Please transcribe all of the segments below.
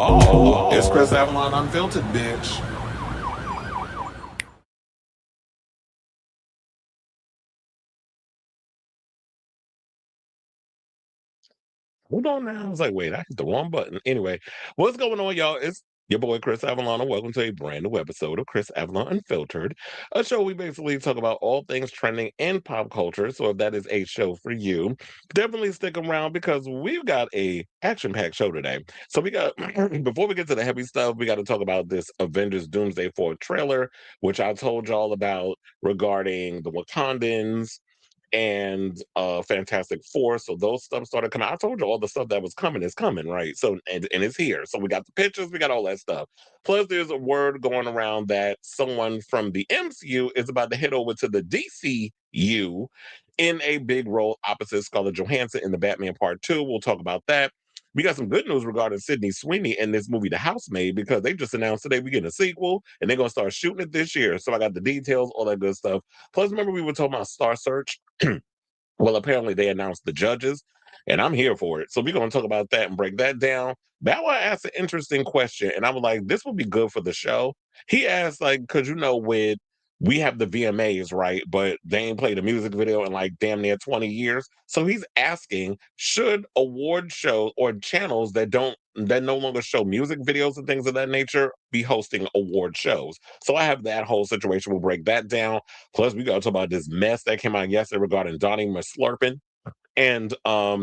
Oh, it's Chris Avalon Unfiltered, bitch. Hold on now. I was like, wait, I hit the wrong button. Anyway, what's going on, y'all? It's your boy Chris Avalon, and welcome to a brand new episode of Chris Avalon Unfiltered, a show we basically talk about all things trending in pop culture. So if that is a show for you, definitely stick around because we've got a action-packed show today. So we got before we get to the heavy stuff, we got to talk about this Avengers Doomsday 4 trailer, which I told y'all about regarding the Wakandans and Fantastic Four. So those stuff started coming. I told you all the stuff that was coming is coming, right? So and it's here. So we got the pictures, we got all that stuff. Plus, there's a word going around that someone from the MCU is about to head over to the DCU in a big role opposite Scarlett Johansson in the Batman Part 2. We'll talk about that. We got some good news regarding Sydney Sweeney in this movie, The Housemaid, because they just announced today we get a sequel and they're gonna start shooting it this year. So I got the details, all that good stuff. Plus, remember we were talking about Star Search? Well, apparently they announced the judges, and I'm here for it. So we're going to talk about that and break that down. Bow Wow asked an interesting question, and I was like, this would be good for the show. He asked, like, because with we have the VMAs, right? But they ain't played a music video in like damn near 20 years. So he's asking, should award shows or channels that no longer show music videos and things of that nature be hosting award shows? So I have that whole situation. We'll break that down. Plus, we got to talk about this mess that came out yesterday regarding Donnie McClurkin and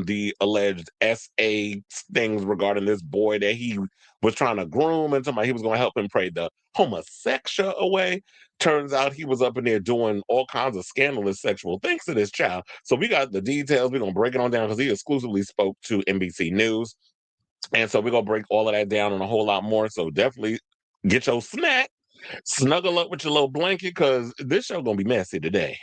the alleged SA things regarding this boy that he was trying to groom and somebody he was going to help him pray the homosexual away. Turns out he was up in there doing all kinds of scandalous sexual things to this child. So we got the details. We're gonna break it on down because he exclusively spoke to NBC News. And so we're gonna break all of that down and a whole lot more. So definitely get your snack, snuggle up with your little blanket, because this show gonna be messy today.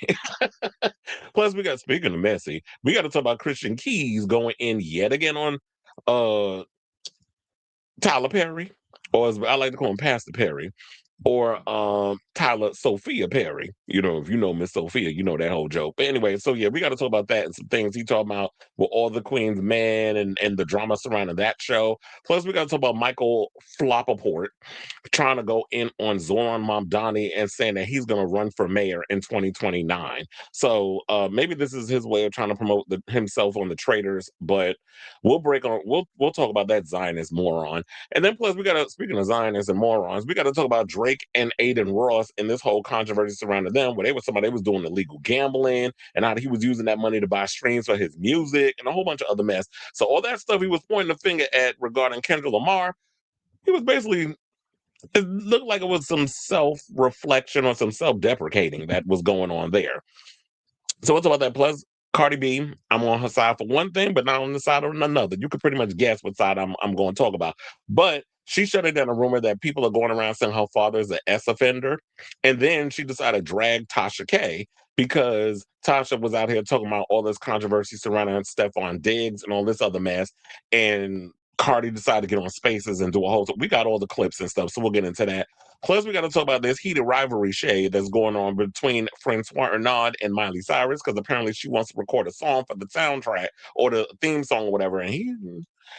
Plus, we got speaking of messy, we got to talk about Christian Keys going in yet again on uh Tyler Perry, or as I like to call him, Pastor Perry, or Tyler Sophia Perry. You know, if you know Miss Sophia, you know that whole joke. But anyway, so yeah, we got to talk about that and some things he talking about with All the Queen's Men and the drama surrounding that show. Plus, we got to talk about Michael Flopaport trying to go in on Zohran Mamdani and saying that he's going to run for mayor in 2029. So maybe this is his way of trying to promote himself on the traitors. But we'll talk about that Zionist moron. And then plus we got to, speaking of Zionists and morons, we got to talk about Drake and Adin Ross and this whole controversy surrounding them, where they was doing illegal gambling and how he was using that money to buy streams for his music and a whole bunch of other mess. So all that stuff he was pointing the finger at regarding Kendrick Lamar, he was basically, it looked like it was some self-reflection or some self-deprecating that was going on there. So what's about that? Plus, Cardi B, I'm on her side for one thing, but not on the side of another. You could pretty much guess what side I'm going to talk about. But she shut down a rumor that people are going around saying her father is an S offender, and then she decided to drag Tasha K because Tasha was out here talking about all this controversy surrounding Stefon Diggs and all this other mess, and Cardi decided to get on Spaces and do a whole. We got all the clips and stuff, so we'll get into that. Plus, we got to talk about this heated rivalry shade that's going on between François Arnaud and Miley Cyrus, because apparently she wants to record a song for the soundtrack or the theme song or whatever. And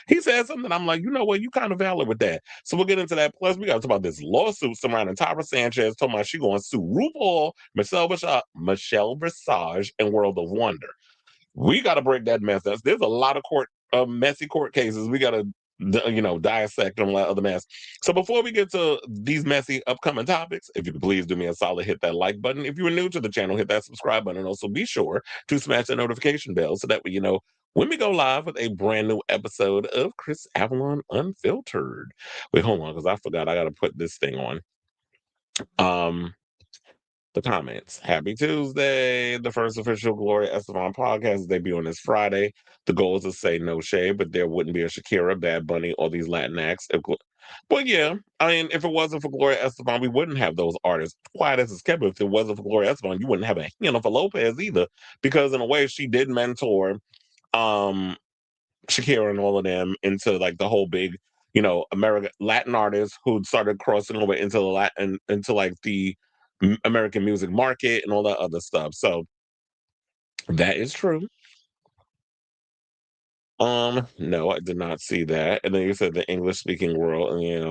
he said something. I'm like, you know what? You kind of valid with that. So we'll get into that. Plus, we got to talk about this lawsuit surrounding Tyra Sanchez talking about she going to sue RuPaul, Michelle Visage, and World of Wonder. We got to break that mess. There's a lot of messy court cases. We got to dissect and all that other mess. So before we get to these messy upcoming topics, if you could please do me a solid, hit that like button. If you are new to the channel, hit that subscribe button, and also be sure to smash that notification bell so that way you know when we go live with a brand new episode of Chris Avalon Unfiltered. Wait, hold on, because I forgot I got to put this thing on. Um, the comments. Happy Tuesday. The first official Gloria Estefan podcast is debut on this Friday. The goal is to say no shade, but there wouldn't be a Shakira, Bad Bunny, or these Latin acts. Well, yeah. I mean, if it wasn't for Gloria Estefan, we wouldn't have those artists. Quiet as it's kept. If it wasn't for Gloria Estefan, you wouldn't have a for Lopez either. Because in a way, she did mentor um Shakira and all of them into like the whole big, American Latin artists who started crossing over into the Latin into like the American music market and all that other stuff. So that is true. No, I did not see that. And then you said the English speaking world, and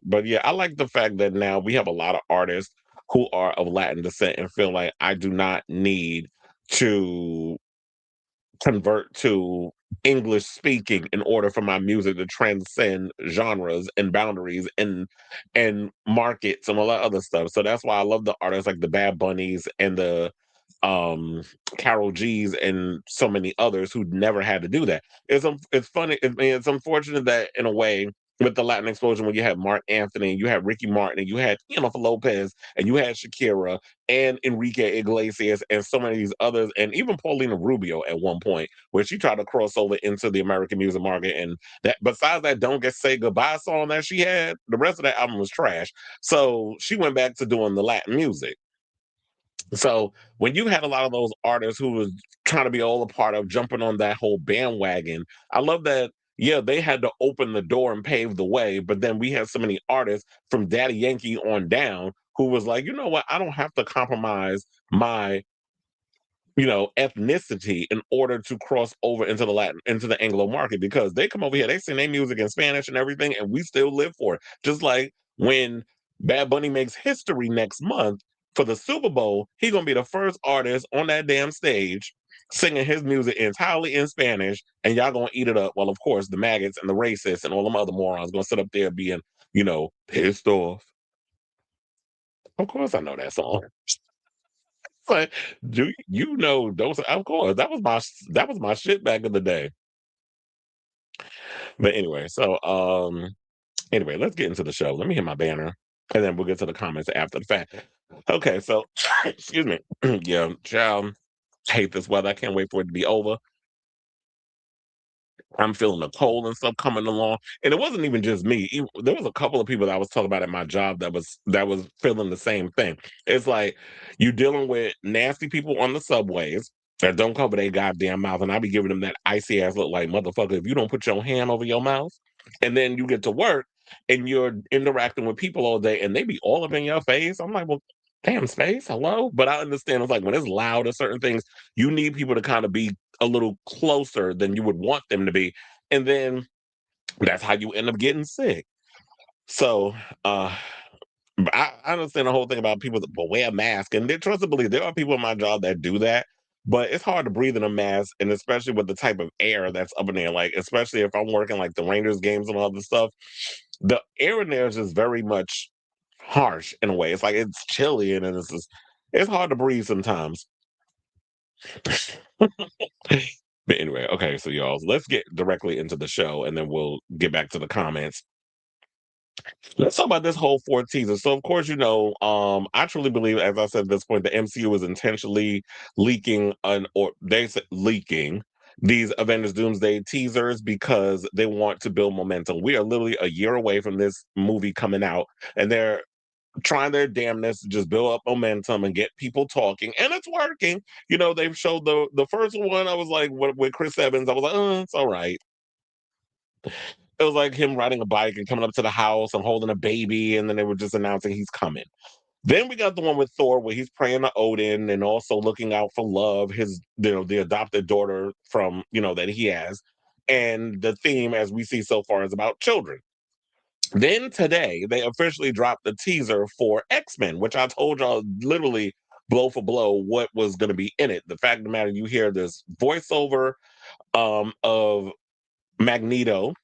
but yeah, I like the fact that now we have a lot of artists who are of Latin descent and feel like I do not need to convert to English speaking in order for my music to transcend genres and boundaries and markets and all that other stuff. So that's why I love the artists like the Bad Bunnies and the um Carol G's and so many others who never had to do that. It's funny. I mean, it's unfortunate that in a way with the Latin explosion when you had Mark Anthony, you had Ricky Martin, and you had Jennifer Lopez, and you had Shakira and Enrique Iglesias and so many of these others, and even Paulina Rubio at one point, where she tried to cross over into the American music market. And that besides that Don't Get Say Goodbye song that she had, the rest of that album was trash. So she went back to doing the Latin music. So when you had a lot of those artists who was trying to be all a part of jumping on that whole bandwagon, I love that. Yeah, they had to open the door and pave the way, but then we had so many artists from Daddy Yankee on down who was like, you know what, I don't have to compromise my ethnicity in order to cross over into the Anglo market because they come over here, they sing their music in Spanish and everything, and we still live for it. Just like when Bad Bunny makes history next month for the Super Bowl, he's gonna be the first artist on that damn stage singing his music entirely in Spanish, and y'all gonna eat it up. Well, of course, the maggots and the racists and all them other morons gonna sit up there being, pissed off. Of course, I know that song. Like, do you know those? Of course, that was my shit back in the day. But anyway, anyway, let's get into the show. Let me hit my banner, and then we'll get to the comments after the fact. Okay, so excuse me. Yeah, child, hate this weather. I can't wait for it to be over. I'm feeling the cold and stuff coming along, and it wasn't even just me. There was a couple of people that I was talking about at my job that was feeling the same thing. It's like you dealing with nasty people on the subways that don't cover their goddamn mouth, and I be giving them that icy ass look like motherfucker. If you don't put your hand over your mouth, and then you get to work and you're interacting with people all day, and they be all up in your face. I'm like, well, damn space, hello. But I understand it's like when it's loud or certain things, you need people to kind of be a little closer than you would want them to be. And then that's how you end up getting sick. So but I understand the whole thing about people that will wear a mask. And trust and believe there are people in my job that do that. But it's hard to breathe in a mask, and especially with the type of air that's up in there. Like, especially if I'm working like the Rangers games and all this stuff, the air in there is just very much harsh in a way. It's like it's chilly and it's hard to breathe sometimes. But anyway, okay, so y'all, let's get directly into the show and then we'll get back to the comments. Let's talk about this whole fourth teaser. So, of course, I truly believe, as I said at this point, the MCU is intentionally leaking or they said leaking these Avengers Doomsday teasers because they want to build momentum. We are literally a year away from this movie coming out, and they're trying their damnness to just build up momentum and get people talking, and it's working. They've showed the first one. I was like, with Chris Evans, I was like, it's all right. It was like him riding a bike and coming up to the house and holding a baby, and then they were just announcing he's coming. Then we got the one with Thor where he's praying to Odin and also looking out for Love, his the adopted daughter from that he has. And the theme, as we see so far, is about children. Then today they officially dropped the teaser for X-Men, which I told y'all literally blow for blow what was going to be in it. The fact of the matter, you hear this voiceover of Magneto.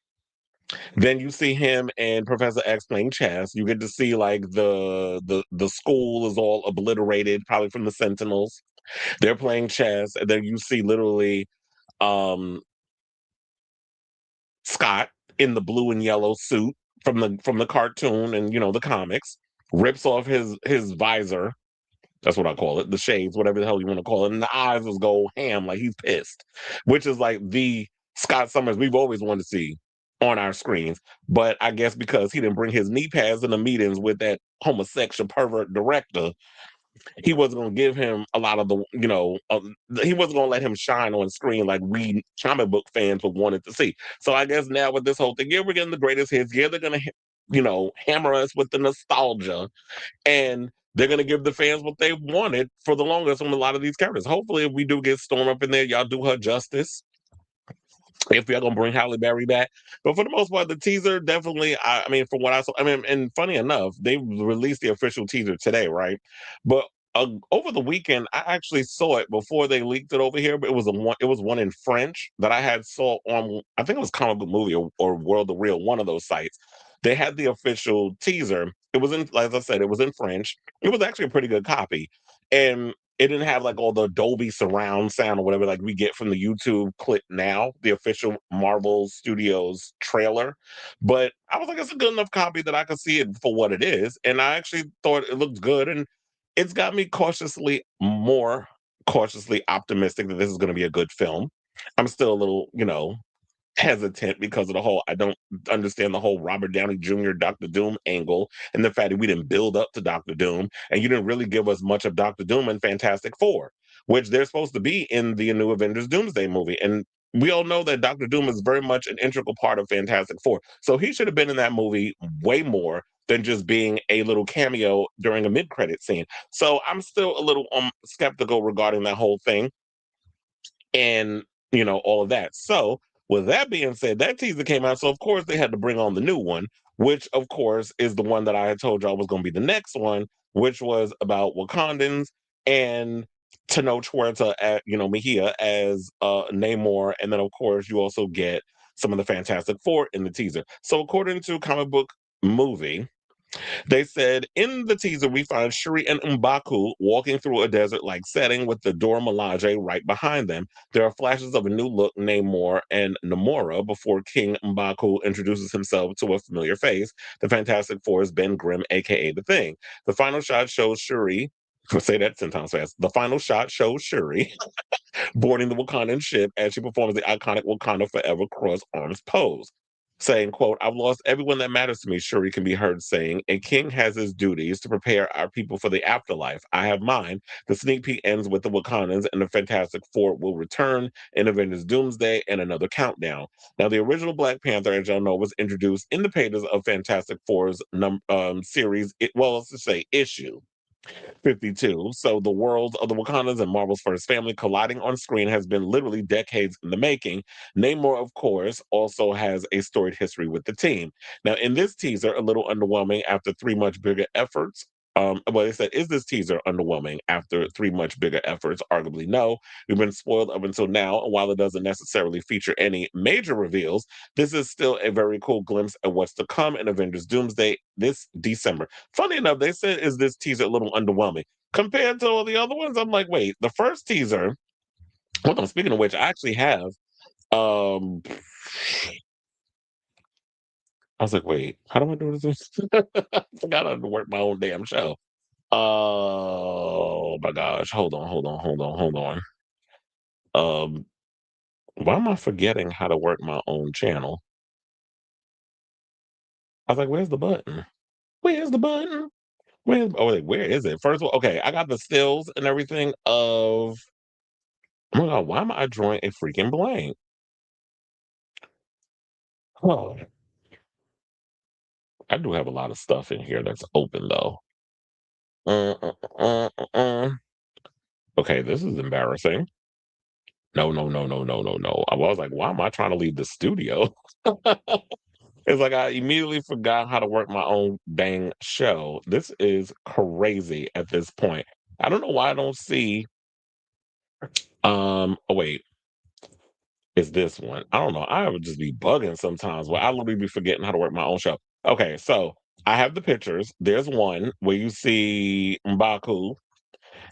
Then you see him and Professor X playing chess. You get to see like the school is all obliterated, probably from the Sentinels. They're playing chess, and then you see literally um Scott in the blue and yellow suit from the cartoon and the comics rips off his visor. That's what I call it, the shades, whatever the hell you want to call it, and the eyes just go ham like he's pissed, which is like the Scott Summers we've always wanted to see on our screens. But I guess because he didn't bring his knee pads in the meetings with that homosexual pervert director, he wasn't going to give him a lot of he wasn't going to let him shine on screen like we comic book fans would want it to see. So I guess now with this whole thing, yeah, we're getting the greatest hits. Yeah, they're going to, hammer us with the nostalgia, and they're going to give the fans what they wanted for the longest from a lot of these characters. Hopefully, if we do get Storm up in there, y'all do her justice. if we are gonna bring Halle Berry back. But for the most part, the teaser definitely. I mean, from what I saw, I mean, and funny enough, they released the official teaser today, right? But over the weekend, I actually saw it before they leaked it over here. But it was one in French that I had saw on. I think it was Comic Book Movie or World of Real, one of those sites. They had the official teaser. It was in, as I said, it was in French. It was actually a pretty good copy, and it didn't have like all the Dolby surround sound or whatever like we get from the YouTube clip now, the official Marvel Studios trailer. But I was like, it's a good enough copy that I could see it for what it is. And I actually thought it looked good. And it's got me cautiously optimistic that this is going to be a good film. I'm still a little, hesitant because of the whole I don't understand the whole Robert Downey Jr. Doctor Doom angle and the fact that we didn't build up to Doctor Doom and you didn't really give us much of Doctor Doom in Fantastic Four, which they're supposed to be in the new Avengers Doomsday movie. And we all know that Doctor Doom is very much an integral part of Fantastic Four. So he should have been in that movie way more than just being a little cameo during a mid-credit scene. So I'm still a little skeptical regarding that whole thing and all of that. So with that being said, that teaser came out, so of course they had to bring on the new one, which of course is the one that I had told y'all was going to be the next one, which was about Wakandans and Tenoch Huerta at Mejia as Namor, and then of course you also get some of the Fantastic Four in the teaser. So according to Comic Book Movie, they said in the teaser, we find Shuri and M'Baku walking through a desert like setting with the Dora Milaje right behind them. There are flashes of a new look, Namor and Namora, before King M'Baku introduces himself to a familiar face. The Fantastic Four is Ben Grimm, aka The Thing. The final shot shows Shuri. Say that 10 times fast. The final shot shows Shuri boarding the Wakandan ship as she performs the iconic Wakanda Forever cross arms pose. Saying, quote, I've lost everyone that matters to me, Shuri can be heard saying. A king has his duties to prepare our people for the afterlife. I have mine. The sneak peek ends with the Wakandans and the Fantastic Four will return in Avengers Doomsday and another countdown. Now, the original Black Panther, as y'all know, was introduced in the pages of Fantastic Four's series, let's just say issue 52. So the worlds of the Wakandans and Marvel's first family colliding on screen has been literally decades in the making. Namor, of course, also has a storied history with the team. Now, in this teaser, a little underwhelming after three much bigger efforts. They said, is this teaser underwhelming after three much bigger efforts? Arguably, no. We've been spoiled up until now, and while it doesn't necessarily feature any major reveals, this is still a very cool glimpse at what's to come in Avengers Doomsday this December. Funny enough, they said, is this teaser a little underwhelming? Compared to all the other ones, I'm like, wait, the first teaser, hold on, speaking of which, I actually have, um, I was like, wait, how do I do this? I forgot how to work my own damn show. Oh my gosh, hold on. Um, why am I forgetting how to work my own channel? I was like, where's the button? Where's the button? Where is it? First of all, okay, I got the stills and everything of, oh my God, why am I drawing a freaking blank? Oh, I do have a lot of stuff in here that's open though. Uh, uh, uh. Okay, this is embarrassing. No, no, no, no, no, no, no. I was like, why am I trying to leave the studio? It's like I immediately forgot how to work my own dang show. This is crazy at this point. I don't know why I don't see. Oh wait, is this one? I don't know. I would just be bugging sometimes. Where I literally be forgetting how to work my own show. Okay, so I have the pictures. There's one where you see M'Baku,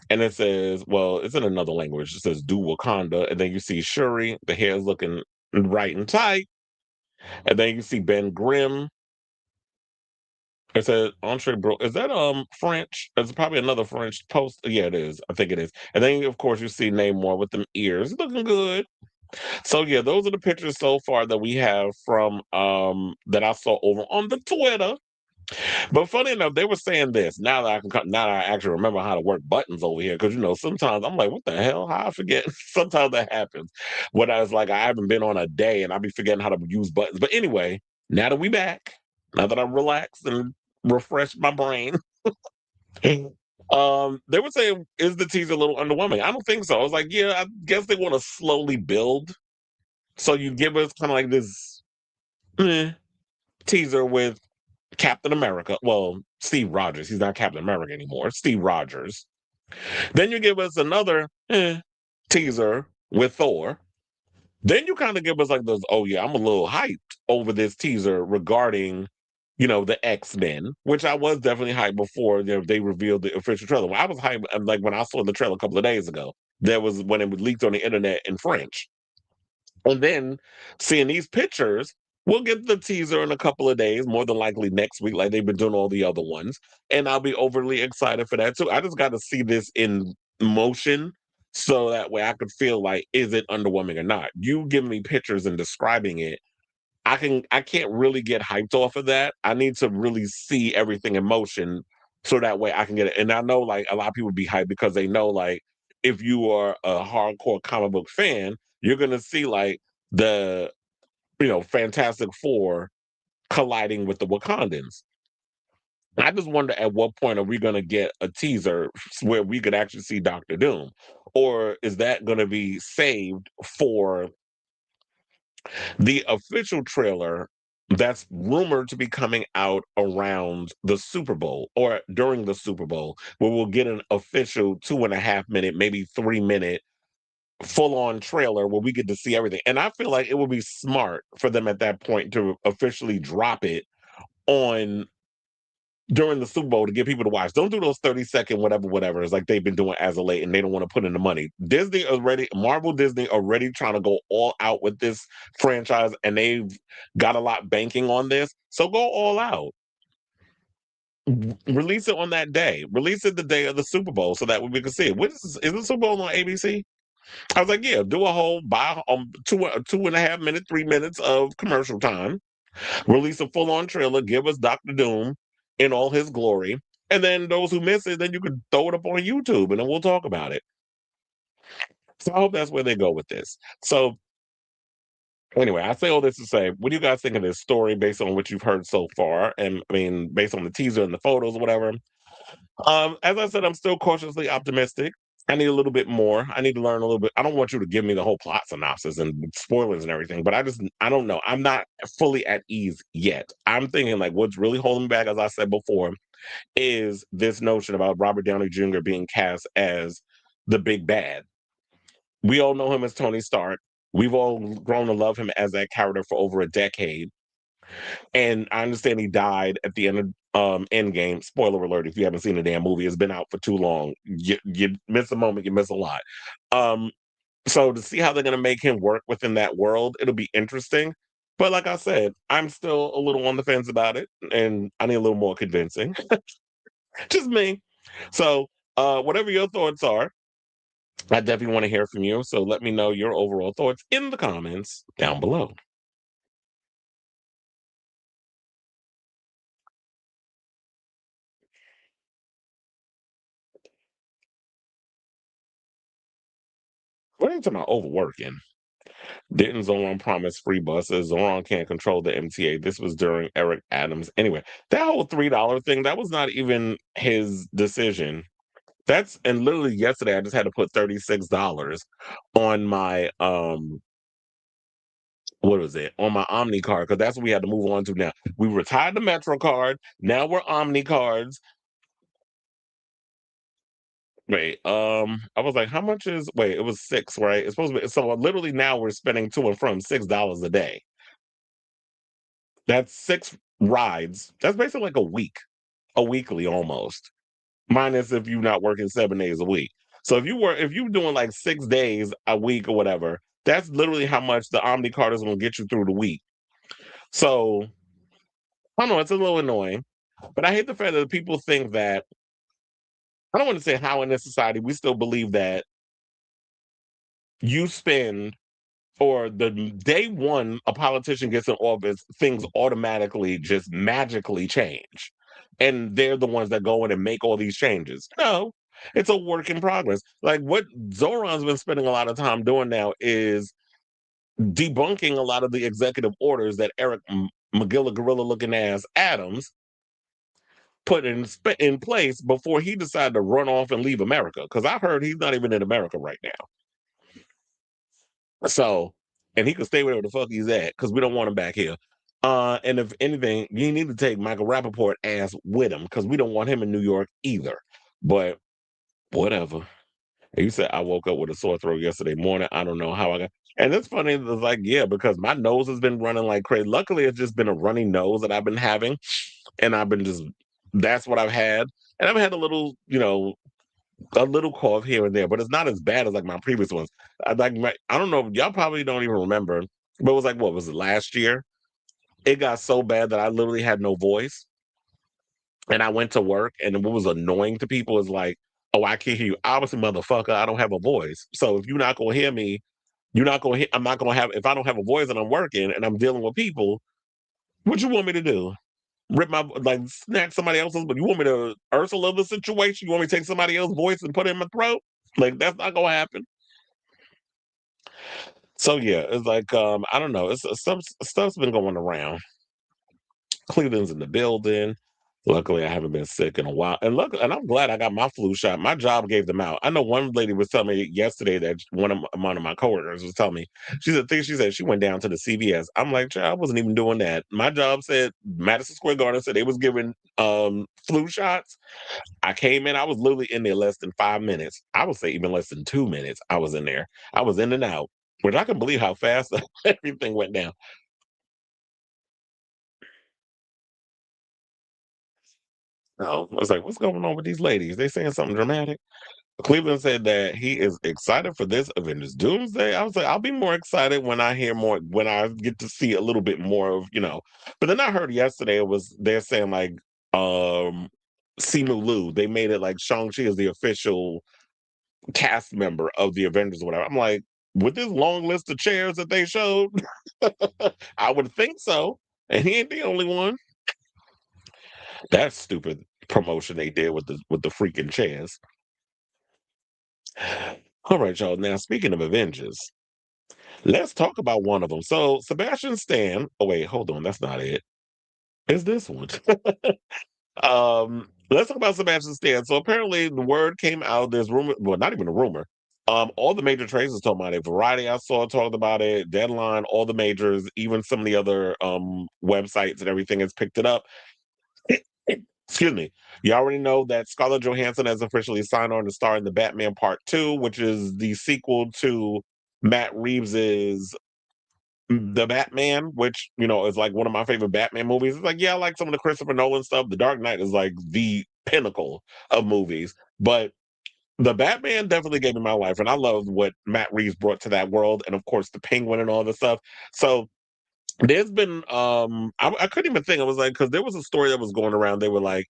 and it says, well, it's in another language. It says "Do Wakanda," and then you see Shuri. The hair is looking right and tight, and then you see Ben Grimm. It says entree bro. Is that French? It's probably another French post. Yeah, it is. I think it is. And then of course you see Namor with them ears looking good. So yeah, those are the pictures so far that we have from that I saw over on the Twitter. But funny enough, they were saying this. Now that I actually remember how to work buttons over here, because sometimes I'm like, what the hell? How I forget? Sometimes that happens. When I was like, I haven't been on a day and I'll be forgetting how to use buttons. But anyway, now that we back, now that I'm relaxed and refreshed my brain, they were saying, is the teaser a little underwhelming? I don't think so. I was like, yeah, I guess they want to slowly build So you give us kind of like this teaser with Captain America. Well, Steve Rogers. He's not Captain America anymore. Steve Rogers. Then you give us another teaser with Thor. Then you kind of give us like those, oh yeah, I'm a little hyped over this teaser regarding, the X-Men, which I was definitely hyped before they revealed the official trailer. Well, I was hyped like when I saw the trailer a couple of days ago. That was when it was leaked on the internet in French. And then seeing these pictures, we'll get the teaser in a couple of days, more than likely next week, like they've been doing all the other ones. And I'll be overly excited for that too. I just got to see this in motion so that way I could feel like, is it underwhelming or not? You give me pictures and describing it. I can't really get hyped off of that. I need to really see everything in motion so that way I can get it. And I know like a lot of people be hyped because they know like if you are a hardcore comic book fan, you're gonna see like the Fantastic Four colliding with the Wakandans. I just wonder at what point are we going to get a teaser where we could actually see Doctor Doom? Or is that going to be saved for the official trailer that's rumored to be coming out around the Super Bowl or during the Super Bowl, where we'll get an official 2.5 minute, maybe 3 minute full on trailer where we get to see everything. And I feel like it would be smart for them at that point to officially drop it on during the Super Bowl to get people to watch. Don't do those 30-second whatever it's like they've been doing as of late and they don't want to put in the money. Marvel Disney already trying to go all out with this franchise and they've got a lot banking on this. So go all out. Release it on that day. Release it the day of the Super Bowl so that we can see it. Is the Super Bowl on ABC? I was like, yeah, do a whole 2.5 minute, 3 minutes of commercial time. Release a full on trailer. Give us Doctor Doom in all his glory. And then those who miss it, then you can throw it up on YouTube and then we'll talk about it. So I hope that's where they go with this. So anyway, I say all this to say, what do you guys think of this story based on what you've heard so far? And I mean, based on the teaser and the photos or whatever. As I said, I'm still cautiously optimistic. I need a little bit more. I need to learn a little bit. I don't want you to give me the whole plot synopsis and spoilers and everything, but I don't know. I'm not fully at ease yet. I'm thinking like what's really holding me back, as I said before, is this notion about Robert Downey Jr. being cast as the big bad. We all know him as Tony Stark. We've all grown to love him as that character for over a decade. And I understand he died at the end of Endgame. Spoiler alert, if you haven't seen the damn movie, it's been out for too long. You miss a moment, you miss a lot. So to see how they're going to make him work within that world, it'll be interesting. But like I said, I'm still a little on the fence about it, and I need a little more convincing. Just me. So whatever your thoughts are, I definitely want to hear from you. So let me know your overall thoughts in the comments down below. What are you talking about overworking? Didn't Zohran promise free buses? Zohran can't control the MTA. This was during Eric Adams. Anyway, that whole $3 thing, that was not even his decision. And literally yesterday I just had to put $36 on my what was it? On my Omni card, because that's what we had to move on to now. We retired the Metro card. Now we're Omni cards. Wait, I was like, how much is it was 6, right? It's supposed to be so literally now we're spending to and from $6 a day. That's 6 rides. That's basically like a weekly almost. Minus if you're not working 7 days a week. So if you're doing like 6 days a week or whatever, that's literally how much the Omni card is gonna get you through the week. So I don't know, it's a little annoying. But I hate the fact that people think that I don't want to say how in this society we still believe that you spend or the day one a politician gets in office, things automatically just magically change. And they're the ones that go in and make all these changes. No, it's a work in progress. Like what Zohran's been spending a lot of time doing now is debunking a lot of the executive orders that Eric McGilla Gorilla looking ass Adams put in place before he decided to run off and leave America. Because I heard he's not even in America right now. So and he could stay wherever the fuck he's at because we don't want him back here. And if anything, you need to take Michael Rapaport ass with him because we don't want him in New York either. But whatever. And you said I woke up with a sore throat yesterday morning. I don't know how I got. And it's funny. It's like, yeah, because my nose has been running like crazy. Luckily, it's just been a runny nose that I've been having, and I've been just. That's what I've had, and I've had a little, a little cough here and there, but it's not as bad as like my previous ones. I don't know. Y'all probably don't even remember, but it was like what was it last year? It got so bad that I literally had no voice, and I went to work, and what was annoying to people is like, oh, I can't hear you. Obviously, motherfucker, I don't have a voice. So if you're not gonna hear me, you're not gonna hear. I'm not gonna have. If I don't have a voice and I'm working and I'm dealing with people, what you want me to do? Rip my like snatch somebody else's? But you want me to Ursula the situation? You want me to take somebody else's voice and put it in my throat? Like that's not gonna happen. So yeah, it's like I don't know. It's some stuff's been going around. Cleveland's in the building. Luckily, I haven't been sick in a while, and and I'm glad I got my flu shot. My job gave them out. I know one lady was telling me yesterday that one of my coworkers was telling me she said she went down to the CVS. I'm like, child, I wasn't even doing that. My job said Madison Square Garden said they was giving flu shots. I came in, I was literally in there less than 5 minutes. I would say even less than 2 minutes. I was in there. I was in and out, which I can believe how fast everything went down. Oh, I was like, what's going on with these ladies? They saying something dramatic. Cleveland said that he is excited for this Avengers Doomsday. I was like, I'll be more excited when I hear more, when I get to see a little bit more of. But then I heard yesterday they're saying like Simu Liu, they made it like Shang-Chi is the official cast member of the Avengers or whatever. I'm like, with this long list of chairs that they showed, I would think so. And he ain't the only one. That stupid promotion they did with the freaking chairs. All right, y'all. Now, speaking of Avengers, let's talk about one of them. So, Sebastian Stan. Oh, wait, hold on. That's not it. It's this one. Let's talk about Sebastian Stan. So, apparently, the word came out. There's rumor. Well, not even a rumor. All the major trades is talking about it. Variety, I saw, talked about it. Deadline, all the majors, even some of the other websites and everything has picked it up. Excuse me. You already know that Scarlett Johansson has officially signed on to star in the Batman Part 2, which is the sequel to Matt Reeves's The Batman, which, is like one of my favorite Batman movies. It's like, yeah, I like some of the Christopher Nolan stuff. The Dark Knight is like the pinnacle of movies. But the Batman definitely gave me my life. And I loved what Matt Reeves brought to that world. And of course, the Penguin and all the stuff. So there's been, I couldn't even think. I was like, because there was a story that was going around. They were like,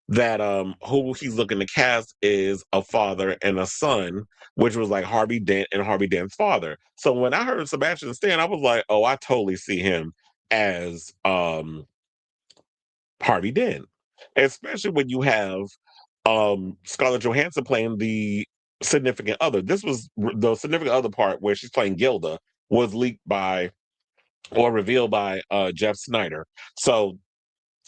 that who he's looking to cast is a father and a son, which was like Harvey Dent and Harvey Dent's father. So when I heard Sebastian Stan, I was like, oh, I totally see him as Harvey Dent. Especially when you have Scarlett Johansson playing the significant other. This was the significant other part where she's playing Gilda was leaked by or revealed by Jeff Snyder. So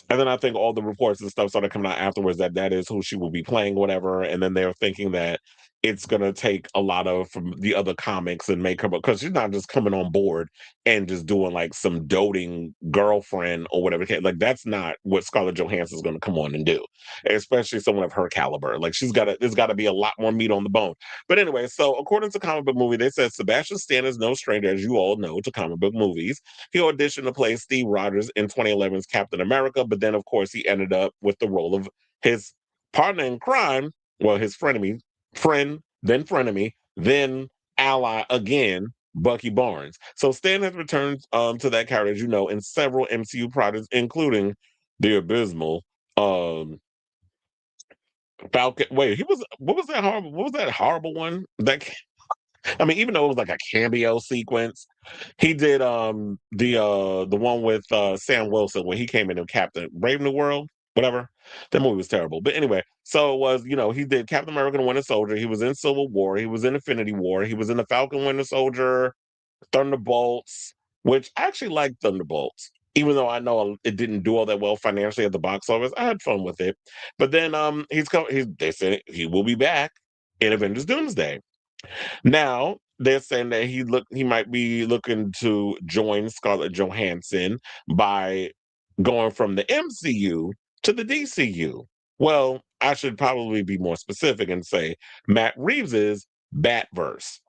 and then I think all the reports and stuff started coming out afterwards that that is who she will be playing, whatever. And then they're thinking that it's going to take a lot of from the other comics and make her, because she's not just coming on board and just doing like some doting girlfriend or whatever. Like that's not what Scarlett Johansson is going to come on and do, especially someone of her caliber. Like there's got to be a lot more meat on the bone. But anyway, so according to Comic Book Movie, they said Sebastian Stan is no stranger, as you all know, to comic book movies. He auditioned to play Steve Rogers in 2011's Captain America, but then, of course, he ended up with the role of his partner in crime, well, his frenemy, then ally again, Bucky Barnes. So Stan has returned to that character, as you know, in several MCU projects, including the abysmal Falcon. Wait, he was what was that horrible? What was that horrible one? I mean, even though it was like a cameo sequence, he did the one with Sam Wilson when he came in and Captain Brave New World, whatever. That movie was terrible. But anyway, so it was, he did Captain America and Winter Soldier, he was in Civil War, he was in Infinity War, he was in the Falcon Winter Soldier, Thunderbolts, which I actually like Thunderbolts. Even though I know it didn't do all that well financially at the box office, I had fun with it. But then they said he will be back in Avengers Doomsday. Now, they're saying that he might be looking to join Scarlett Johansson by going from the MCU to the DCU. Well, I should probably be more specific and say Matt Reeves's Batverse.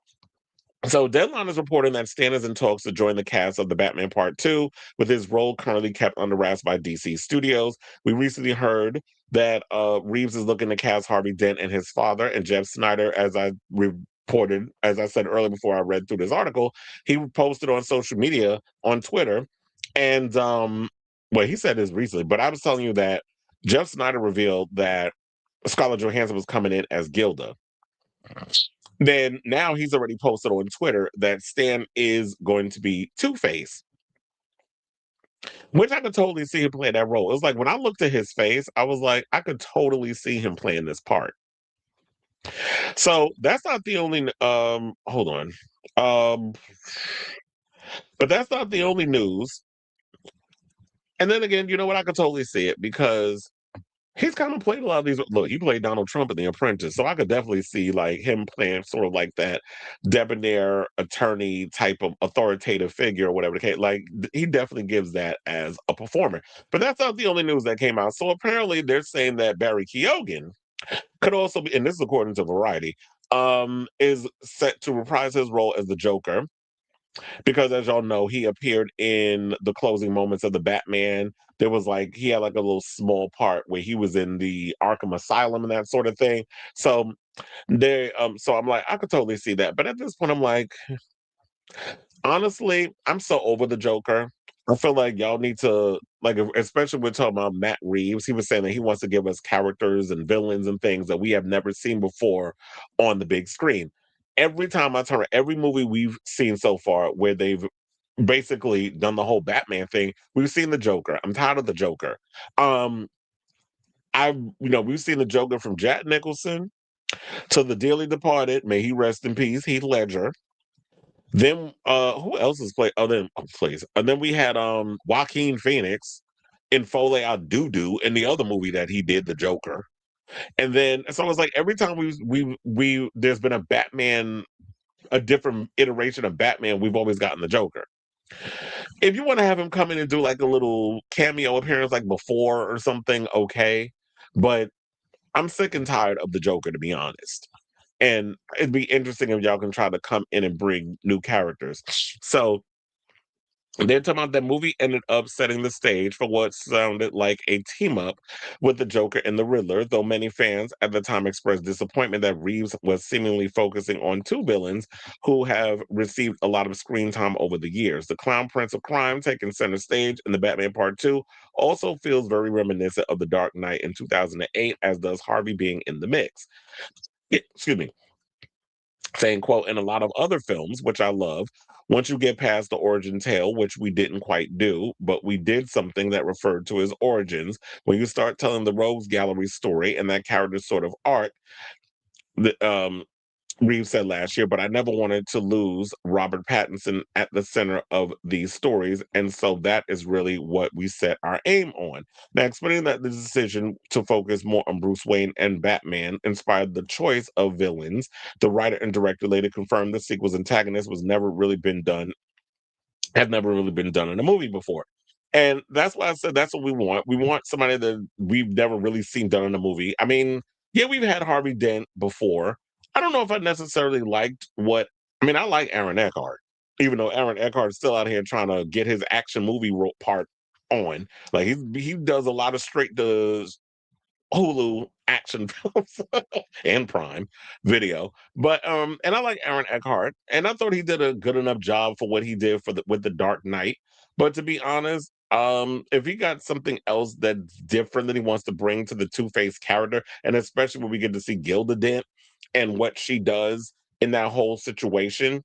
So Deadline is reporting that Stan is in talks to join the cast of the Batman Part 2, with his role currently kept under wraps by DC Studios. We recently heard that Reeves is looking to cast Harvey Dent and his father, and Jeff Snyder, as I reported, as I said earlier before I read through this article, he posted on social media, on Twitter, and well, he said this recently, but I was telling you that Jeff Snyder revealed that Scarlett Johansson was coming in as Gilda. Then now he's already posted on Twitter that Stan is going to be Two-Face, which I could totally see him playing that role. It was like when I looked at his face, I was like, I could totally see him playing this part. So that's not the only hold on. But that's not the only news. And then again, you know what? I could totally see it because he's kind of played a lot of these. Look, he played Donald Trump in The Apprentice, so I could definitely see like him playing sort of like that debonair attorney type of authoritative figure or whatever the case. Like he definitely gives that as a performer. But that's not the only news that came out. So apparently they're saying that Barry Keoghan could also be, and this is according to Variety, is set to reprise his role as the Joker because as y'all know, he appeared in the closing moments of the Batman. There was like he had like a little small part where he was in the Arkham Asylum and that sort of thing. So so I'm like, I could totally see that. But at this point, I'm like, honestly, I'm so over the Joker. I feel like y'all need to like, especially we're talking about Matt Reeves. He was saying that he wants to give us characters and villains and things that we have never seen before on the big screen. Every time I turn, every movie we've seen so far where they've basically done the whole Batman thing, we've seen the Joker. I'm tired of the Joker. Um, we've seen the Joker from Jack Nicholson to the dearly departed, may he rest in peace, Heath Ledger. Then who else is played? Please. And then we had Joaquin Phoenix in Foley Out Doo Doo in the other movie that he did, the Joker. And then so it's like every time we there's been a Batman, a different iteration of Batman, we've always gotten the Joker. If you want to have him come in and do like a little cameo appearance like before or something, okay. But I'm sick and tired of the Joker, to be honest. And it'd be interesting if y'all can try to come in and bring new characters. So they're talking about that movie ended up setting the stage for what sounded like a team up with the Joker and the Riddler, though many fans at the time expressed disappointment that Reeves was seemingly focusing on two villains who have received a lot of screen time over the years. The Clown Prince of Crime, taking center stage in the Batman Part 2, also feels very reminiscent of The Dark Knight in 2008, as does Harvey being in the mix. Excuse me. Saying, quote, in a lot of other films, which I love, once you get past the origin tale, which we didn't quite do, but we did something that referred to his origins, when you start telling the Rogues Gallery story and that character's sort of arc, the, Reeves said last year, but I never wanted to lose Robert Pattinson at the center of these stories. And so that is really what we set our aim on. Now, explaining that the decision to focus more on Bruce Wayne and Batman inspired the choice of villains, the writer and director later confirmed the sequel's antagonist had never really been done in a movie before. And that's why I said that's what we want. We want somebody that we've never really seen done in a movie. I mean, yeah, we've had Harvey Dent before. I don't know if I necessarily liked I like Aaron Eckhart, even though Aaron Eckhart's still out here trying to get his action movie part on. Like he does a lot of straight to Hulu action films and Prime Video. But and I like Aaron Eckhart, and I thought he did a good enough job for what he did with the Dark Knight. But to be honest, if he got something else that's different that he wants to bring to the Two-Face character, and especially when we get to see Gilda Dent and what she does in that whole situation,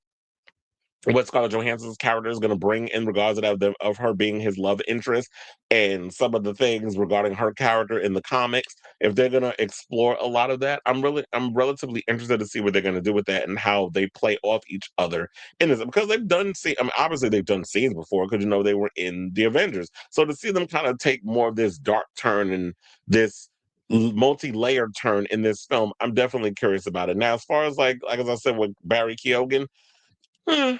what Scarlett Johansson's character is going to bring in regards to that, of her being his love interest and some of the things regarding her character in the comics. If they're going to explore a lot of that, I'm relatively interested to see what they're going to do with that and how they play off each other in this, because obviously they've done scenes before because they were in the Avengers. So to see them kind of take more of this dark turn and this multi-layered turn in this film, I'm definitely curious about it. Now, as far as like as I said with Barry Keoghan, I'm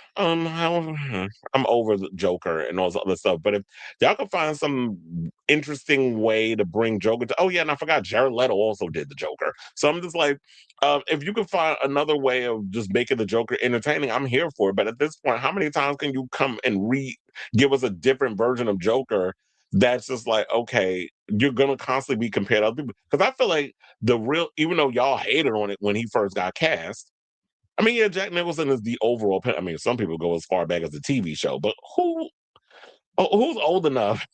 over the Joker and all this other stuff. But if y'all can find some interesting way to bring Joker to, oh yeah, and I forgot Jared Leto also did the Joker. So I'm just like, if you can find another way of just making the Joker entertaining, I'm here for it. But at this point, how many times can you come and give us a different version of Joker? That's just like, okay, you're gonna constantly be compared to other people. Because I feel like even though y'all hated on it when he first got cast, I mean, yeah, Jack Nicholson is the overall. I mean, some people go as far back as the TV show, but who's old enough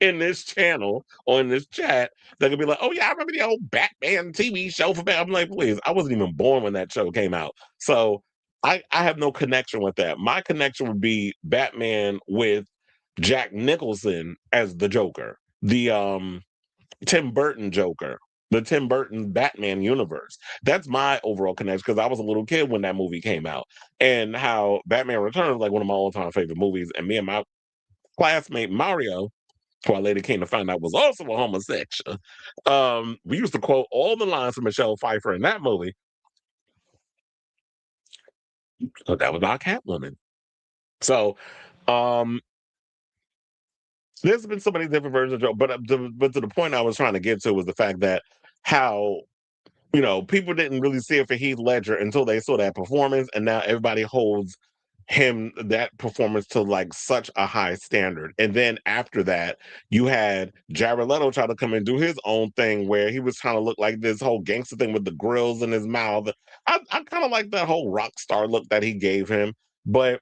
in this channel or in this chat that could be like, oh yeah, I remember the old Batman TV show for Batman. I'm like, please, I wasn't even born when that show came out, so I have no connection with that. My connection would be Batman with Jack Nicholson as the Joker, the Tim Burton Joker, the Tim Burton Batman universe. That's my overall connection because I was a little kid when that movie came out, and how Batman Returns like one of my all-time favorite movies. And me and my classmate Mario, who I later came to find out was also a homosexual, we used to quote all the lines from Michelle Pfeiffer in that movie. So that was our Catwoman. So um, there's been so many different versions of Joe, but to the point I was trying to get to was the fact that how people didn't really see it for Heath Ledger until they saw that performance, and now everybody holds that performance to like such a high standard. And then after that, you had Jared Leto try to come and do his own thing where he was trying to look like this whole gangster thing with the grills in his mouth. I kind of like that whole rock star look that he gave him, but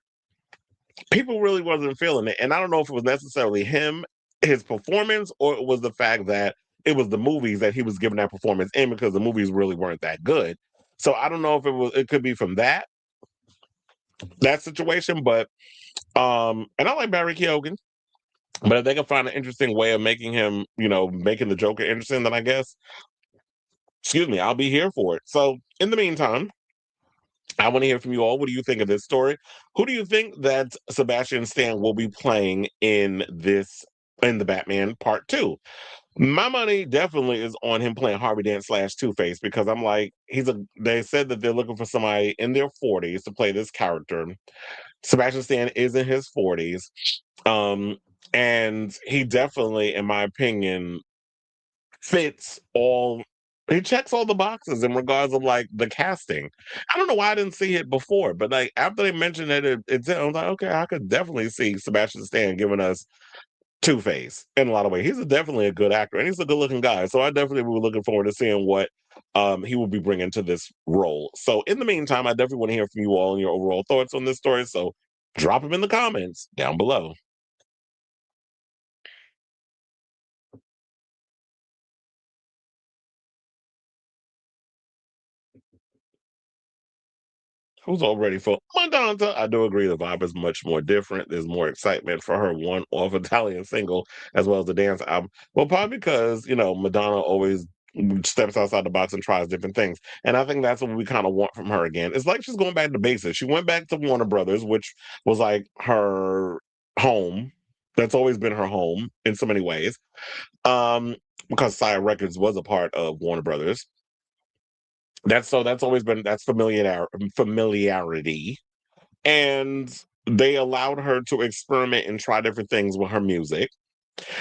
people really wasn't feeling it. And I don't know if it was necessarily him, his performance, or it was the fact that it was the movies that he was giving that performance in because the movies really weren't that good. So I don't know if it could be from that situation, but and I like Barry Keoghan, but if they can find an interesting way of making him, making the Joker interesting, then I guess, excuse me, I'll be here for it. So in the meantime, I want to hear from you all. What do you think of this story? Who do you think that Sebastian Stan will be playing in the Batman Part Two? My money definitely is on him playing Harvey Dent slash Two Face because I'm like, they said that they're looking for somebody in their 40s to play this character. Sebastian Stan is in his 40s. Um, and he definitely, in my opinion, fits all he checks all the boxes in regards of like the casting. I don't know why I didn't see it before, but like after they mentioned it, I was like, okay, I could definitely see Sebastian Stan giving us Two Face in a lot of ways. He's definitely a good actor and he's a good looking guy. So I definitely will be looking forward to seeing what he will be bringing to this role. So in the meantime, I definitely want to hear from you all and your overall thoughts on this story. So drop them in the comments down below. Who's all ready for Madonna? I do agree the vibe is much more different. There's more excitement for her one-off Italian single as well as the dance album. Well, probably because, Madonna always steps outside the box and tries different things. And I think that's what we kind of want from her again. It's like she's going back to basics. She went back to Warner Brothers, which was like her home. That's always been her home in so many ways. Because Sire Records was a part of Warner Brothers. That's always been that's familiarity. And they allowed her to experiment and try different things with her music.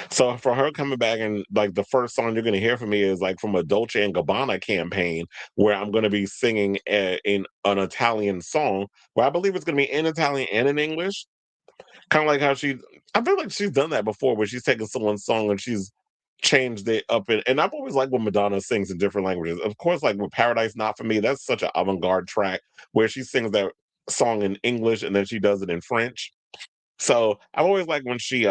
So for her coming back and like the first song you're gonna hear from me is like from a Dolce and Gabbana campaign where I'm gonna be singing in an Italian song where I believe it's gonna be in Italian and in English. Kind of like how I feel like she's done that before, where she's taken someone's song and she's changed it up. And I've always liked when Madonna sings in different languages. Of course, like with Paradise Not For Me, that's such an avant-garde track where she sings that song in English and then she does it in French. So I've always liked when she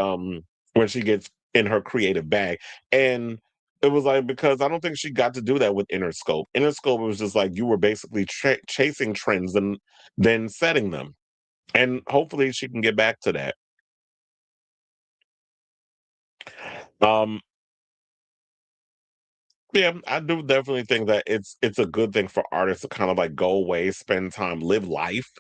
gets in her creative bag. And it was like because I don't think she got to do that with Interscope. Interscope was just like you were basically chasing trends and then setting them. And hopefully she can get back to that. Um, yeah, I do definitely think that it's a good thing for artists to kind of like go away, spend time, live life,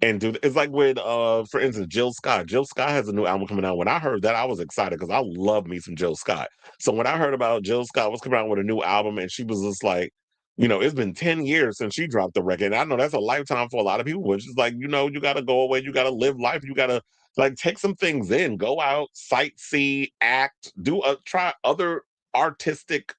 and it's like with for instance, Jill Scott. Jill Scott has a new album coming out. When I heard that, I was excited because I love me some Jill Scott. So when I heard about Jill Scott was coming out with a new album and she was just like it's been 10 years since she dropped the record. And I know that's a lifetime for a lot of people, which is like, you got to go away. You got to live life. You got to like take some things in, go out, sightsee, act, try other artistic,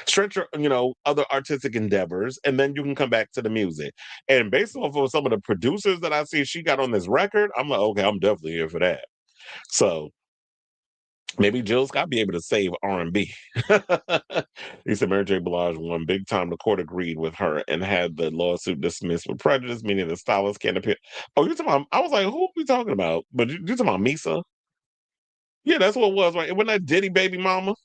stretch your, other artistic endeavors. And then you can come back to the music. And based off of some of the producers that I see she got on this record, I'm like, okay, I'm definitely here for that. So maybe Jill Scott be able to save R&B. He said Mary J. Blige won big time. The court agreed with her and had the lawsuit dismissed with prejudice, meaning the stylist can't appear. Oh, you talking about? I was like, who are we talking about? But you talking about Misa? Yeah, that's what it was, right? It wasn't that Diddy baby mama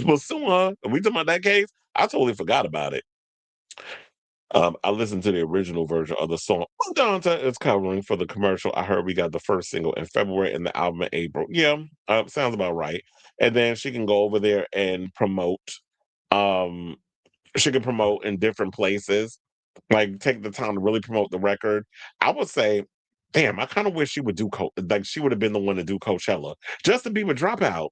was suing her. Are we talking about that case? I totally forgot about it. I listened to the original version of the song Dante is covering for the commercial. I heard we got the first single in February and the album in April. Yeah, sounds about right. And then she can go over there and promote. Um, she can promote in different places, like take the time to really promote the record. I would say, damn, I kind of wish she would do like she would have been the one to do Coachella. Justin Bieber Dropout.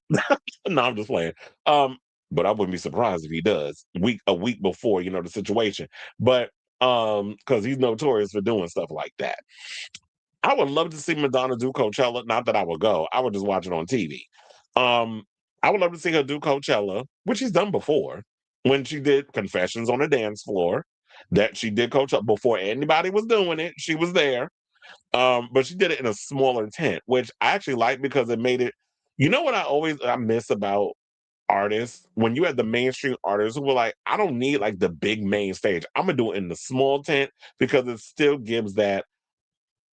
No, I'm just playing. But I wouldn't be surprised if he does a week before, the situation. But because he's notorious for doing stuff like that. I would love to see Madonna do Coachella. Not that I would go. I would just watch it on TV. Um, I would love to see her do Coachella, which she's done before when she did Confessions on the Dance Floor. That she did Coachella before anybody was doing it. She was there. But she did it in a smaller tent, which I actually like because it made it. You know what I miss about artists when you had the mainstream artists who were like, I don't need like the big main stage. I'm gonna do it in the small tent because it still gives that.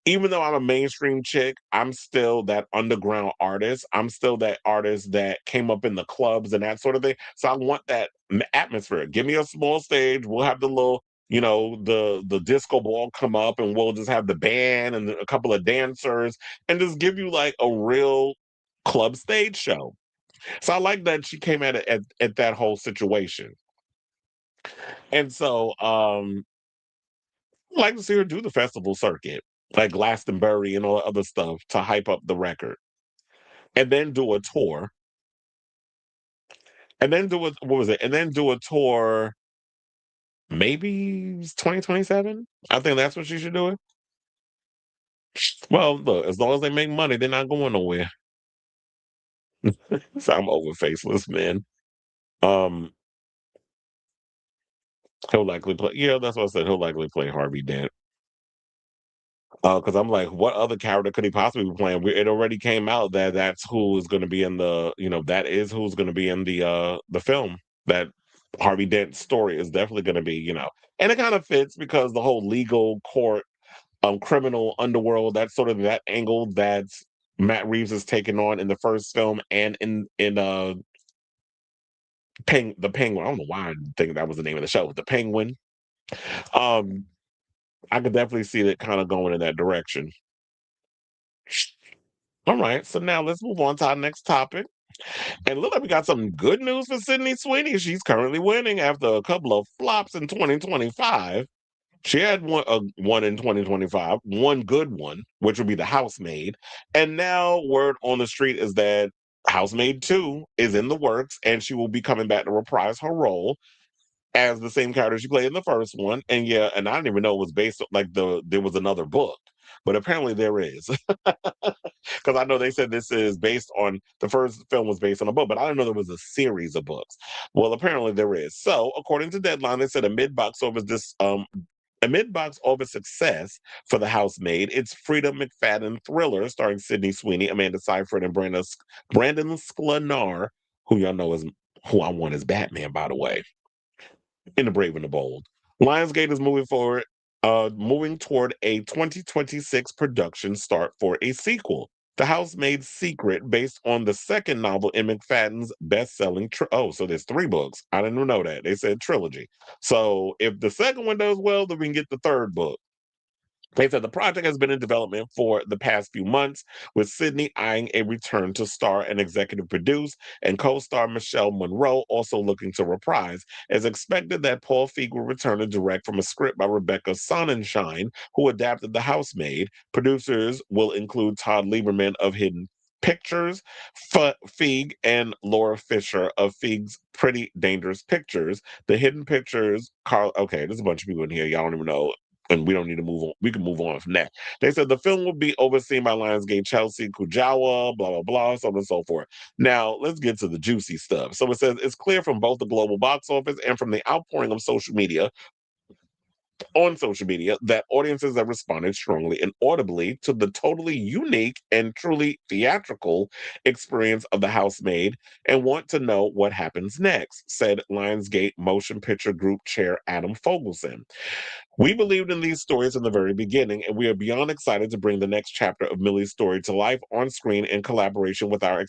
Even though I'm a mainstream chick, I'm still that underground artist. I'm still that artist that came up in the clubs and that sort of thing. So I want that atmosphere. Give me a small stage. We'll have the little, the disco ball come up, and we'll just have the band and a couple of dancers, and just give you like a real club stage show. So I like that she came at it at that whole situation. And so I'd like to see her do the festival circuit, like Glastonbury and all the other stuff to hype up the record. And then do a tour. And then do what was it? And then do a tour maybe 2027? I think that's what she should do it. Well, look, as long as they make money, they're not going nowhere. So I'm over faceless, man. Um, he'll likely play. Yeah, that's what I said. He'll likely play Harvey Dent. Because I'm like, what other character could he possibly be playing? It already came out that that's who is going to be in that is who's going to be in the film. That Harvey Dent's story is definitely going to be, and it kind of fits because the whole legal court, criminal underworld, that's sort of that angle that Matt Reeves is taking on in the first film and in the Penguin. I don't know why I think that was the name of the show, the Penguin. Um, I could definitely see it kind of going in that direction. All right, so now let's move on to our next topic. And look like we got some good news for Sydney Sweeney. She's currently winning after a couple of flops in 2025. She had one in 2025, one good one, which would be The Housemaid. And now word on the street is that Housemaid 2 is in the works, and she will be coming back to reprise her role as the same character she played in the first one. And yeah, and I didn't even know it was based on there was another book, but apparently there is. Because I know they said this is based on the first film was based on a book, but I didn't know there was a series of books. Well, apparently there is. So, according to Deadline, they said a mid-box office success for The Housemaid. It's Freida McFadden thriller starring Sydney Sweeney, Amanda Seyfried, and Brandon Sklenar, who y'all know is who I want as Batman, by the way, in The Brave and the Bold. Lionsgate is moving toward a 2026 production start for a sequel. The Housemaid's Secret, based on the second novel in McFadden's best-selling so there's 3 books. I didn't know that. They said trilogy. So if the second one does well, then we can get the third book. They said the project has been in development for the past few months, with Sydney eyeing a return to star and executive produce, and co-star Michelle Monroe also looking to reprise. It's expected that Paul Feig will return to direct from a script by Rebecca Sonnenschein, who adapted The Housemaid. Producers will include Todd Lieberman of Hidden Pictures, Feig and Laura Fisher of Feig's Pretty Dangerous Pictures. The Hidden Pictures, Carl. Okay, there's a bunch of people in here. Y'all don't even know. And we don't need to move on. We can move on from that. They said the film will be overseen by Lionsgate Chelsea Kujawa, blah, blah, blah, so on and so forth. Now, let's get to the juicy stuff. So it says it's clear from both the global box office and from the outpouring of social media that audiences have responded strongly and audibly to the totally unique and truly theatrical experience of The Housemaid and want to know what happens next, said Lionsgate Motion Picture Group Chair Adam Fogelson. We believed in these stories in the very beginning, and we are beyond excited to bring the next chapter of Millie's story to life on screen in collaboration with our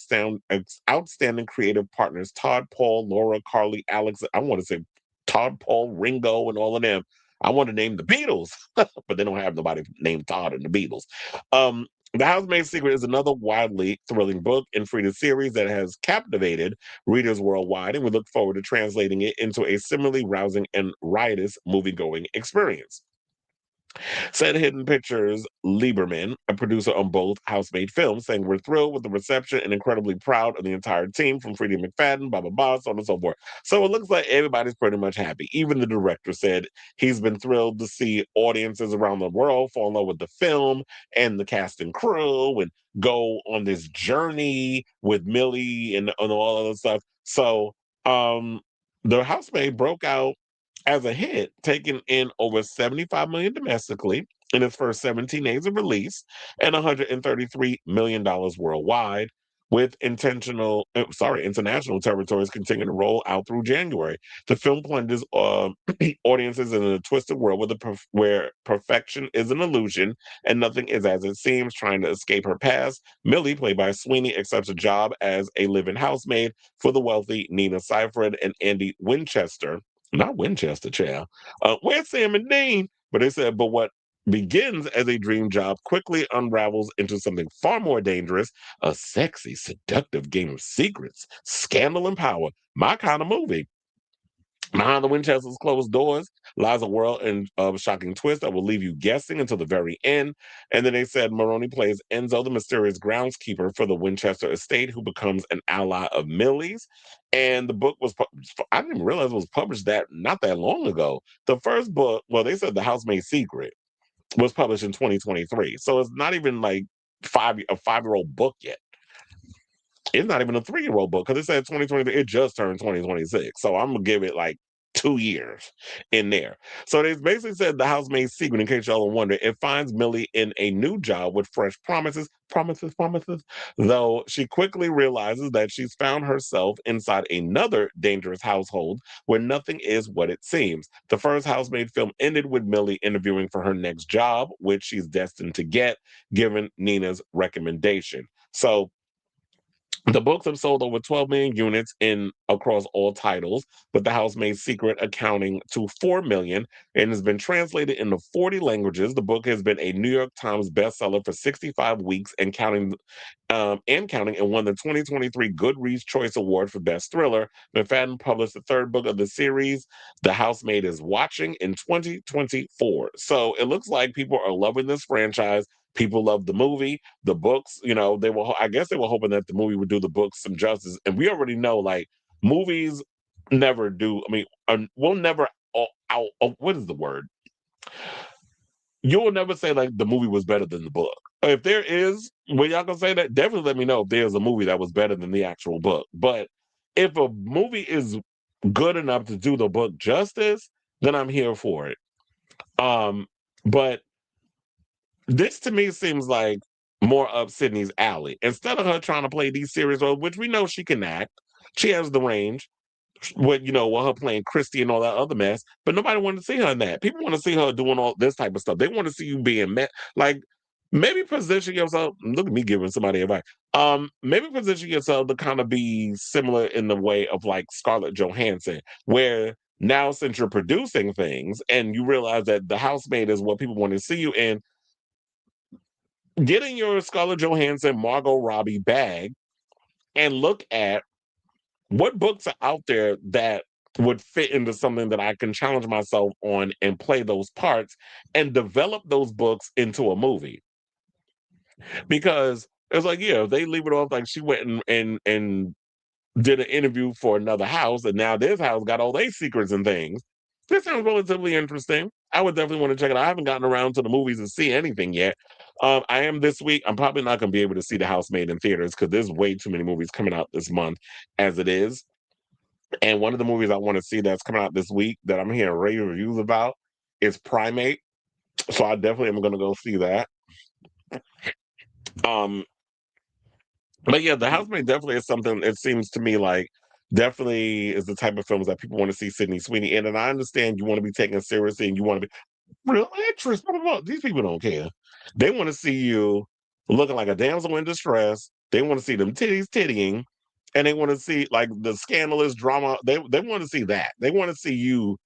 outstanding creative partners, Todd, Paul, Laura, Carly, Alex. I want to say Todd, Paul, Ringo, and all of them. I want to name the Beatles, but they don't have nobody named Todd in the Beatles. The Housemaid's Secret is another wildly thrilling book in Frida's series that has captivated readers worldwide, and we look forward to translating it into a similarly rousing and riotous movie-going experience. Said Hidden Pictures Lieberman, a producer on both Housemaid films, saying we're thrilled with the reception and incredibly proud of the entire team from Freddie McFadden, blah, blah, blah, so on and so forth. So it looks like everybody's pretty much happy. Even the director said he's been thrilled to see audiences around the world fall in love with the film and the cast and crew and go on this journey with Millie and all other stuff. So the Housemaid broke out as a hit, taking in over 75 million domestically in its first 17 days of release and $133 million worldwide, with international territories continuing to roll out through January. The film plunges audiences in a twisted world where perfection is an illusion and nothing is as it seems, trying to escape her past. Millie, played by Sweeney, accepts a job as a live-in housemaid for the wealthy Nina Seyfried and Andy Winchester. Not Winchester, child. Where's Sam and Dean? But they said, but what begins as a dream job quickly unravels into something far more dangerous, a sexy, seductive game of secrets, scandal, and power. My kind of movie. Behind the Winchester's closed doors lies a world of shocking twists that will leave you guessing until the very end. And then they said Maroney plays Enzo, the mysterious groundskeeper for the Winchester estate, who becomes an ally of Millie's. And the book was, I didn't even realize it was published that not that long ago. The first book, well, they said The Housemaid's Secret was published in 2023. So it's not even like a 5-year-old book yet. It's not even a 3-year-old book because it said 2023. It just turned 2026. So I'm gonna give it like 2 years in there. So they basically said The Housemaid's Secret, in case y'all are wondering, it finds Millie in a new job with fresh promises, though she quickly realizes that she's found herself inside another dangerous household where nothing is what it seems. The first Housemaid film ended with Millie interviewing for her next job, which she's destined to get, given Nina's recommendation. So the books have sold over 12 million units across all titles, with The Housemaid's Secret accounting to 4 million and has been translated into 40 languages. The book has been a New York Times bestseller for 65 weeks and counting, and won the 2023 Goodreads Choice Award for Best Thriller. McFadden published the third book of the series, The Housemaid is Watching, in 2024. So it looks like people are loving this franchise. People love the movie, the books. I guess they were hoping that the movie would do the books some justice. And we already know, like, movies never do. I mean, we'll never what is the word? You will never say like the movie was better than the book. If there is, when y'all gonna say that, definitely let me know if there's a movie that was better than the actual book. But if a movie is good enough to do the book justice, then I'm here for it. But this to me seems like more up Sydney's alley. Instead of her trying to play these serious roles, which we know she can act, she has the range. With her playing Christy and all that other mess, but nobody wanted to see her in that. People want to see her doing all this type of stuff. They want to see you being met. Like, maybe position yourself. Look at me giving somebody advice. Maybe position yourself to kind of be similar in the way of like Scarlett Johansson, where now since you're producing things and you realize that The Housemaid is what people want to see you in, getting your Scarlett Johansson, Margot Robbie bag and look at what books are out there that would fit into something that I can challenge myself on and play those parts and develop those books into a movie. Because It's like, yeah, if they leave it off like she went and did an interview for another house, and now this house got all their secrets and things. This sounds relatively interesting. I would definitely want to check it out. I haven't gotten around to the movies and see anything yet. I am this week. I'm probably not going to be able to see The Housemaid in theaters because there's way too many movies coming out this month as it is. And one of the movies I want to see that's coming out this week that I'm hearing rave reviews about is Primate. So I definitely am going to go see that. Um, but yeah, The Housemaid definitely is something. It seems to me like definitely is the type of films that people want to see Sydney Sweeney in. And I understand you want to be taken seriously and you want to be real actress. Blah, blah, blah. These people don't care. They want to see you looking like a damsel in distress. They want to see them titties tittying, and they want to see like the scandalous drama. They want to see that. They want to see you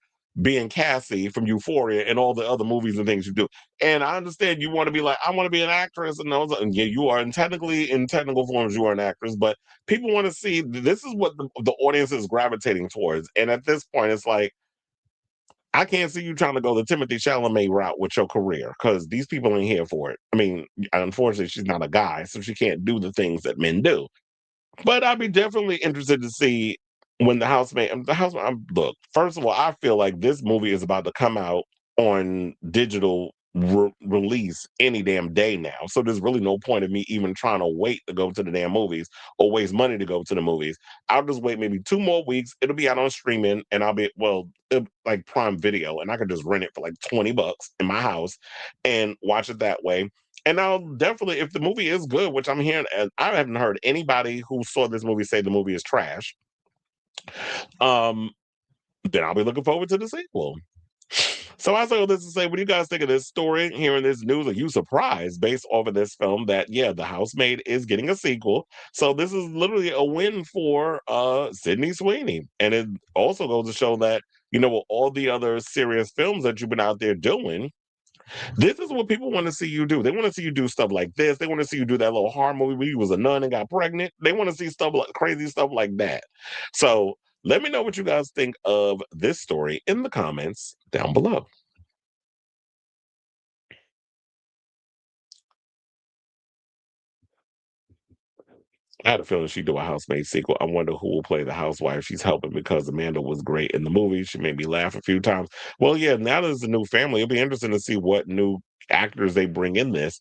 being Cassie from Euphoria and all the other movies and things you do. And I understand you want to be like, I want to be an actress, and those. And yeah, you are in technical forms, you are an actress. But people want to see this is what the audience is gravitating towards. And at this point, it's like I can't see you trying to go the Timothy Chalamet route with your career because these people ain't here for it. I mean, unfortunately, she's not a guy, so she can't do the things that men do. But I'd be definitely interested to see when look, first of all, I feel like this movie is about to come out on digital release any damn day now. So there's really no point of me even trying to wait to go to the damn movies or waste money to go to the movies. I'll just wait maybe 2 more weeks. It'll be out on streaming and I'll be, like Prime Video, and I can just rent it for like $20 in my house and watch it that way. And I'll definitely, if the movie is good, which I'm hearing, and I haven't heard anybody who saw this movie say the movie is trash, um, then I'll be looking forward to the sequel. So I say all this to say, what do you guys think of this story, hearing this news? Are you surprised based off of this film that, yeah, The Housemaid is getting a sequel? So this is literally a win for Sydney Sweeney. And it also goes to show that, with all the other serious films that you've been out there doing, this is what people want to see you do. They want to see you do stuff like this. They want to see you do that little horror movie where you was a nun and got pregnant. They want to see stuff like crazy stuff like that. So let me know what you guys think of this story in the comments down below. I had a feeling she'd do a housemaid sequel. I wonder who will play the housewife she's helping because Amanda was great in the movie. She made me laugh a few times. Well, yeah, now there's a new family. It'll be interesting to see what new actors they bring in this.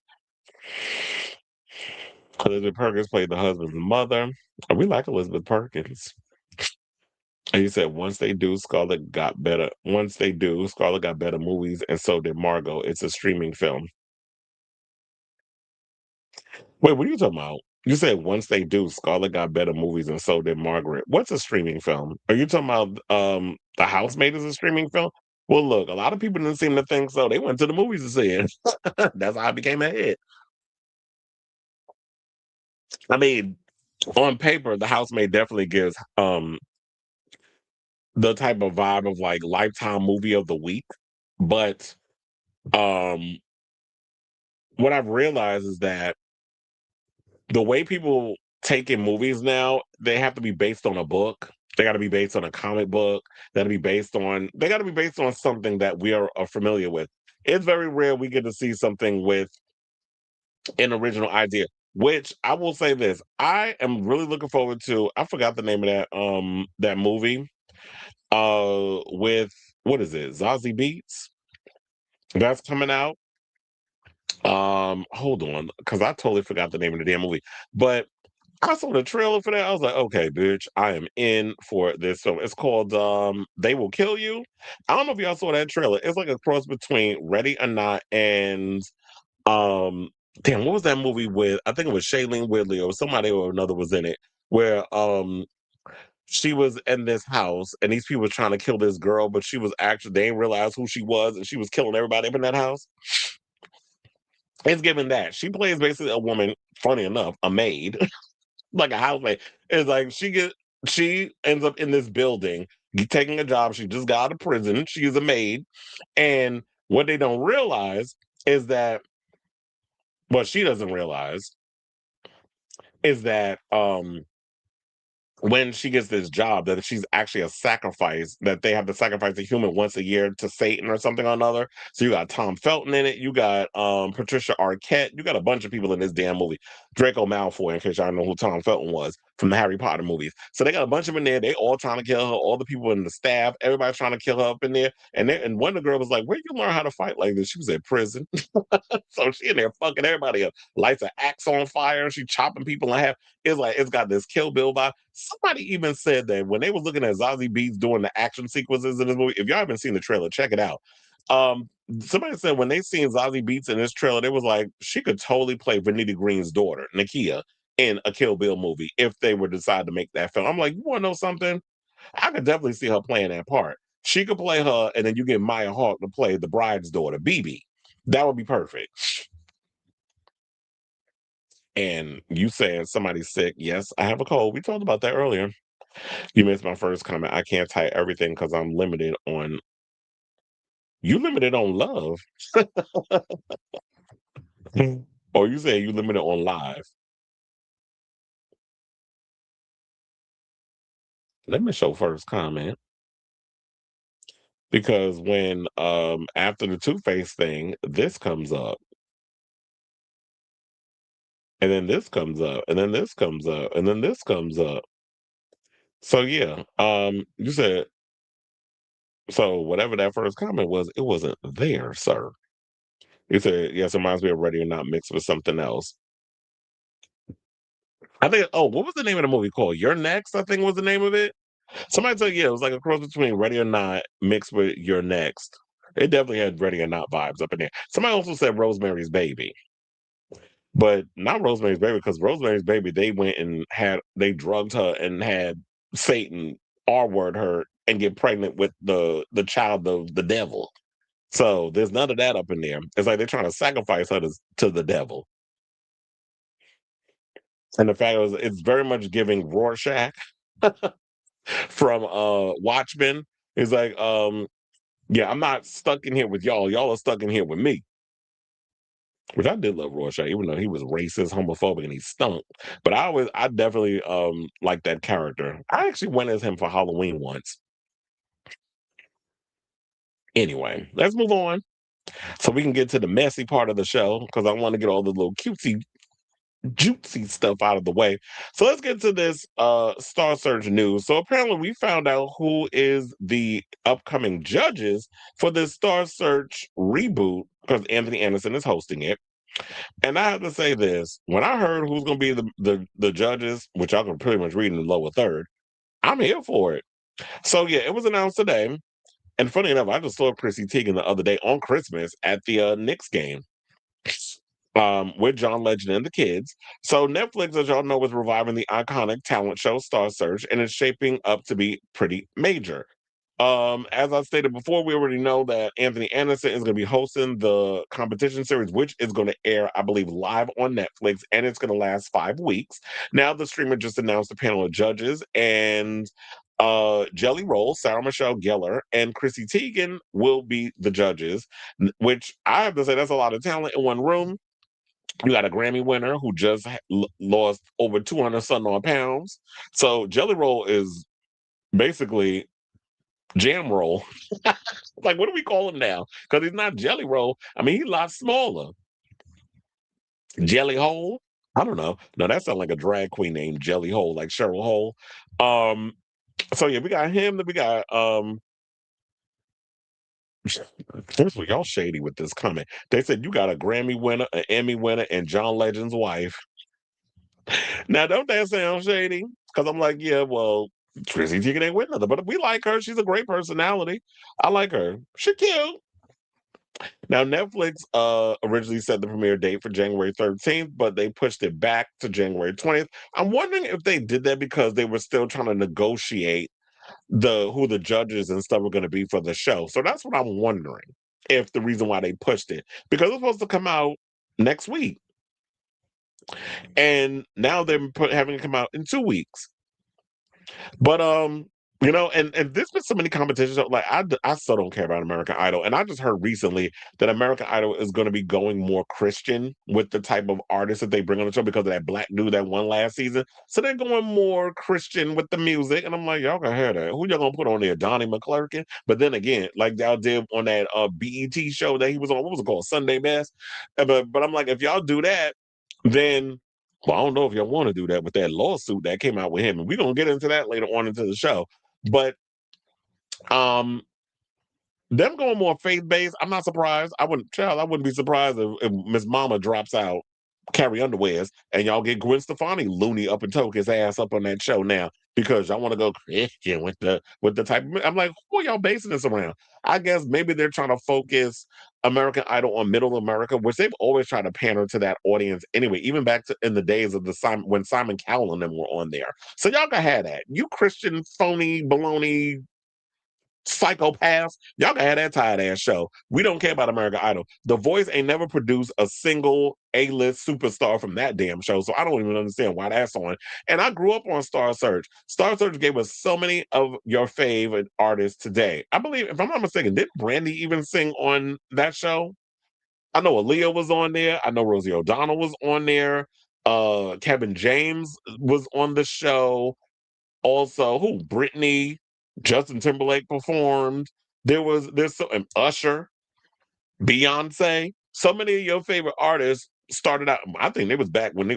Elizabeth Perkins played the husband's mother. We like Elizabeth Perkins. And he said once they do, Scarlett got better. Once they do, Scarlett got better movies, and so did Margot. It's a streaming film. Wait, what are you talking about? You said once they do, Scarlett got better movies, and so did Margaret. What's a streaming film? Are you talking about The Housemaid is a streaming film? Well, look, a lot of people didn't seem to think so. They went to the movies to see it. That's how it became a hit. I mean, on paper, The Housemaid definitely gives the type of vibe of like Lifetime movie of the week. But um what I've realized is that the way people take in movies now, they have to be based on a book. They got to be based on a comic book. They got to be based on something that we are familiar with. It's very rare we get to see something with an original idea. Which I will say this, I am really looking forward to. I forgot the name of that movie with what is it? Zazie Beats. That's coming out. Hold on, because I totally forgot the name of the damn movie. But I saw the trailer for that. I was like, okay, bitch, I am in for this film. It's called They Will Kill You. I don't know if y'all saw that trailer. It's like a cross between Ready or Not and um damn, what was that movie with? I think it was Shailene Woodley or somebody or another was in it, where she was in this house and these people were trying to kill this girl, but she was actually they didn't realize who she was and she was killing everybody up in that house. It's given that. She plays basically a woman, funny enough, a maid, like a housemaid. It's like she ends up in this building taking a job. She just got out of prison. She's a maid. And what they don't realize is that what she doesn't realize is that when she gets this job that she's actually a sacrifice, that they have to sacrifice a human once a year to Satan or something or another. So you got Tom Felton in it, you got Patricia Arquette, you got a bunch of people in this damn movie. Draco Malfoy, in case y'all know who Tom Felton was from the Harry Potter movies. So they got a bunch of them in there. They all trying to kill her. All the people in the staff, everybody's trying to kill her up in there. And one of the girls was like, "Where you learn how to fight like this?" She was in prison. So she in there fucking everybody up. Lights an axe on fire. She chopping people in half. It's like it's got this Kill Bill vibe. Somebody even said that when they was looking at Zazie Beetz doing the action sequences in this movie. If y'all haven't seen the trailer, check it out. Somebody said when they seen Zazie Beetz in this trailer, they was like, she could totally play Vanita Green's daughter, Nakia, in a Kill Bill movie if they would decide to make that film. I'm like, you want to know something? I could definitely see her playing that part. She could play her, and then you get Maya Hawke to play the bride's daughter, BB. That would be perfect. And you saying somebody's sick. Yes, I have a cold. We talked about that earlier. You missed my first comment. I can't type everything because I'm limited on. You limited on love. Or you say you limited on live. Let me show first comment. Because when after the Two-Face thing, this comes up. And then this comes up. And then this comes up. And then this comes up. So yeah. You said so whatever that first comment was, it wasn't there, sir. You said, yes, it reminds me of Ready or Not mixed with something else. I think, oh, what was the name of the movie called? You're Next, I think was the name of it. Somebody said, yeah, it was like a cross between Ready or Not mixed with You're Next. It definitely had Ready or Not vibes up in there. Somebody also said Rosemary's Baby, but not Rosemary's Baby because Rosemary's Baby, they went and they drugged her and had Satan R-word her and get pregnant with the child of the devil. So there's none of that up in there. It's like they're trying to sacrifice her to the devil. And the fact is, it's very much giving Rorschach from Watchmen. He's like, yeah, I'm not stuck in here with y'all. Y'all are stuck in here with me. Which I did love Rorschach, even though he was racist, homophobic, and he stunk. But I definitely like that character. I actually went as him for Halloween once. Anyway, let's move on so we can get to the messy part of the show because I want to get all the little cutesy juicy stuff out of the way. So let's get to this Star Search news. So apparently we found out who is the upcoming judges for this Star Search reboot because Anthony Anderson is hosting it. And I have to say this, when I heard who's going to be the judges, which I can pretty much read in the lower third, I'm here for it. So yeah, it was announced today. And funny enough, I just saw Chrissy Teigen the other day on Christmas at the Knicks game. With John Legend and the kids. So Netflix, as y'all know, is reviving the iconic talent show Star Search, and it's shaping up to be pretty major. As I stated before, we already know that Anthony Anderson is going to be hosting the competition series, which is going to air, I believe, live on Netflix, and it's going to last 5 weeks. Now, the streamer just announced a panel of judges, and Jelly Roll, Sarah Michelle Gellar, and Chrissy Teigen will be the judges, which I have to say that's a lot of talent in one room. You got a Grammy winner who just lost over 200 something on pounds. So Jelly Roll is basically jam roll. Like, what do we call him now? Because he's not Jelly Roll. I mean, he's a lot smaller. Jelly Hole? I don't know. No, that sounds like a drag queen named Jelly Hole, like Cheryl Hole. Um, so yeah, we got him. Then we got first of all, y'all shady with this comment. They said you got a Grammy winner, an Emmy winner, and John Legend's wife. Now, don't that sound shady? Because I'm like, yeah, well, Chrissy Teigen ain't with nothing, but we like her. She's a great personality. I like her. She cute. Now, Netflix originally set the premiere date for January 13th, but they pushed it back to January 20th. I'm wondering if they did that because they were still trying to negotiate who the judges and stuff were going to be for the show. So that's what I'm wondering if the reason why they pushed it because it's supposed to come out next week. And now they're having it come out in 2 weeks. But And there's been so many competitions. Like I still don't care about American Idol, and I just heard recently that American Idol is going to be going more Christian with the type of artists that they bring on the show because of that black dude that won last season. So they're going more Christian with the music, and I'm like, y'all can hear that. Who y'all gonna put on there? Donnie McClurkin. But then again, like y'all did on that BET show that he was on, what was it called, Sunday Best? But I'm like, if y'all do that, then. Well, I don't know if y'all want to do that with that lawsuit that came out with him, and we're gonna get into that later on into the show. But um, them going more faith based, I'm not surprised. I wouldn't be surprised if Miss Mama drops out Carrie Underwears and y'all get Gwen Stefani loony up and toke his ass up on that show now because y'all want to go Christian with the type of, I'm like, who are y'all basing this around? I guess maybe they're trying to focus American Idol on middle America, which they've always tried to pander to that audience anyway, even back to in the days of when Simon Cowell and them were on there. So y'all can have that. You Christian phony baloney psychopaths, y'all can have that tired ass show. We don't care about American Idol. The Voice ain't never produced a single A-list superstar from that damn show, so I don't even understand why that's on. And I grew up on Star Search. Star Search gave us so many of your favorite artists today. I believe, if I'm not mistaken, did Brandy even sing on that show? I know Aaliyah was on there. I know Rosie O'Donnell was on there. Kevin James was on the show. Also, who? Britney, Justin Timberlake performed. There's so and Usher, Beyonce. So many of your favorite artists started out. I think it was back when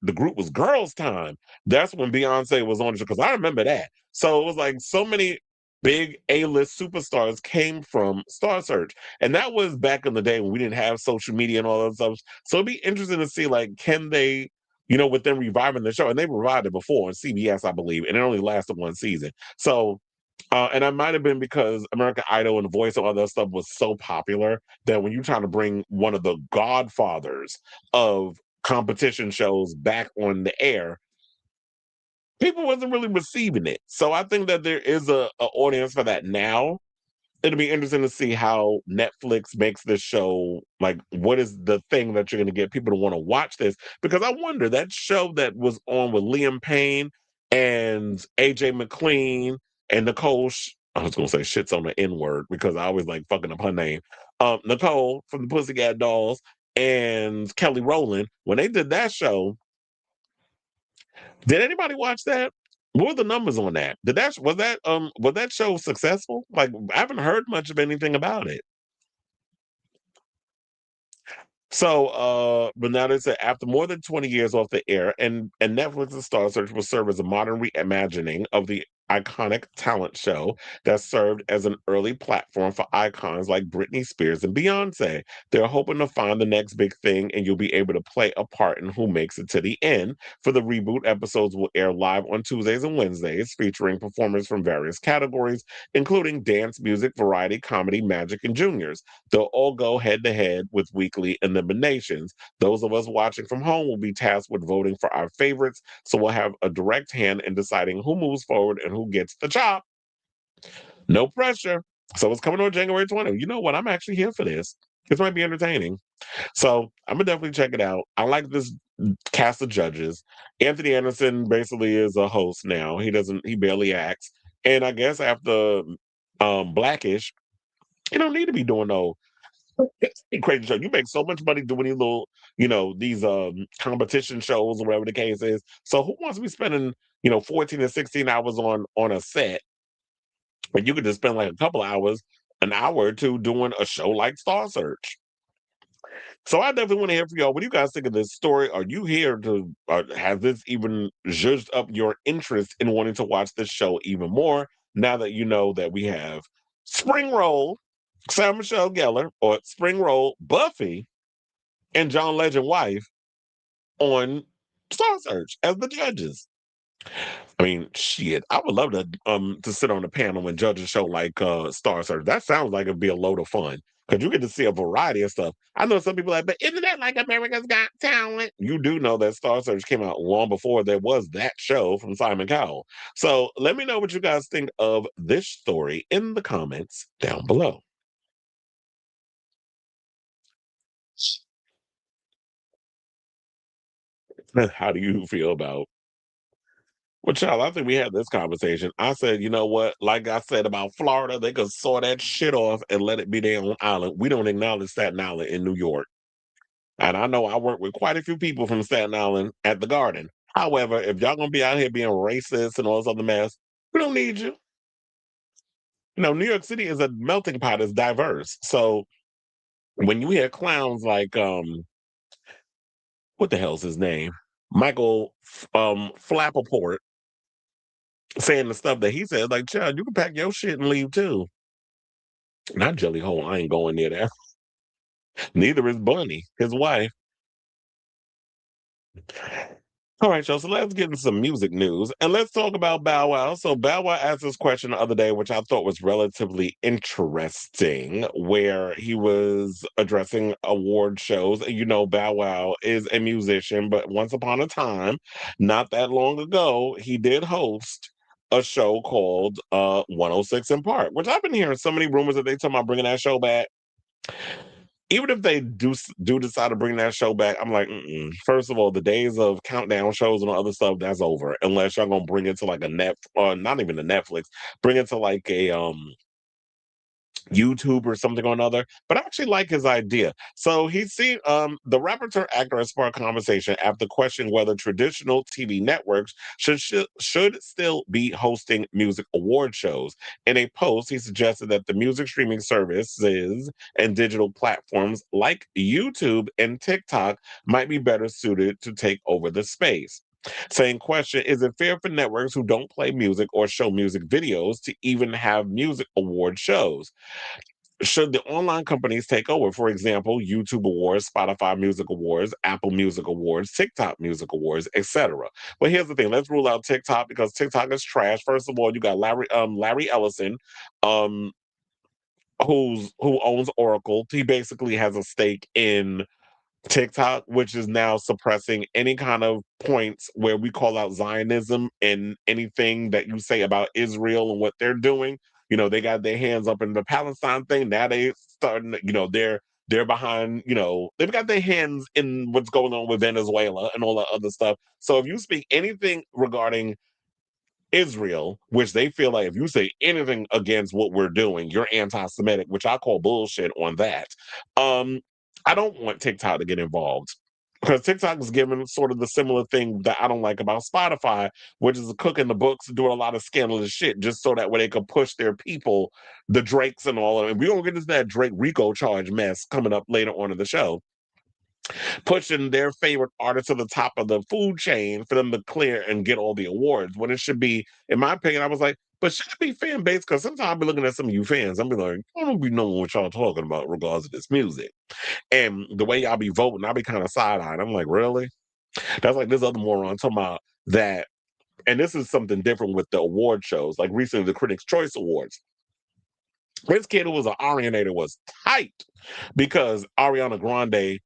the group was Girls Time. That's when Beyonce was on the show because I remember that. So it was like so many big A-list superstars came from Star Search, and that was back in the day when we didn't have social media and all that stuff. So it'd be interesting to see like can they with them reviving the show, and they revived it before on CBS, I believe, and it only lasted one season. So, and that might have been because American Idol and The Voice and all that stuff was so popular that when you're trying to bring one of the godfathers of competition shows back on the air, people wasn't really receiving it. So I think that there is a audience for that now. It'll be interesting to see how Netflix makes this show. Like, what is the thing that you're going to get people to want to watch this? Because I wonder that show that was on with Liam Payne and AJ McLean and Nicole. I was going to say shits on the N word because I always like fucking up her name. Nicole from the Pussycat Dolls and Kelly Rowland. When they did that show, did anybody watch that? What were the numbers on that? Was that show successful? Like I haven't heard much of anything about it. So, but now they say after more than 20 years off the air, and Netflix's Star Search will serve as a modern reimagining of the iconic talent show that served as an early platform for icons like Britney Spears and Beyonce. They're hoping to find the next big thing, and you'll be able to play a part in who makes it to the end. For the reboot, episodes will air live on Tuesdays and Wednesdays, featuring performers from various categories, including dance, music, variety, comedy, magic, and juniors. They'll all go head to head with weekly eliminations. Those of us watching from home will be tasked with voting for our favorites, so we'll have a direct hand in deciding who moves forward and who gets the chop. No pressure. So it's coming on January 20th. You know what? I'm actually here for this. This might be entertaining. So I'm gonna definitely check it out. I like this cast of judges. Anthony Anderson basically is a host now. He barely acts. And I guess after Blackish, you don't need to be doing no crazy show. You make so much money doing these little, these competition shows or whatever the case is. So who wants to be spending, 14 to 16 hours on a set when you could just spend like a couple hours, an hour or two doing a show like Star Search? So I definitely want to hear from y'all. What do you guys think of this story? Are you here to has this even zhuzhed up your interest in wanting to watch this show even more now that you know that we have Spring Roll, Sarah Michelle Gellar, or Spring Roll Buffy, and John Legend wife on Star Search as the judges? I mean, shit, I would love to sit on a panel and judge a show like Star Search. That sounds like it'd be a load of fun because you get to see a variety of stuff. I know some people are like, but isn't that like America's Got Talent? You do know that Star Search came out long before there was that show from Simon Cowell. So let me know what you guys think of this story in the comments down below. How do you feel about Well, child, I think we had this conversation. I said, you know what? Like I said about Florida, they could saw that shit off and let it be their own island. We don't acknowledge Staten Island in New York. And I know I work with quite a few people from Staten Island at the Garden. However, if y'all gonna be out here being racist and all this other mess, we don't need you. You know, New York City is a melting pot, it's diverse. So when you hear clowns like what the hell's his name? Michael Flapperport saying the stuff that he said, like, child, you can pack your shit and leave too. Not Jelly Hole, I ain't going near there. Neither is Bunny, his wife. All right, y'all. So let's get into some music news and let's talk about Bow Wow. So Bow Wow asked this question the other day, which I thought was relatively interesting, where he was addressing award shows. You know, Bow Wow is a musician, but once upon a time, not that long ago, he did host a show called 106 in Park, which I've been hearing so many rumors that they talking about bringing that show back. Even if they do decide to bring that show back, I'm like, mm-mm. First of all, the days of countdown shows and other stuff, that's over. Unless y'all gonna bring it to like a net, or not even a Netflix, bring it to like a YouTube or something or another. But I actually like his idea. So he's seen the rapper turned actor has sparked conversation after questioning whether traditional TV networks should still be hosting music award shows. In a post, he suggested that the music streaming services and digital platforms like YouTube and TikTok might be better suited to take over the space. Saying question, is it fair for networks who don't play music or show music videos to even have music award shows? Should the online companies take over? For example, YouTube Awards, Spotify Music Awards, Apple Music Awards, TikTok Music Awards, etc. But here's the thing: let's rule out TikTok because TikTok is trash. First of all, you got Larry Ellison, um, who owns Oracle. He basically has a stake in TikTok, which is now suppressing any kind of points where we call out Zionism and anything that you say about Israel and what they're doing. You know, they got their hands up in the Palestine thing. Now they starting, they're behind, they've got their hands in what's going on with Venezuela and all that other stuff. So if you speak anything regarding Israel, which they feel like if you say anything against what we're doing, you're anti-Semitic, which I call bullshit on that. Um, I don't want TikTok to get involved because TikTok is giving sort of the similar thing that I don't like about Spotify, which is cooking the books, doing a lot of scandalous shit, just so that way they can push their people, the Drakes and all of it. And we don't get into that Drake RICO charge mess coming up later on in the show, pushing their favorite artist to the top of the food chain for them to clear and get all the awards. When it should be, in my opinion, I was like, but should it be fan based? Because sometimes I'll be looking at some of you fans, I'll be like, I don't be knowing what y'all talking about regards to this music. And the way y'all be voting, I'll be kind of side eyed. I'm like, really? That's like this other moron talking about that. And this is something different with the award shows, like recently the Critics' Choice Awards. This kid who was an Arianator was tight because Ariana Grande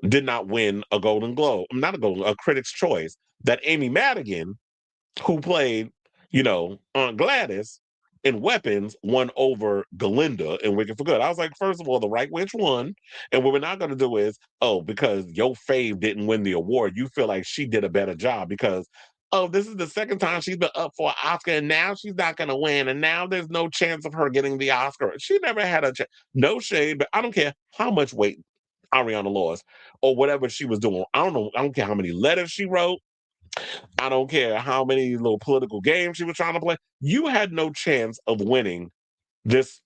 did not win a Golden Globe, not a Critics' Choice. That Amy Madigan, who played, Aunt Gladys in Weapons, won over Galinda in Wicked for Good. I was like, first of all, the right witch won, and what we're not going to do is, because your fave didn't win the award, you feel like she did a better job because. Oh, this is the second time she's been up for an Oscar, and now she's not going to win, and now there's no chance of her getting the Oscar. She never had a chance. No shade, but I don't care how much weight Ariana lost or whatever she was doing. I don't know. I don't care how many letters she wrote. I don't care how many little political games she was trying to play. You had no chance of winning this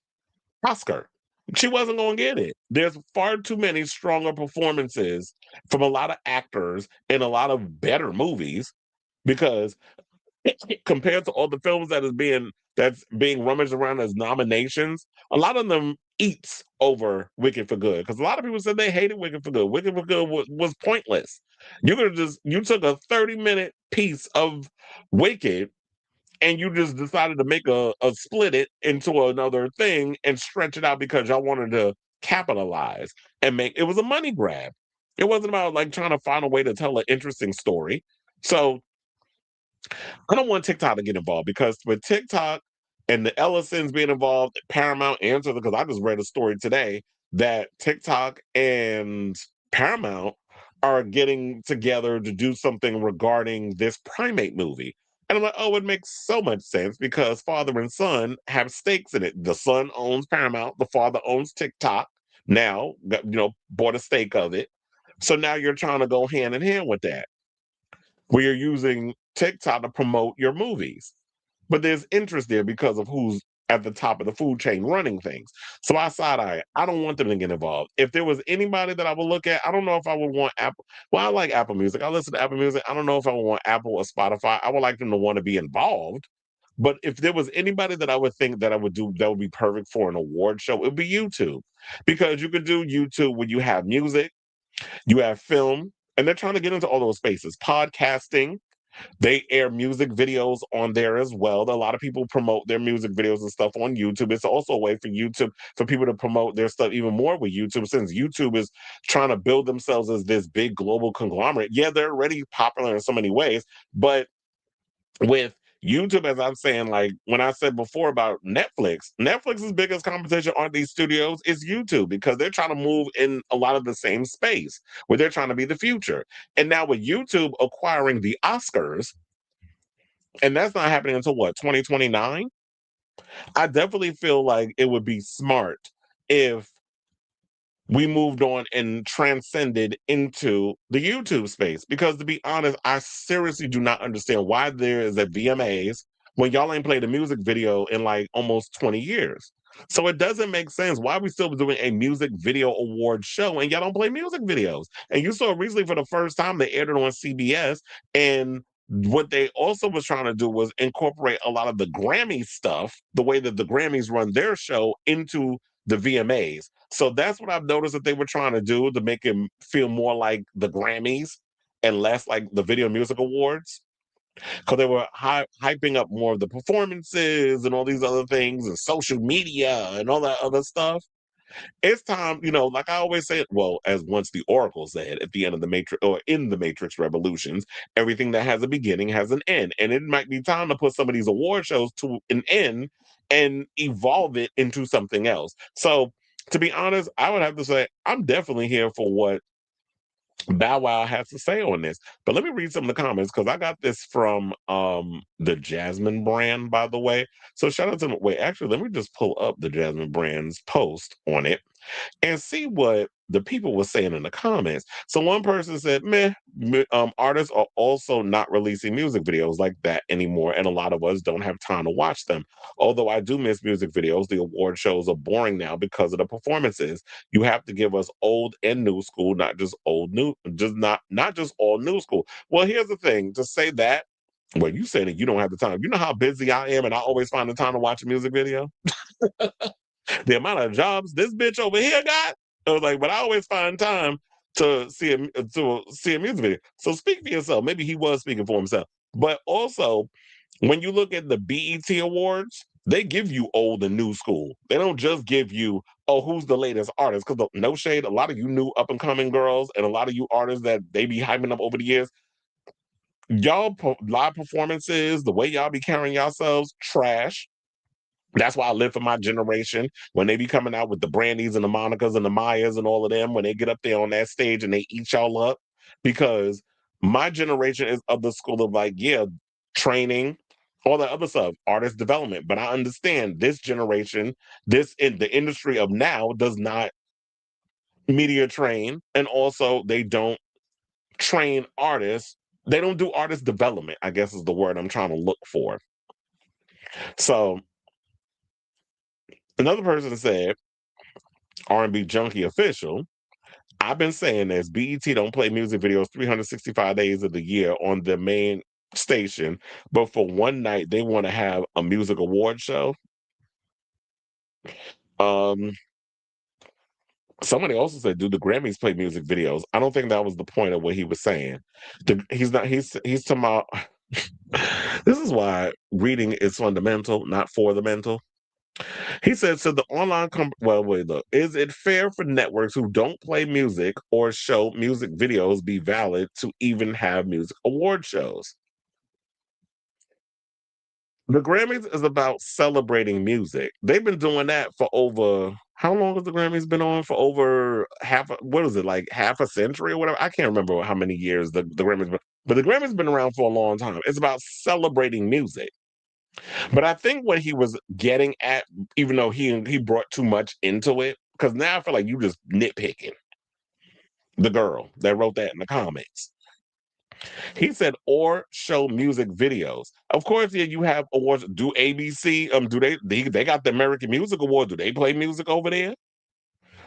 Oscar. She wasn't going to get it. There's far too many stronger performances from a lot of actors in a lot of better movies because compared to all the films that's being rummaged around as nominations, a lot of them eats over Wicked for Good because a lot of people said they hated Wicked for Good. Wicked for Good was pointless. You took a 30-minute piece of Wicked and you just decided to make a split it into another thing and stretch it out because y'all wanted to capitalize and make it was a money grab. It wasn't about like trying to find a way to tell an interesting story. So I don't want TikTok to get involved because with TikTok and the Ellisons being involved, Paramount answered because I just read a story today that TikTok and Paramount are getting together to do something regarding this primate movie. And I'm like, oh, it makes so much sense because father and son have stakes in it. The son owns Paramount, the father owns TikTok. Now, bought a stake of it. So now you're trying to go hand in hand with that. Where you're using TikTok to promote your movies. But there's interest there because of who's at the top of the food chain running things. So I side eye. I don't want them to get involved. If there was anybody that I would look at, I don't know if I would want Apple. Well, I like Apple Music. I listen to Apple Music. I don't know if I would want Apple or Spotify. I would like them to want to be involved. But if there was anybody that I would think that I would do that would be perfect for an award show, it would be YouTube. Because you could do YouTube when you have music, you have film, and they're trying to get into all those spaces. Podcasting, they air music videos on there as well. A lot of people promote their music videos and stuff on YouTube. It's also a way for YouTube for people to promote their stuff even more with YouTube, since YouTube is trying to build themselves as this big global conglomerate. Yeah, they're already popular in so many ways, but with YouTube, as I'm saying, like when I said before about Netflix's biggest competition aren't these studios, it's YouTube, because they're trying to move in a lot of the same space where they're trying to be the future. And now with YouTube acquiring the Oscars, and that's not happening until what, 2029? I definitely feel like it would be smart if we moved on and transcended into the YouTube space. Because to be honest, I seriously do not understand why there is a VMAs when y'all ain't played a music video in like almost 20 years. So it doesn't make sense. Why are we still doing a music video award show and y'all don't play music videos? And you saw recently for the first time they aired it on CBS. And what they also was trying to do was incorporate a lot of the Grammy stuff, the way that the Grammys run their show, into the VMAs. So that's what I've noticed that they were trying to do to make it feel more like the Grammys and less like the Video Music Awards. Because they were hyping up more of the performances and all these other things and social media and all that other stuff. It's time, like I always say, well, as once the Oracle said at the end of the Matrix, or in the Matrix Revolutions, everything that has a beginning has an end. And it might be time to put some of these award shows to an end and evolve it into something else. So, to be honest, I would have to say I'm definitely here for what Bow Wow has to say on this. But let me read some of the comments, because I got this from the Jasmine brand, by the way. So shout out to them. Wait, actually, let me just pull up the Jasmine brand's post on it and see what the people were saying in the comments. So one person said, artists are also not releasing music videos like that anymore, and a lot of us don't have time to watch them. Although I do miss music videos, the award shows are boring now because of the performances. You have to give us old and new school, not just not just all new school. Well, here's the thing, to say that, well, you saying that you don't have the time. You know how busy I am, and I always find the time to watch a music video? The amount of jobs this bitch over here got, I was like, but I always find time to see a music video. So speak for yourself. Maybe he was speaking for himself. But also, when you look at the BET Awards, they give you old and new school. They don't just give you, oh, who's the latest artist? Because no shade, a lot of you new up and coming girls and a lot of you artists that they be hyping up over the years, y'all live performances, the way y'all be carrying yourselves, trash. That's why I live for my generation. When they be coming out with the Brandies and the Monicas and the Mayas and all of them, when they get up there on that stage and they eat y'all up, because my generation is of the school of like, yeah, training, all that other stuff, artist development. But I understand this generation, this in the industry of now, does not media train, and also they don't train artists. They don't do artist development, I guess is the word I'm trying to look for. So another person said, R&B Junkie Official, I've been saying this, BET don't play music videos 365 days of the year on the main station, but for one night they want to have a music award show. Um, Somebody also said, do the Grammys play music videos? I don't think that was the point of what he was saying. He's talking about, this is why reading is fundamental, not for the mental. He said, so the online, well, wait, look, is it fair for networks who don't play music or show music videos be valid to even have music award shows? The Grammys is about celebrating music. They've been doing that for over, how long has the Grammys been on? For over what is it, like half a century or whatever? I can't remember how many years the Grammys been. But the Grammys been around for a long time. It's about celebrating music. But I think what he was getting at, even though he brought too much into it, because now I feel like you just nitpicking the girl that wrote that in the comments. He said, or show music videos. Of course, yeah, you have awards. Do ABC, do they got the American Music Award? Do they play music over there?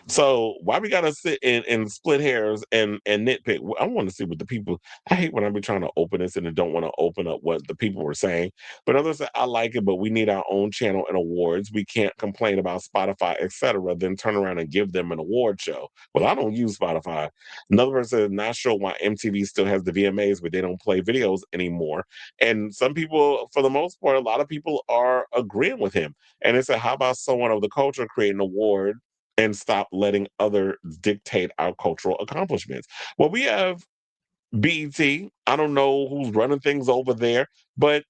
So why we gotta sit and split hairs and nitpick? I want to see what the people. I hate when I be trying to open this and I don't want to open up what the people were saying. But others say I like it, but we need our own channel and awards. We can't complain about Spotify, etc. Then turn around and give them an award show. Well, I don't use Spotify. Another person said not sure why MTV still has the VMAs, but they don't play videos anymore. And some people, for the most part, a lot of people are agreeing with him. And they said, how about someone of the culture create an award and stop letting others dictate our cultural accomplishments? Well, we have BET. I don't know who's running things over there, but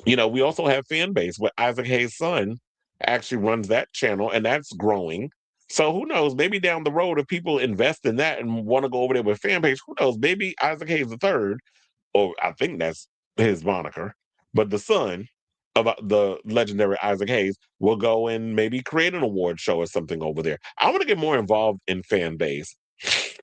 we also have fan base where Isaac Hayes' son actually runs that channel, and that's growing. So who knows? Maybe down the road, if people invest in that and want to go over there with fan base, who knows? Maybe Isaac Hayes the third, or I think that's his moniker, but the son of the legendary Isaac Hayes will go and maybe create an award show or something over there. I want to get more involved in fan base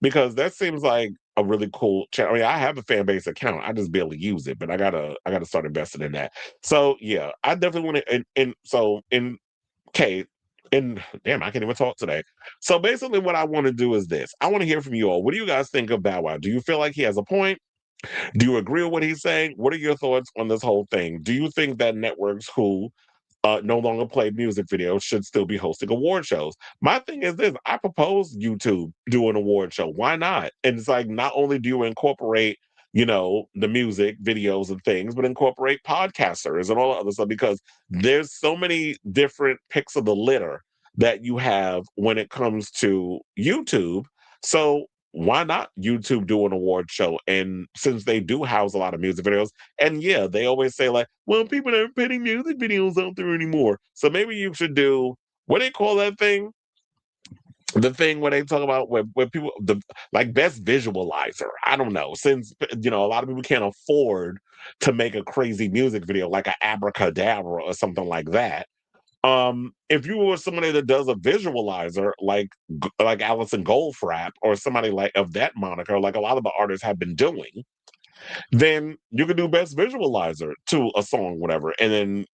because that seems like a really cool channel. I mean, I have a fan base account. I just barely use it, but I gotta start investing in that. So yeah, I definitely want to. And so in Kate. And damn, I can't even talk today. So basically, what I want to do is this: I want to hear from you all. What do you guys think of Bow Wow? Do you feel like he has a point? Do you agree with what he's saying? What are your thoughts on this whole thing? Do you think that networks who no longer play music videos should still be hosting award shows? My thing is this: I propose YouTube do an award show. Why not? And it's like not only do you incorporate, the music videos and things, but incorporate podcasters and all the other stuff because there's so many different picks of the litter that you have when it comes to YouTube. So why not YouTube do an award show? And since they do house a lot of music videos, and yeah, they always say like, well, people aren't putting music videos out there anymore. So maybe you should do what do they call that thing? The thing where they talk about where people the like best visualizer. I don't know. Since a lot of people can't afford to make a crazy music video like an abracadabra or something like that. If you were somebody that does a visualizer like Alison Goldfrapp or somebody like of that moniker, like a lot of the artists have been doing, then you could do best visualizer to a song, whatever, and then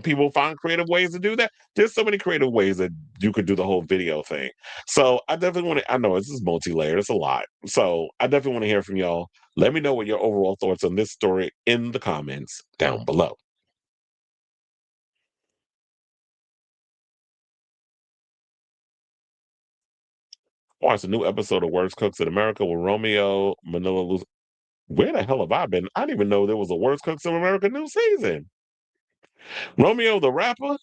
people find creative ways to do that. There's so many creative ways that you could do the whole video thing. So I definitely want to. I know this is multi-layered. It's a lot. So I definitely want to hear from y'all. Let me know what your overall thoughts on this story in the comments down below. Watch a new episode of Worst Cooks in America with Romeo Manila Luz. Where the hell have I been? I didn't even know there was a Worst Cooks in America new season. Romeo the rapper?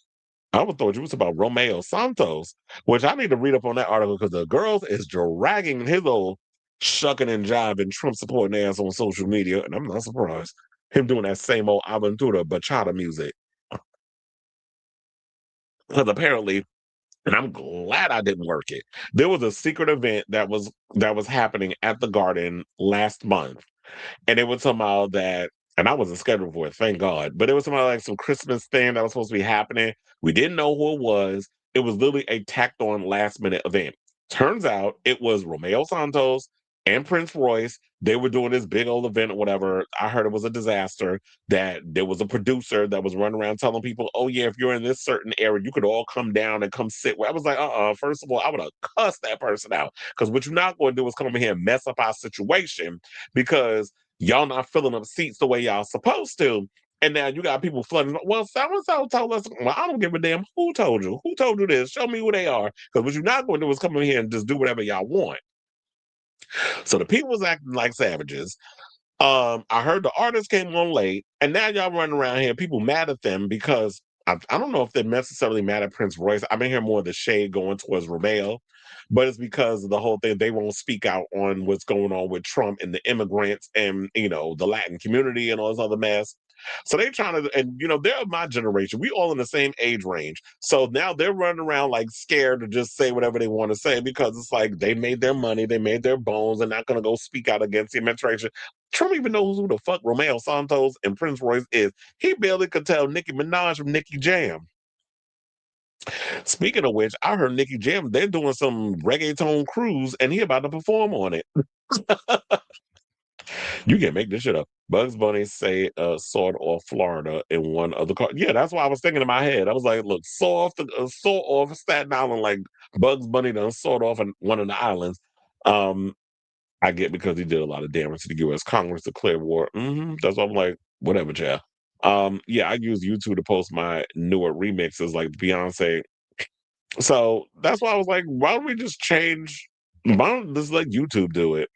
I would thought you was about Romeo Santos, which I need to read up on that article because the girls is dragging his old shucking and jiving Trump supporting ass on social media, and I'm not surprised. Him doing that same old Aventura bachata music. Because apparently, and I'm glad I didn't work it. There was a secret event that was happening at the Garden last month, and it was somehow that, and I wasn't scheduled for it, thank God. But it was somehow like some Christmas thing that was supposed to be happening. We didn't know who it was. It was literally a tacked on last minute event. Turns out it was Romeo Santos and Prince Royce. They were doing this big old event or whatever. I heard it was a disaster, that there was a producer that was running around telling people, oh yeah, if you're in this certain area, you could all come down and come sit where I was like, first of all, I would have cussed that person out. Because what you're not going to do is come over here and mess up our situation because y'all not filling up seats the way y'all supposed to. And now you got people flooding. Well, so and so told us. Well, I don't give a damn who told you. Who told you this? Show me who they are. Because what you're not going to do is come in here and just do whatever y'all want. So the people was acting like savages. I heard the artist came on late, and now y'all running around here, people mad at them because I don't know if they're necessarily mad at Prince Royce. I've been hearing more of the shade going towards Romeo, but it's because of the whole thing. They won't speak out on what's going on with Trump and the immigrants and the Latin community and all this other mess. So they trying to, and they're my generation. We all in the same age range. So now they're running around like scared to just say whatever they want to say because it's like they made their money, they made their bones, and not gonna go speak out against the administration. Trump even knows who the fuck Romeo Santos and Prince Royce is. He barely could tell Nicki Minaj from Nicki Jam. Speaking of which, I heard Nicki Jam, they're doing some reggaeton cruise and he about to perform on it. You can't make this shit up. Bugs Bunny say sawed off Florida in one of the car. Yeah, that's why I was thinking in my head. I was like, look, saw off Staten Island like Bugs Bunny done sawed off one of the islands. I get because he did a lot of damage to the U.S. Congress, declared war. That's why I'm like, whatever, child. Yeah, I use YouTube to post my newer remixes like Beyonce. So that's why I was like, why don't we just change? Why don't just let YouTube do it?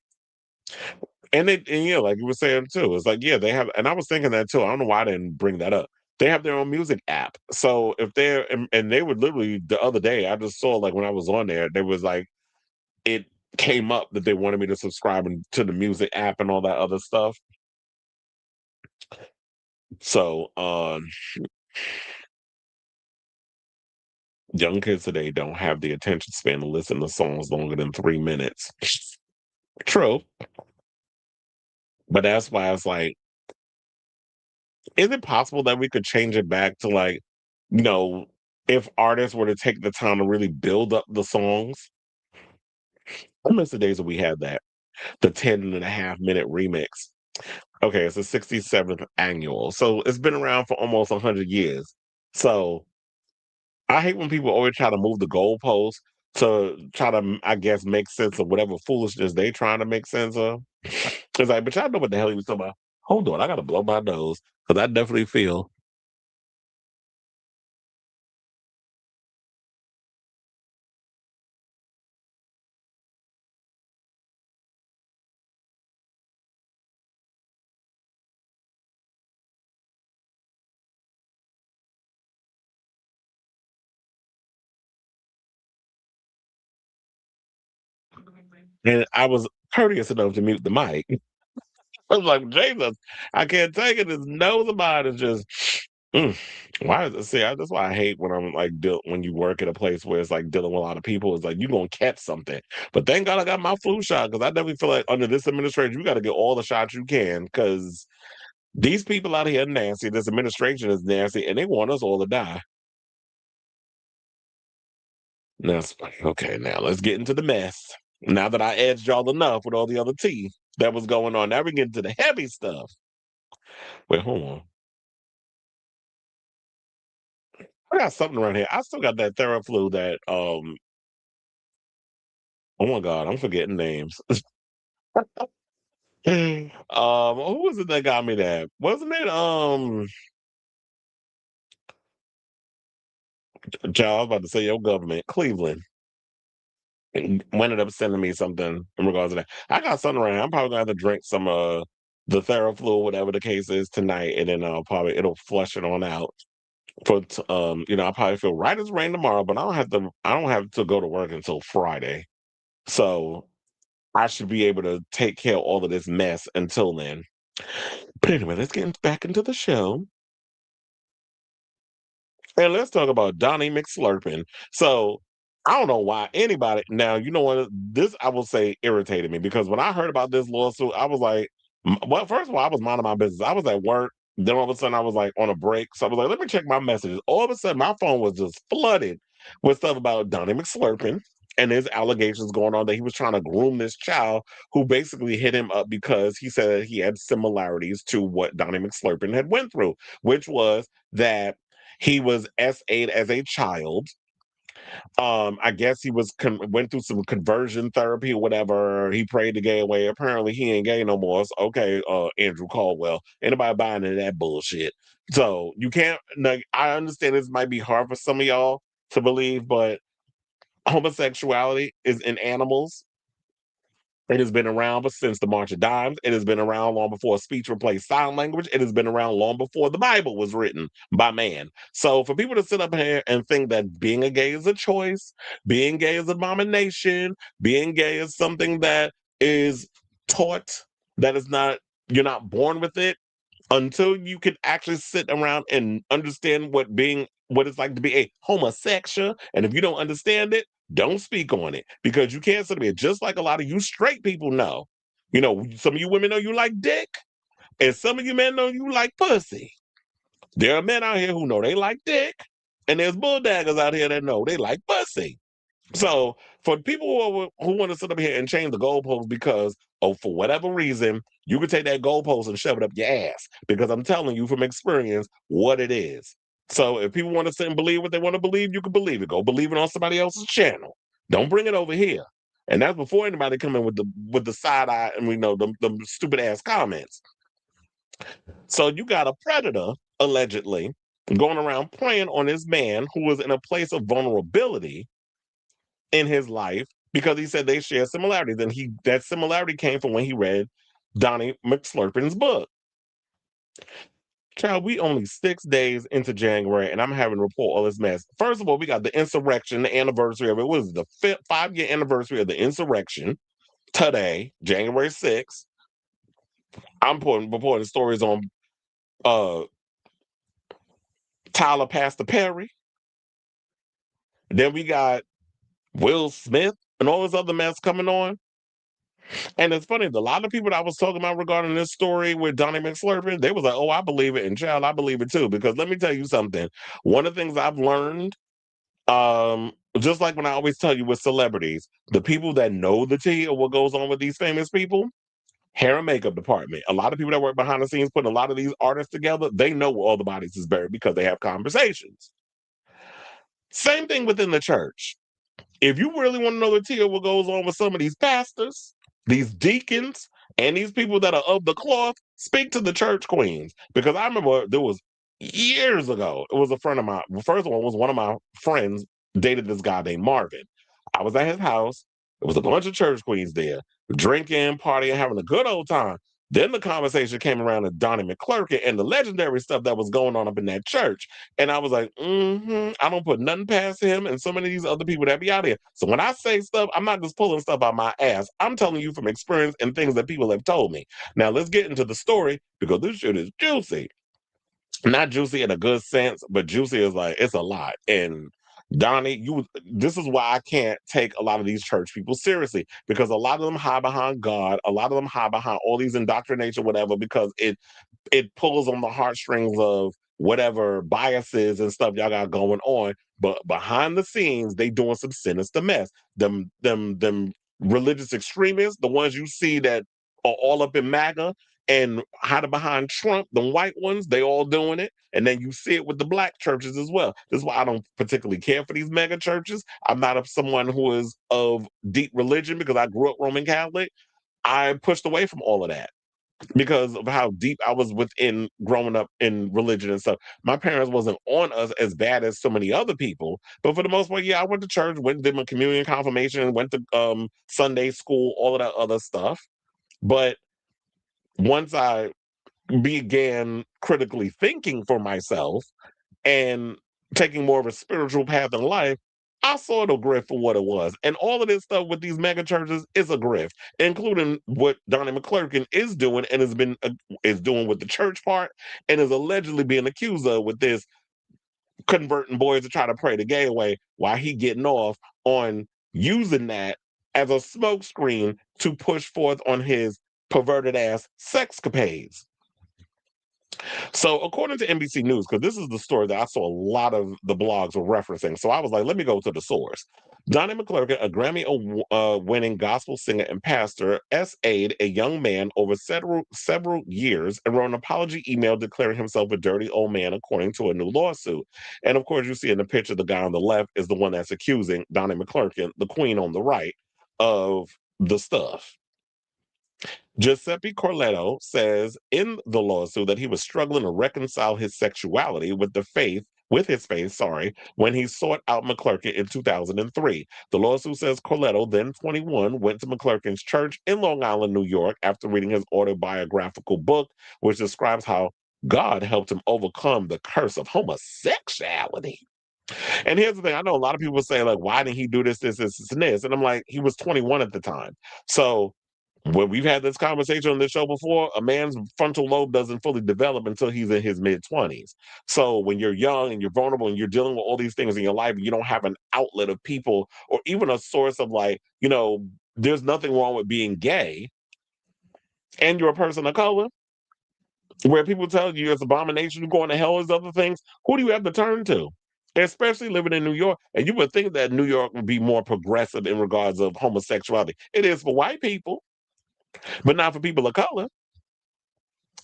And yeah, like you were saying too, it's like, yeah, they have, and I was thinking that too. I don't know why I didn't bring that up. They have their own music app. So if they're, and they would literally, the other day, I just saw like when I was on there was like, it came up that they wanted me to subscribe to the music app and all that other stuff. So, young kids today don't have the attention span to listen to songs longer than 3 minutes. True. But that's why it's like, is it possible that we could change it back to like, you know, if artists were to take the time to really build up the songs? I miss the days that we had that, the 10.5 minute remix. Okay, it's the 67th annual. So it's been around for almost 100 years. So I hate when people always try to move the goalposts to try to, I guess, make sense of whatever foolishness they trying to make sense of. It's like, but y'all know what the hell he was talking about. Hold on, I gotta blow my nose because I definitely feel. And I was courteous enough to mute the mic. I was like, Jesus, I can't take it. His nose about is just. Mm. Why is it? See, that's why I hate when I'm like when you work at a place where it's like dealing with a lot of people. It's like you're gonna catch something. But thank God I got my flu shot because I definitely feel like under this administration you got to get all the shots you can because these people out here are nasty. This administration is nasty, and they want us all to die. Now, okay, now let's get into the mess. Now that I edged y'all enough with all the other tea that was going on, now we get into the heavy stuff. Wait, hold on. I got something around here. I still got that Theraflu that oh my god, I'm forgetting names. Who was it that got me that? Wasn't it Joe, I was about to say your government, Cleveland. Ended up sending me something in regards to that. I got something around. I'm probably gonna have to drink some the Theraflu, whatever the case is tonight, and then probably it'll flush it on out. I'll probably feel right as rain tomorrow, but I don't have to go to work until Friday. So I should be able to take care of all of this mess until then. But anyway, let's get back into the show. And let's talk about Donnie McClurkin. So I don't know why anybody now, you know what, this I will say irritated me because when I heard about this lawsuit, I was like, well, first of all, I was minding my business. I was at work. Then all of a sudden I was like on a break. So I was like, let me check my messages. All of a sudden my phone was just flooded with stuff about Donnie McClurkin and his allegations going on that he was trying to groom this child who basically hit him up because he said he had similarities to what Donnie McClurkin had went through, which was that he was S8 as a child. I guess he went through some conversion therapy or whatever. He prayed the gay away. Apparently, he ain't gay no more. So, okay, Andrew Caldwell. Anybody buying into that bullshit? So you can't. Like, I understand this might be hard for some of y'all to believe, but homosexuality is in animals. It has been around since the March of Dimes. It has been around long before speech replaced sign language. It has been around long before the Bible was written by man. So for people to sit up here and think that being a gay is a choice, being gay is an abomination, being gay is something that is taught, that is not, you're not born with it. until you can actually sit around and understand what it's like to be a homosexual. And if you don't understand it, don't speak on it, because you can't sit there. Just like a lot of you straight people know, some of you women know you like dick, and some of you men know you like pussy. There are men out here who know they like dick, and there's bulldaggers out here that know they like pussy. So for people who want to sit up here and change the goalposts because, for whatever reason, you can take that goalpost and shove it up your ass, because I'm telling you from experience what it is. So if people want to sit and believe what they want to believe, you can believe it. Go believe it on somebody else's channel. Don't bring it over here. And that's before anybody come in with the side eye and them stupid ass comments. So you got a predator allegedly going around preying on this man who was in a place of vulnerability in his life, because he said they share similarities, and that similarity came from when he read Donnie McClurkin's book. Child, we only 6 days into January, and I'm having to report all this mess. First of all, we got the insurrection, the anniversary of it. What is it, the 5-year anniversary of the insurrection today, January 6th. I'm reporting stories on Tyler Pastor Perry. Then we got Will Smith and all this other mess coming on. And it's funny, a lot of people that I was talking about regarding this story with Donnie McClurkin, they was like, oh, I believe it. And child, I believe it too. Because let me tell you something. One of the things I've learned, just like when I always tell you with celebrities, the people that know the tea of what goes on with these famous people, hair and makeup department. A lot of people that work behind the scenes putting a lot of these artists together, they know where all the bodies is buried because they have conversations. Same thing within the church. If you really want to know the tea of what goes on with some of these pastors, these deacons, and these people that are of the cloth, speak to the church queens. Because I remember there was years ago, it was a friend of mine. The first one was one of my friends dated this guy named Marvin. I was at his house. There was a bunch of church queens there, drinking, partying, having a good old time. Then the conversation came around to Donnie McClurkin and the legendary stuff that was going on up in that church. And I was like, I don't put nothing past him and so many of these other people that be out here. So when I say stuff, I'm not just pulling stuff out my ass. I'm telling you from experience and things that people have told me. Now let's get into the story, because this shit is juicy. Not juicy in a good sense, but juicy is like, it's a lot. And Donnie, this is why I can't take a lot of these church people seriously, because a lot of them hide behind God, a lot of them hide behind all these indoctrination, whatever, because it pulls on the heartstrings of whatever biases and stuff y'all got going on. But behind the scenes, they doing some sinister mess. Them religious extremists, the ones you see that are all up in MAGA and hiding behind Trump, the white ones, they all doing it. And then you see it with the black churches as well. This is why I don't particularly care for these mega churches. I'm not someone who is of deep religion, because I grew up Roman Catholic. I pushed away from all of that because of how deep I was within growing up in religion and stuff. My parents wasn't on us as bad as so many other people, but for the most part, yeah, I went to church, went to my communion confirmation, went to Sunday school, all of that other stuff. But once I began critically thinking for myself and taking more of a spiritual path in life, I saw the grift for what it was. And all of this stuff with these mega churches is a grift, including what Donnie McClurkin is doing and is doing with the church part, and is allegedly being accused of with this converting boys to try to pray the gay away, while he getting off on using that as a smokescreen to push forth on his perverted ass sexcapades. So, according to NBC News, because this is the story that I saw a lot of the blogs were referencing, so I was like, let me go to the source. Donnie McClurkin, a Grammy-winning gospel singer and pastor, SA'd a young man over several years and wrote an apology email declaring himself a dirty old man, according to a new lawsuit. And of course, you see in the picture, the guy on the left is the one that's accusing Donnie McClurkin, the queen on the right, of the stuff. Giuseppe Corletto says in the lawsuit that he was struggling to reconcile his sexuality with his faith, when he sought out McClurkin in 2003. The lawsuit says Corletto, then 21, went to McClurkin's church in Long Island, New York, after reading his autobiographical book, which describes how God helped him overcome the curse of homosexuality. And here's the thing, I know a lot of people say, like, why didn't he do this, and this? And I'm like, he was 21 at the time. So When we've had this conversation on this show before, a man's frontal lobe doesn't fully develop until he's in his mid-20s. So when you're young and you're vulnerable and you're dealing with all these things in your life, you don't have an outlet of people or even a source of like, there's nothing wrong with being gay and you're a person of color, where people tell you it's abomination, you're going to hell, is other things. Who do you have to turn to? Especially living in New York. And you would think that New York would be more progressive in regards of homosexuality. It is for white people, but not for people of color.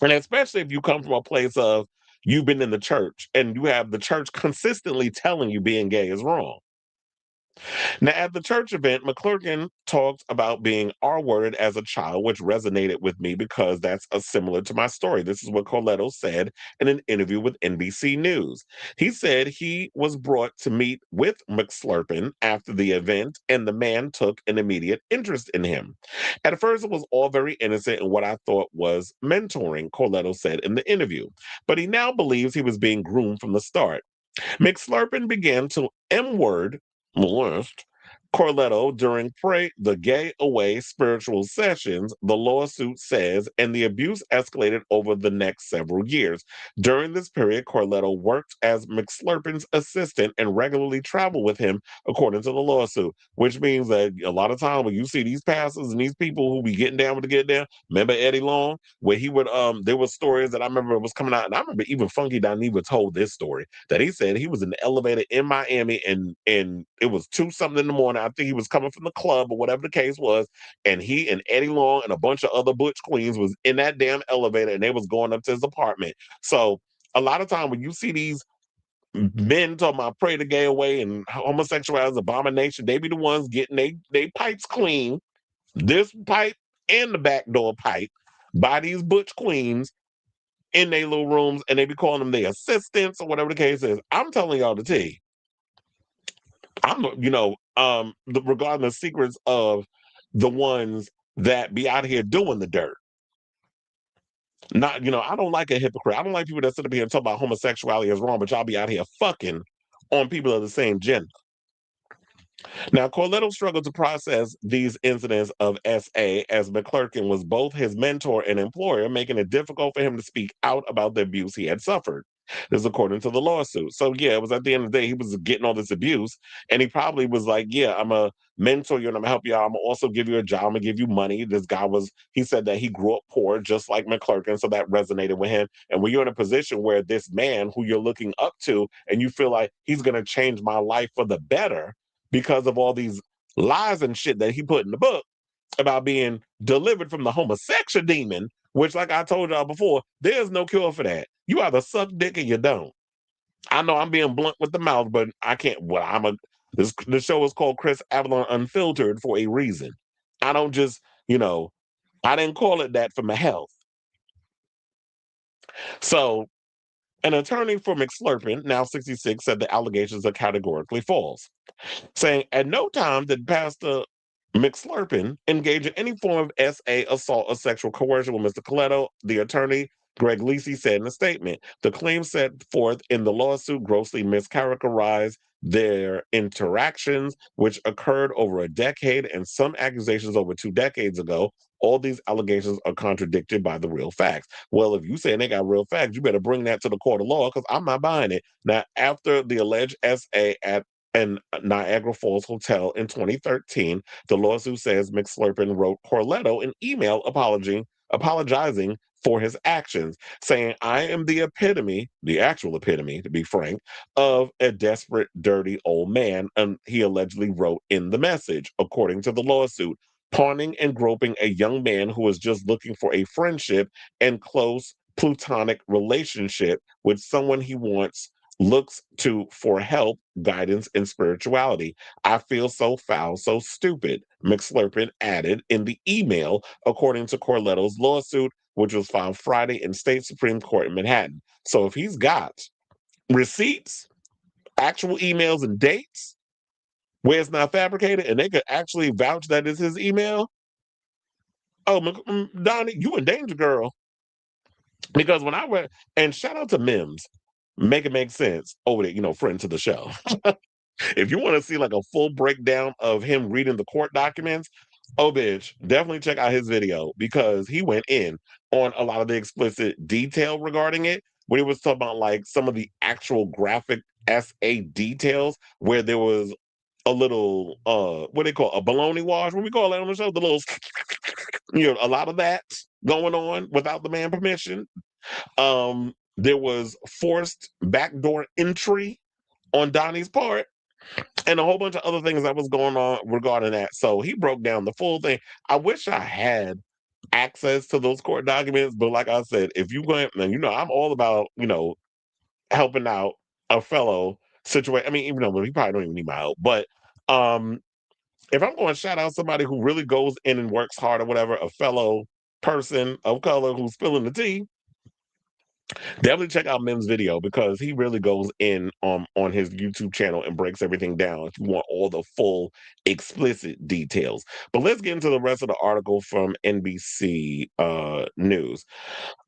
And especially if you come from a place of you've been in the church and you have the church consistently telling you being gay is wrong. Now, at the church event, McClurkin talked about being R-worded as a child, which resonated with me because that's similar to my story. This is what Corletto said in an interview with NBC News. He said he was brought to meet with McClurkin after the event, and the man took an immediate interest in him. At first, it was all very innocent and what I thought was mentoring, Corletto said in the interview. But he now believes he was being groomed from the start. McSlurpin began to M-word molest Corletto during Pray the Gay Away spiritual sessions, the lawsuit says, and the abuse escalated over the next several years. During this period, Corletto worked as McSlurpin's assistant and regularly traveled with him, according to the lawsuit, which means that a lot of time when you see these pastors and these people who be getting down with the get down, remember Eddie Long, where he would, there were stories that I remember was coming out, and I remember even Funky Dineva told this story, that he said he was in the elevator in Miami and it was 2 something in the morning. I think he was coming from the club or whatever the case was. And he and Eddie Long and a bunch of other butch queens was in that damn elevator and they was going up to his apartment. So a lot of time when you see these men talking about pray the gay away and homosexuality is abomination, they be the ones getting they pipes clean, this pipe and the back door pipe by these butch queens in their little rooms, and they be calling them their assistants or whatever the case is. I'm telling y'all the tea. Regarding the secrets of the ones that be out here doing the dirt. Not, I don't like a hypocrite. I don't like people that sit up here and talk about homosexuality is wrong, but y'all be out here fucking on people of the same gender. Now, Corletto struggled to process these incidents of SA as McClurkin was both his mentor and employer, making it difficult for him to speak out about the abuse he had suffered. This is according to the lawsuit. So, yeah, it was at the end of the day, he was getting all this abuse, and he probably was like, yeah, I'm a mentor you and I'm gonna help you out. I'm gonna also give you a job, I'm gonna give you money. He said that he grew up poor, just like McClurkin, so that resonated with him. And when you're in a position where this man who you're looking up to and you feel like he's gonna change my life for the better, because of all these lies and shit that he put in the book about being delivered from the homosexual demon, which, like I told y'all before, there's no cure for that. You either suck dick or you don't. I know I'm being blunt with the mouth, but I can't. The show is called Chris Avalon Unfiltered for a reason. I don't just, I didn't call it that for my health. So, an attorney for McSlurpin, now 66, said the allegations are categorically false, saying at no time did Pastor McSlurpin engage in any form of SA, assault, or sexual coercion with Mr. Coletto, the attorney. Greg Lisi said in a statement, the claims set forth in the lawsuit grossly mischaracterized their interactions, which occurred over a decade and some accusations over 2 decades ago. All these allegations are contradicted by the real facts. Well, if you saying they got real facts, you better bring that to the court of law because I'm not buying it. Now, after the alleged SA at an Niagara Falls hotel in 2013, the lawsuit says McSlurpin wrote Corletto an email apologizing for his actions, saying, I am the epitome, the actual epitome, to be frank, of a desperate, dirty old man, and he allegedly wrote in the message, according to the lawsuit, pawning and groping a young man who was just looking for a friendship and close platonic relationship with someone he wants looks to for help, guidance, and spirituality. I feel so foul, so stupid, McSlurpin added in the email, according to Corletto's lawsuit, which was filed Friday in State Supreme Court in Manhattan. So if he's got receipts, actual emails, and dates where it's not fabricated, and they could actually vouch that it's his email, Donnie, you in danger, girl. Because when I read, and shout out to Mims, make it make sense over there, friend to the show. If you want to see like a full breakdown of him reading the court documents, Oh, bitch, definitely check out his video because he went in on a lot of the explicit detail regarding it. When he was talking about like some of the actual graphic SA details, where there was a little what they call a baloney wash, what we call it on the show, the little a lot of that going on without the man permission. There was forced backdoor entry on Donnie's part and a whole bunch of other things that was going on regarding that. So he broke down the full thing. I wish I had access to those court documents, but like I said, if you go, and I'm all about helping out a fellow situation. I mean, even though he probably don't even need my help, but um, if I'm going to shout out somebody who really goes in and works hard or whatever, a fellow person of color who's spilling the tea, definitely check out Mim's video because he really goes in on his YouTube channel and breaks everything down if you want all the full explicit details. But let's get into the rest of the article from NBC News.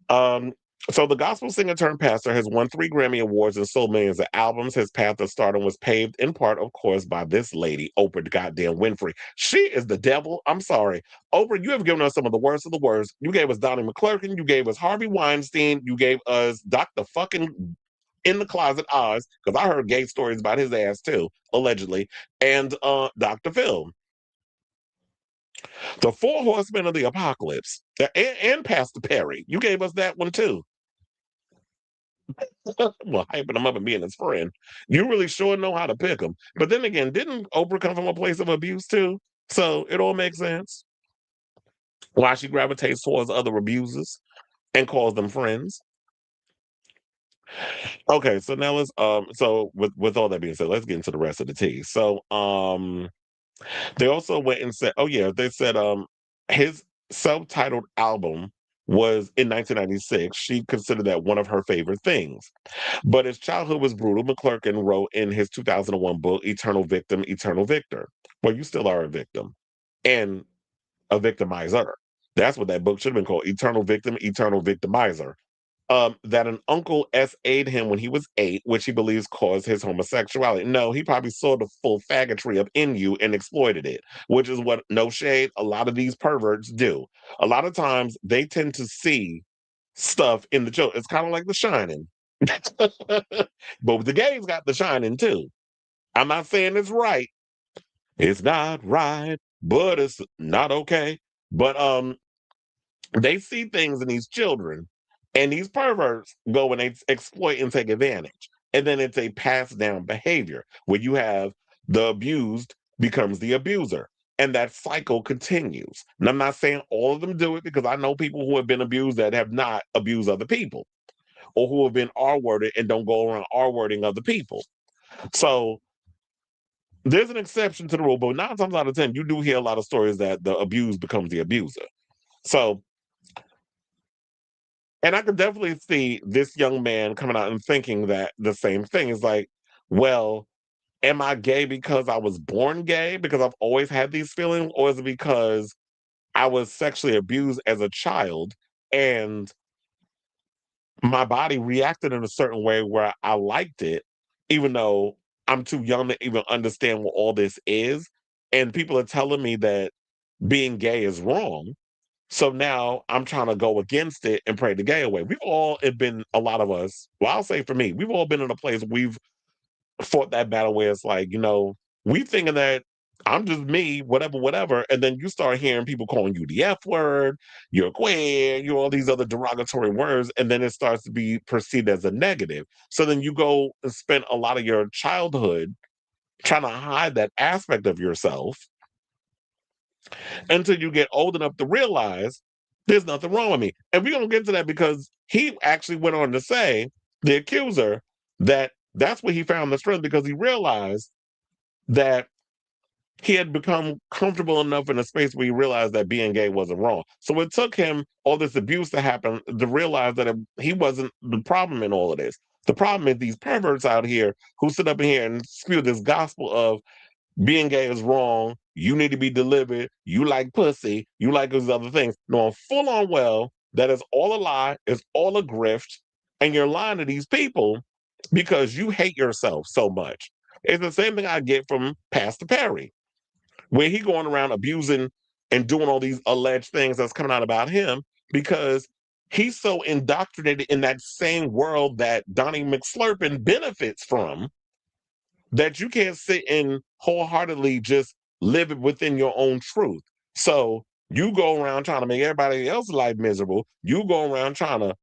Um, so the gospel singer turned pastor has won 3 Grammy Awards and sold millions of albums. His path to stardom was paved in part, of course, by this lady, Oprah goddamn Winfrey. She is the devil. I'm sorry. Oprah, you have given us some of the worst of the worst. You gave us Donnie McClurkin. You gave us Harvey Weinstein. You gave us Dr. fucking in the closet Oz, because I heard gay stories about his ass too, allegedly, and Dr. Phil. The Four Horsemen of the Apocalypse. And Pastor Perry. You gave us that one too. Well, hyping him up and being his friend. You really sure know how to pick him. But then again, didn't Oprah come from a place of abuse too? So it all makes sense. Why she gravitates towards other abusers and calls them friends. Okay, so now let's so with all that being said, let's get into the rest of the tea. So they also went and said, oh yeah, they said his self-titled album was in 1996. She considered that one of her favorite things. But his childhood was brutal. McClurkin wrote in his 2001 book, Eternal Victim, Eternal Victor. Well, you still are a victim and a victimizer. That's what that book should have been called, Eternal Victim, Eternal Victimizer. That an uncle SA'd him when he was 8, which he believes caused his homosexuality. No, he probably saw the full faggotry up in you and exploited it, which is what, no shade, a lot of these perverts do. A lot of times they tend to see stuff in the children. It's kind of like The Shining. But the gays got The Shining too. I'm not saying it's right. It's not right, but it's not okay. But they see things in these children, and these perverts go and they exploit and take advantage. And then it's a passed down behavior where you have the abused becomes the abuser. And that cycle continues. And I'm not saying all of them do it because I know people who have been abused that have not abused other people or who have been R-worded and don't go around R-wording other people. So there's an exception to the rule, but 9 times out of 10, you do hear a lot of stories that the abused becomes the abuser. So, and I could definitely see this young man coming out and thinking that the same thing is like, well, am I gay because I was born gay because I've always had these feelings, or is it because I was sexually abused as a child and my body reacted in a certain way where I liked it, even though I'm too young to even understand what all this is. And people are telling me that being gay is wrong. So now I'm trying to go against it and pray the gay away. We've all been, a lot of us, well, I'll say for me, we've all been in a place we've fought that battle where it's like, we thinking that I'm just me, whatever, whatever. And then you start hearing people calling you the F word, you're queer, you're all these other derogatory words. And then it starts to be perceived as a negative. So then you go and spend a lot of your childhood trying to hide that aspect of yourself until you get old enough to realize there's nothing wrong with me. And we're going to get to that because he actually went on to say, the accuser, that that's where he found the strength because he realized that he had become comfortable enough in a space where he realized that being gay wasn't wrong. So it took him all this abuse to happen to realize that he wasn't the problem in all of this. The problem is these perverts out here who sit up in here and spew this gospel of being gay is wrong. You need to be delivered. You like pussy. You like those other things. Knowing full on well that is all a lie. It's all a grift. And you're lying to these people because you hate yourself so much. It's the same thing I get from Pastor Perry, where he going around abusing and doing all these alleged things that's coming out about him because he's so indoctrinated in that same world that Donnie McClurkin benefits from that you can't sit and wholeheartedly just live it within your own truth. So you go around trying to make everybody else's life miserable. You go around trying to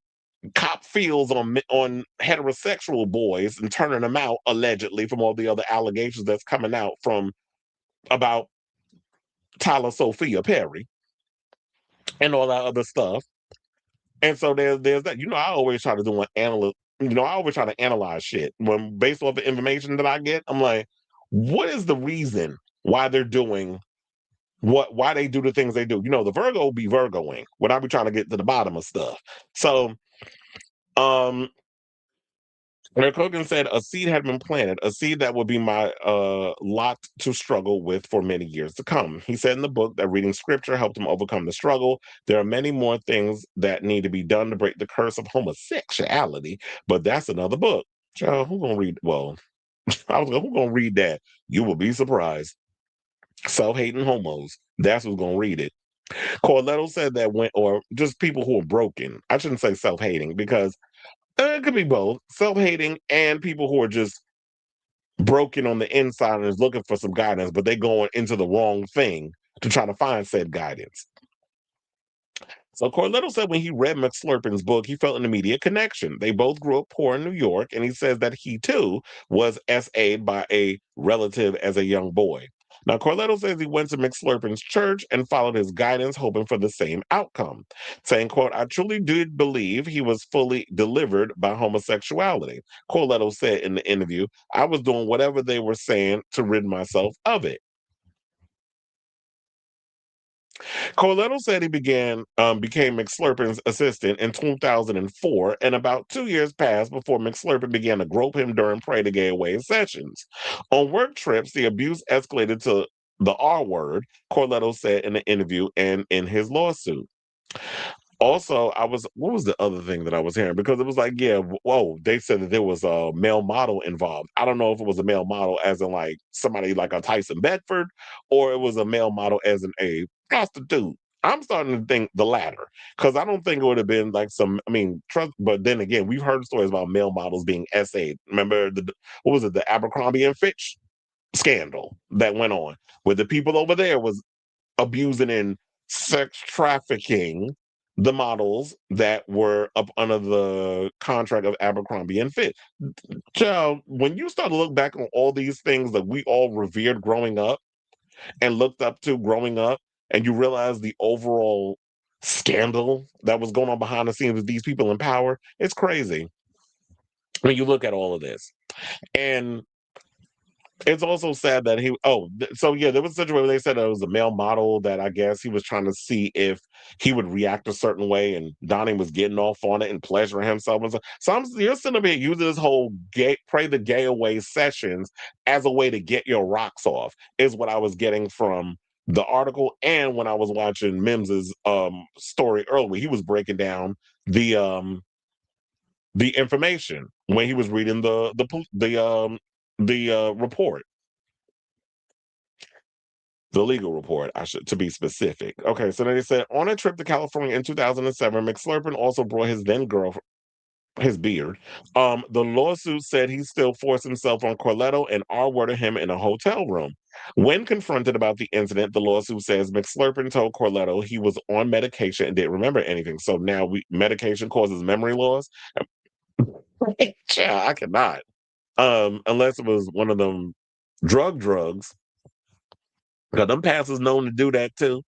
cop feels on heterosexual boys and turning them out allegedly from all the other allegations that's coming out from about Tyler Sophia Perry and all that other stuff. And so there's that. I always try to do an analyst. I always try to analyze shit when based off the information that I get. I'm like, what is the reason why they're doing why they do the things they do? The Virgo be Virgoing when I be trying to get to the bottom of stuff. So, Kogan said a seed had been planted, a seed that would be my lot to struggle with for many years to come. He said in the book that reading scripture helped him overcome the struggle. There are many more things that need to be done to break the curse of homosexuality, but that's another book. Child, who gonna read? Well, I was like, who gonna read that? You will be surprised. Self-hating homos. That's who's gonna read it. Corletto said that or just people who are broken. I shouldn't say self-hating because it could be both self-hating and people who are just broken on the inside and is looking for some guidance, but they going into the wrong thing to try to find said guidance. So Corletto said when he read McClurkin's book, he felt an immediate connection. They both grew up poor in New York, and he says that he too was SA'd by a relative as a young boy. Now, Corletto says he went to McClurkin's church and followed his guidance, hoping for the same outcome, saying, quote, I truly did believe he was fully delivered by homosexuality. Corletto said in the interview, I was doing whatever they were saying to rid myself of it. Corletto said he became McClurkin's assistant in 2004, and about 2 years passed before McClurkin began to grope him during Pray to Gay Away sessions. On work trips, the abuse escalated to the R word, Corletto said in an interview and in his lawsuit. Also, what was the other thing that I was hearing? Because it was like, yeah, whoa, they said that there was a male model involved. I don't know if it was a male model as in like somebody like a Tyson Bedford, or it was a male model as in a prostitute. I'm starting to think the latter because I don't think it would have been like trust. But then again, we've heard stories about male models being SA'd. Remember what was it, the Abercrombie and Fitch scandal that went on, where the people over there was abusing and sex trafficking the models that were up under the contract of Abercrombie and Fitch. Child, when you start to look back on all these things that we all revered growing up and looked up to growing up, and you realize the overall scandal that was going on behind the scenes with these people in power, it's crazy when you look at all of this. And it's also sad that there was a situation where they said it was a male model that I guess he was trying to see if he would react a certain way, and Donnie was getting off on it and pleasuring himself. And you're sitting up here using this whole pray the gay away sessions as a way to get your rocks off, is what I was getting from the article. And when I was watching Mims's story earlier, he was breaking down the information when he was reading the report, the legal report, to be specific. Okay, so then they said on a trip to California in 2007, McClurkin also brought his then girlfriend, his beard. The lawsuit said he still forced himself on Corletto and R-worded him in a hotel room. When confronted about the incident, the lawsuit says McClurkin told Corletto he was on medication and didn't remember anything. So now medication causes memory loss. Yeah, I cannot. Unless it was one of them drugs. Because them passes known to do that too.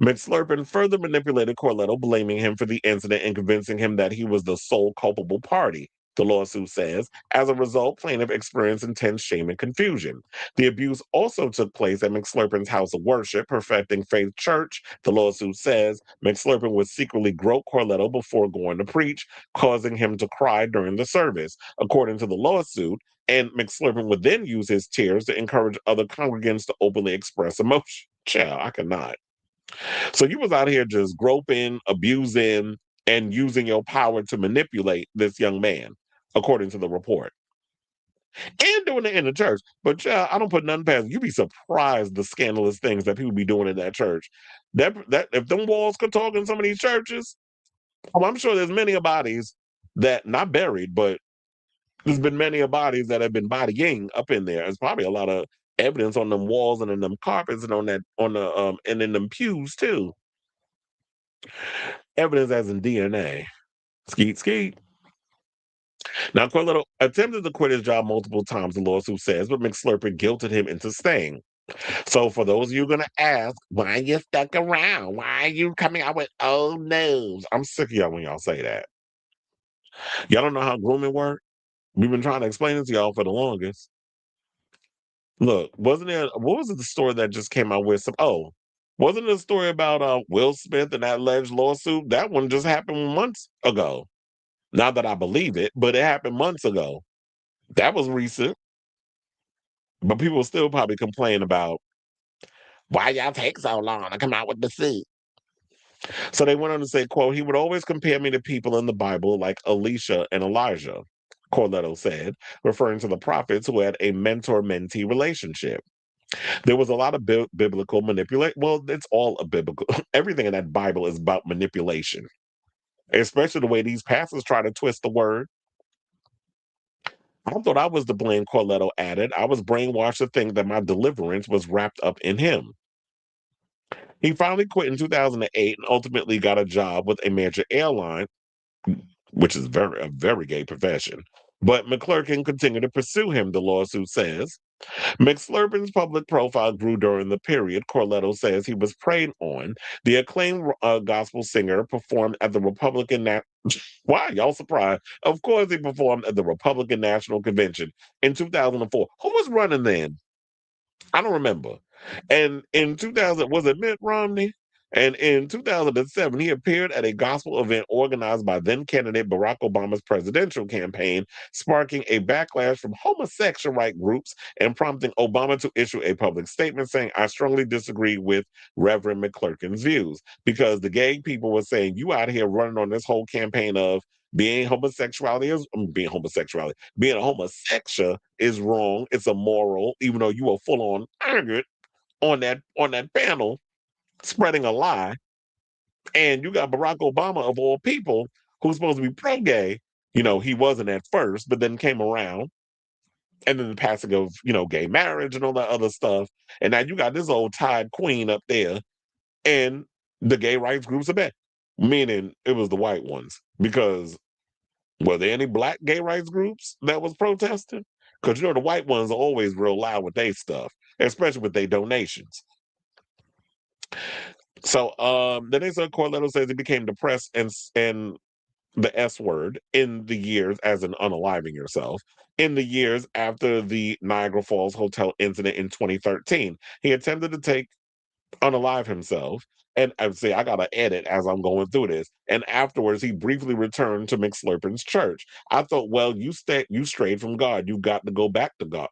McClurkin further manipulated Corletto, blaming him for the incident and convincing him that he was the sole culpable party, the lawsuit says. As a result, plaintiff experienced intense shame and confusion. The abuse also took place at McClurkin's house of worship, Perfecting Faith Church. The lawsuit says McClurkin would secretly grope Corletto before going to preach, causing him to cry during the service. According to the lawsuit, and McClurkin would then use his tears to encourage other congregants to openly express emotion. Child, I cannot. So you was out here just groping, abusing, and using your power to manipulate this young man, according to the report. and doing it in the church. But yeah, I don't put nothing past. You be surprised the scandalous things that people be doing in that church. That if them walls could talk in some of these churches, I'm sure there's many a bodies that not buried, but there's been many a bodies that have been bodying up in there. There's probably a lot of evidence on them walls and in them carpets and on the and in them pews too. Evidence as in DNA. Skeet skeet. Now, Corletto attempted to quit his job multiple times, the lawsuit says, but McSlurpin guilted him into staying. So, for those of you going to ask, why you stuck around? Why are you coming out with old news? I'm sick of y'all when y'all say that. Y'all don't know how grooming works? We've been trying to explain it to y'all for the longest. Look, wasn't there, what was it, the story that just came out with some, wasn't it a story about Will Smith and that alleged lawsuit? That one just happened months ago. Not that I believe it, but it happened months ago. That was recent. But people still probably complain about why y'all take so long to come out with the suit. So they went on to say, quote, he would always compare me to people in the Bible like Elisha and Elijah, Corletto said, referring to the prophets who had a mentor-mentee relationship. There was a lot of biblical manipulation. Well, it's all a biblical. Everything in that Bible is about manipulation, especially the way these pastors try to twist the word. I thought I was to blame, Corletto added. I was brainwashed to think that my deliverance was wrapped up in him. He finally quit in 2008 and ultimately got a job with a major airline, which is a very gay profession. But McClurkin continued to pursue him, the lawsuit says. McSlurpin's public profile grew during the period. Corletto says he was preyed on. The acclaimed gospel singer performed at the Republican Why y'all surprised? Of course, he performed at the Republican National Convention in 2004. Who was running then? I don't remember. And in 2000, was it Mitt Romney? And in 2007, he appeared at a gospel event organized by then candidate Barack Obama's presidential campaign, sparking a backlash from homosexual right groups and prompting Obama to issue a public statement saying, I strongly disagree with Reverend McClurkin's views, because the gay people were saying, you out here running on this whole campaign of being being a homosexual is wrong. It's immoral, even though you are full on arrogant on that panel spreading a lie. And you got Barack Obama of all people who's supposed to be pro-gay. He wasn't at first, but then came around. And then the passing of, gay marriage and all that other stuff. And now you got this old Tide Queen up there, and the gay rights groups are back. Meaning it was the white ones. Because were there any black gay rights groups that was protesting? Because the white ones are always real loud with their stuff, especially with their donations. So then they said Corletto says he became depressed and the S word in the years, as in unaliving yourself, in the years after the Niagara Falls hotel incident in 2013. He attempted to unalive himself. And I would say, I got to edit as I'm going through this. And afterwards, he briefly returned to McSlurpin's church. I thought, well, you strayed from God. You got to go back to God.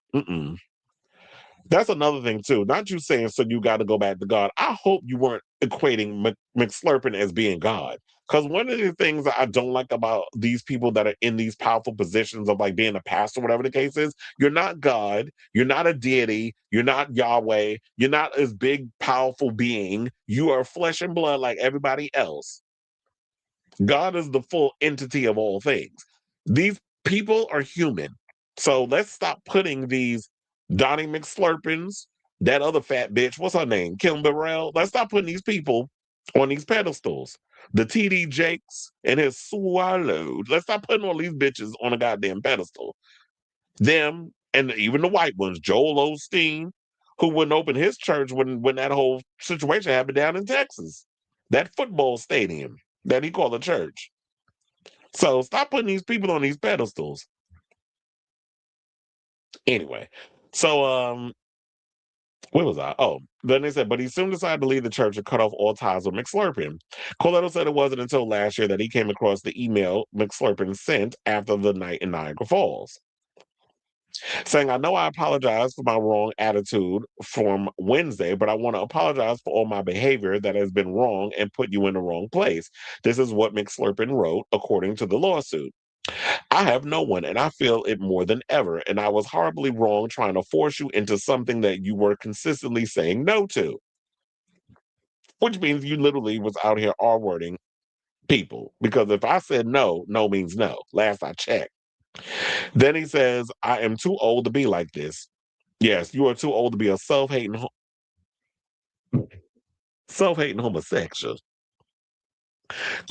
That's another thing, too. Not you saying, so you got to go back to God. I hope you weren't equating McSlurpin as being God. Because one of the things that I don't like about these people that are in these powerful positions of like being a pastor, whatever the case is, you're not God. You're not a deity. You're not Yahweh. You're not this big, powerful being. You are flesh and blood like everybody else. God is the full entity of all things. These people are human. So let's stop putting these Donnie McSlurpins, that other fat bitch, what's her name? Kim Burrell. Let's stop putting these people on these pedestals. The TD Jakes and his swallowed. Let's stop putting all these bitches on a goddamn pedestal. Them and even the white ones, Joel Osteen, who wouldn't open his church when that whole situation happened down in Texas. That football stadium that he called a church. So stop putting these people on these pedestals. Anyway, so where was I? Oh, then they said, but he soon decided to leave the church and cut off all ties with McSlurpin. Corletto said it wasn't until last year that he came across the email McSlurpin sent after the night in Niagara Falls, saying, I know I apologize for my wrong attitude from Wednesday, but I want to apologize for all my behavior that has been wrong and put you in the wrong place. This is what McSlurpin wrote, according to the lawsuit. I have no one, and I feel it more than ever. And I was horribly wrong trying to force you into something that you were consistently saying no to, which means you literally was out here R-wording people. Because if I said no, no means no. Last I checked. Then he says, I am too old to be like this. Yes, you are too old to be a self-hating homosexual.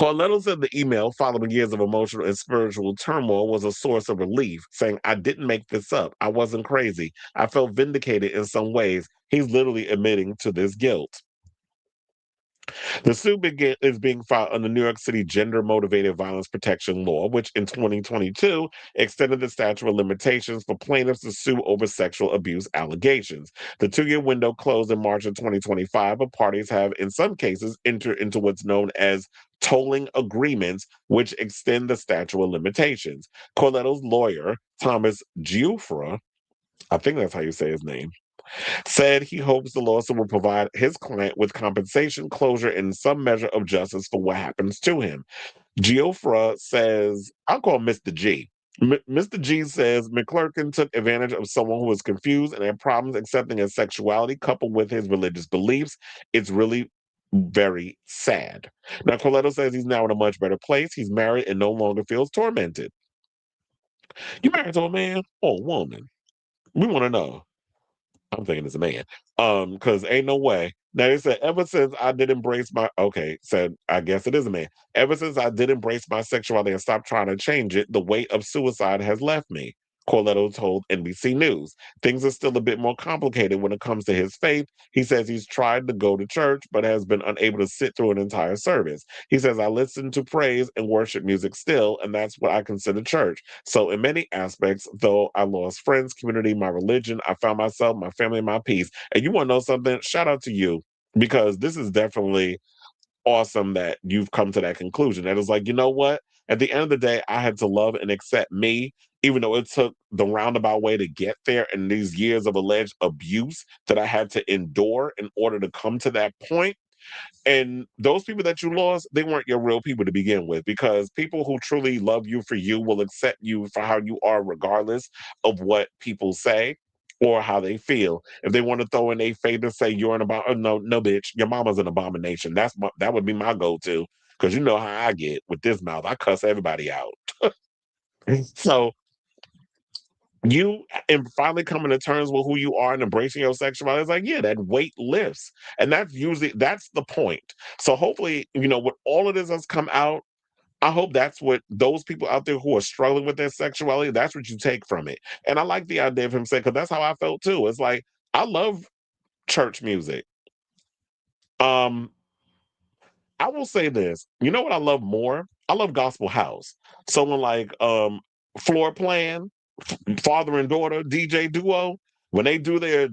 Carletto said the email, following years of emotional and spiritual turmoil, was a source of relief, saying, I didn't make this up. I wasn't crazy. I felt vindicated in some ways. He's literally admitting to this guilt. The suit is being filed under New York City gender motivated violence protection law, which in 2022 extended the statute of limitations for plaintiffs to sue over sexual abuse allegations. The 2-year window closed in March of 2025, but parties have, in some cases, entered into what's known as tolling agreements, which extend the statute of limitations. Corletto's lawyer, Thomas Giuffra, I think that's how you say his name, said he hopes the lawsuit will provide his client with compensation, closure, and some measure of justice for what happens to him. Giofra says, I'll call Mr. G. Mr. G says McClurkin took advantage of someone who was confused and had problems accepting his sexuality coupled with his religious beliefs. It's really very sad. Now, Coletto says he's now in a much better place. He's married and no longer feels tormented. You married to a man or a woman? We want to know. I'm thinking it's a man. Because ain't no way. Now they said, ever since I did embrace my said I guess it is a man. Ever since I did embrace my sexuality and stopped trying to change it, the weight of suicide has left me. Corletto told NBC News. Things are still a bit more complicated when it comes to his faith. He says he's tried to go to church, but has been unable to sit through an entire service. He says, I listen to praise and worship music still, and that's what I consider church. So, in many aspects, though I lost friends, community, my religion, I found myself, my family, my peace. And you want to know something? Shout out to you, because this is definitely awesome that you've come to that conclusion. And it's like, you know what? At the end of the day, I had to love and accept me, even though it took the roundabout way to get there and these years of alleged abuse that I had to endure in order to come to that point. And those people that you lost, they weren't your real people to begin with, because people who truly love you for you will accept you for how you are, regardless of what people say or how they feel. If they want to throw in a faith and say you're an no, no, bitch, your mama's an abomination. That would be my go-to, because you know how I get with this mouth. I cuss everybody out. So you and finally coming to terms with who you are and embracing your sexuality is like, yeah, that weight lifts. And that's the point. So hopefully, with all of this has come out, I hope that's what those people out there who are struggling with their sexuality, that's what you take from it. And I like the idea of him saying, because that's how I felt too. It's like, I love church music. Um, I will say this. You know what I love more? I love gospel house. Someone like Floor Plan, father and daughter DJ duo, when they do their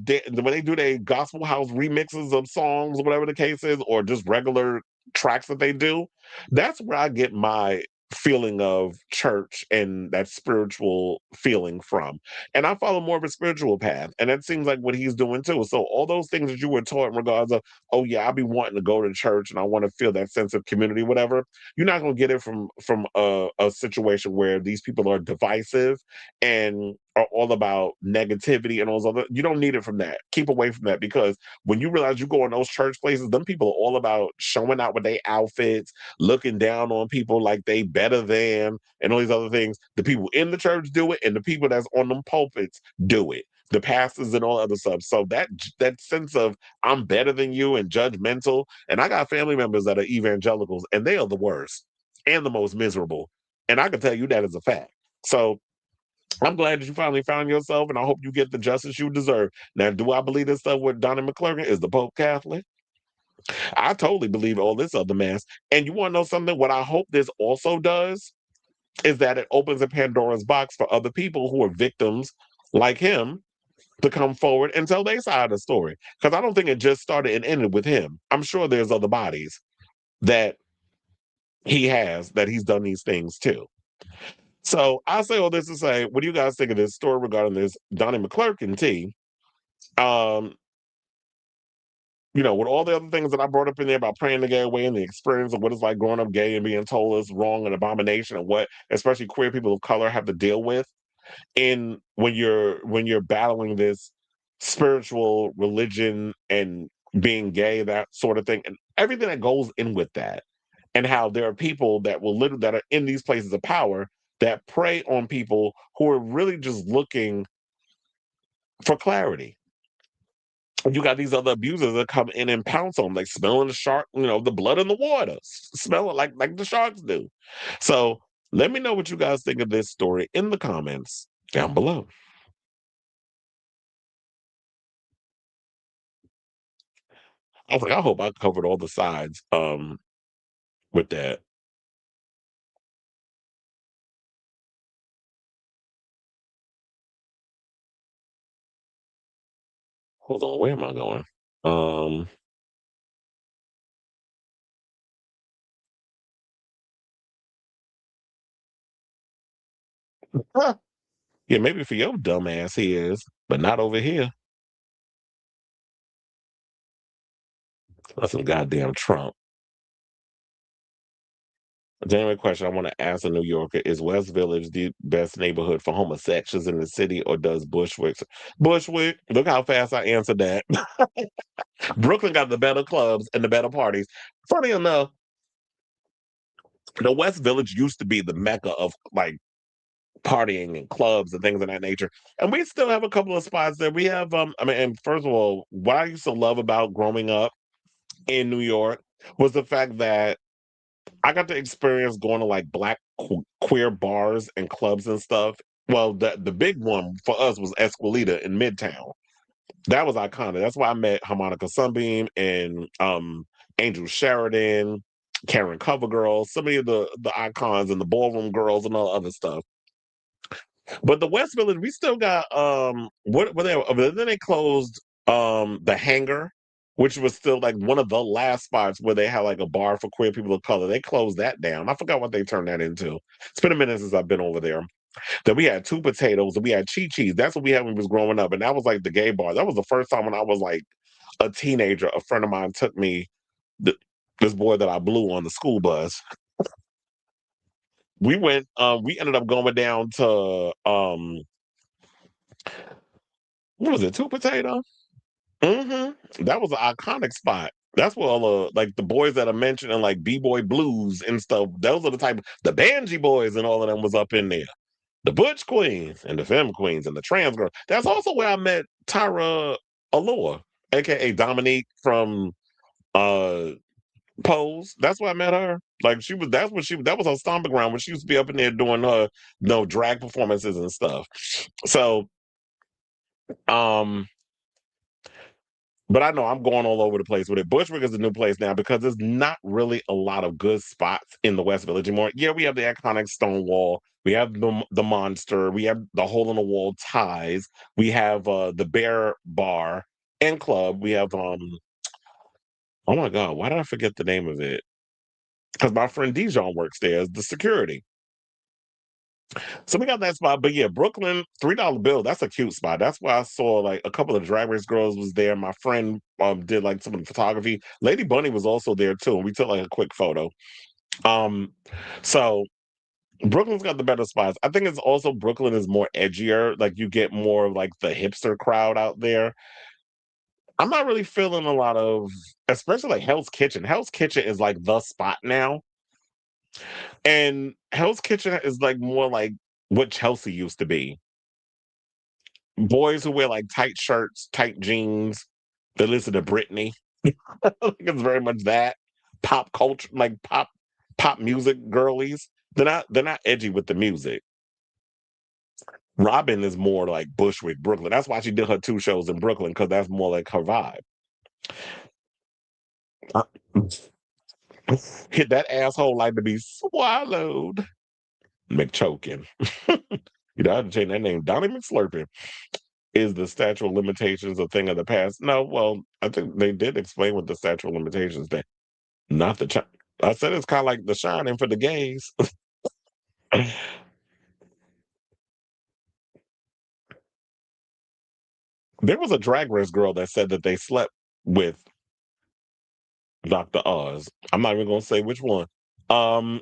gospel house remixes of songs, whatever the case is, or just regular tracks that they do, that's where I get my feeling of church and that spiritual feeling from. And I follow more of a spiritual path, and that seems like what he's doing too. So all those things that you were taught in regards of, oh yeah, I'll be wanting to go to church and I want to feel that sense of community, whatever. You're not gonna get it from a situation where these people are divisive and are all about negativity and all those other. You don't need it from that. Keep away from that, because when you realize you go in those church places, them people are all about showing out with their outfits, looking down on people like they better than, and all these other things. The people in the church do it, and the people that's on them pulpits do it. The pastors and all other stuff. So that sense of I'm better than you and judgmental. And I got family members that are evangelicals, and they are the worst and the most miserable. And I can tell you that as a fact. So I'm glad that you finally found yourself, and I hope you get the justice you deserve. Now, do I believe this stuff with Donnie McClurkin? Is the Pope Catholic? I totally believe all this other mess. And you want to know something? What I hope this also does is that it opens a Pandora's box for other people who are victims like him to come forward and tell their side of the story. Because I don't think it just started and ended with him. I'm sure there's other bodies that that he's done these things too. So I say all this to say, what do you guys think of this story regarding this Donnie McClurkin tea? Um, with all the other things that I brought up in there about praying the gay away and the experience of what it's like growing up gay and being told it's wrong and abomination and what especially queer people of color have to deal with in when you're battling this spiritual religion and being gay, that sort of thing, and everything that goes in with that, and how there are people that will literally that are in these places of power that prey on people who are really just looking for clarity. You got these other abusers that come in and pounce on them, like smelling the shark, the blood in the water, smell it like the sharks do. So let me know what you guys think of this story in the comments down below. I was like, I hope I covered all the sides with that. Hold on, where am I going? Um huh, yeah, maybe for your dumb ass he is, but not over here. That's some goddamn Trump. Genuine question I want to ask a New Yorker: is West Village the best neighborhood for homosexuals in the city, or does Bushwick? Look how fast I answered that. Brooklyn got the better clubs and the better parties. Funny enough, the West Village used to be the mecca of like partying and clubs and things of that nature. And we still have a couple of spots there. We have I mean, and first of all, what I used to love about growing up in New York was the fact that I got to experience going to like black queer bars and clubs and stuff. Well, the big one for us was Esquilita in Midtown. That was iconic. That's why I met Harmonica Sunbeam and Angel Sheridan, Karen Covergirl, so many of the icons and the ballroom girls and all other stuff. But the West Village, we still got what were they? Then they closed the Hangar, which was still like one of the last spots where they had like a bar for queer people of color. They closed that down. I forgot what they turned that into. It's been a minute since I've been over there. Then we had Two Potatoes and we had Chi Chi's. That's what we had when we was growing up, and that was like the gay bar. That was the first time when I was like a teenager. A friend of mine took me. th- this boy that I blew on the school bus. We went. We ended up going down to what was it? Two Potato. That was an iconic spot. That's where all the like the boys that I mentioned and like B-boy blues and stuff. Those are the type the Banji boys and all of them was up in there. The Butch Queens and the Femme Queens and the trans girl. That's also where I met Tyra Allure, aka Dominique from uh Pose. That's where I met her. Like that was her stomping ground when she used to be up in there doing her drag performances and stuff. So um but I know I'm going all over the place with it. Bushwick is a new place now because there's not really a lot of good spots in the West Village anymore. Yeah, we have the iconic Stonewall. We have the Monster. We have the Hole in the Wall Ties. We have the Bear Bar and Club. We have oh my God, why did I forget the name of it? Because my friend Dijon works there as the security. So we got that spot, but yeah, Brooklyn, $3 bill. That's a cute spot. That's why I saw like a couple of Drag Race girls was there. My friend did like some of the photography. Lady Bunny was also there too, and we took like a quick photo. Um, so Brooklyn's got the better spots. I think it's also Brooklyn is more edgier. Like you get more of like the hipster crowd out there. I'm not really feeling a lot of, especially like Hell's Kitchen. Hell's Kitchen is like the spot now, and Hell's Kitchen is like more like what Chelsea used to be. Boys who wear like tight shirts, tight jeans, they listen to Britney. I think it's very much that pop culture, like pop music girlies. They're not edgy with the music. Robin is more like Bushwick, Brooklyn. That's why she did her two shows in Brooklyn because that's more like her vibe. Uh, Hit that asshole like to be swallowed. McChokin. I had to change that name. Donnie McClurkin. Is the statute of limitations a thing of the past? No, well, I think they did explain what the statute of limitations thing. Not the I said it's kind of like the shining for the gays. There was a drag race girl that said that they slept with. Dr. Oz. I'm not even gonna say which one. Um,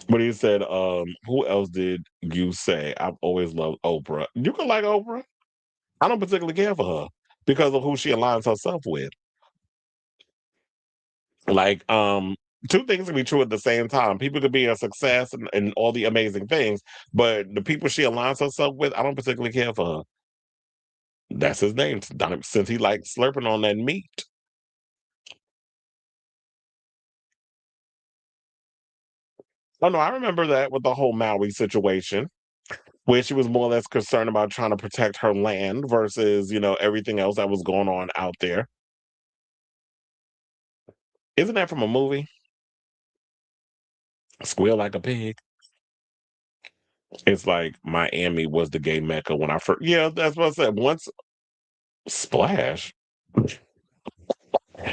but he said, who else did you say? I've always loved Oprah. You can like Oprah. I don't particularly care for her because of who she aligns herself with. Like, two things can be true at the same time. People could be a success and all the amazing things, but the people she aligns herself with, I don't particularly care for her. That's his name, since he likes slurping on that meat. Oh no, I remember that with the whole Maui situation, where she was more or less concerned about trying to protect her land versus, everything else that was going on out there. Isn't that from a movie? Squeal like a pig. It's like Miami was the gay mecca when I first. Yeah, that's what I said. Once Splash,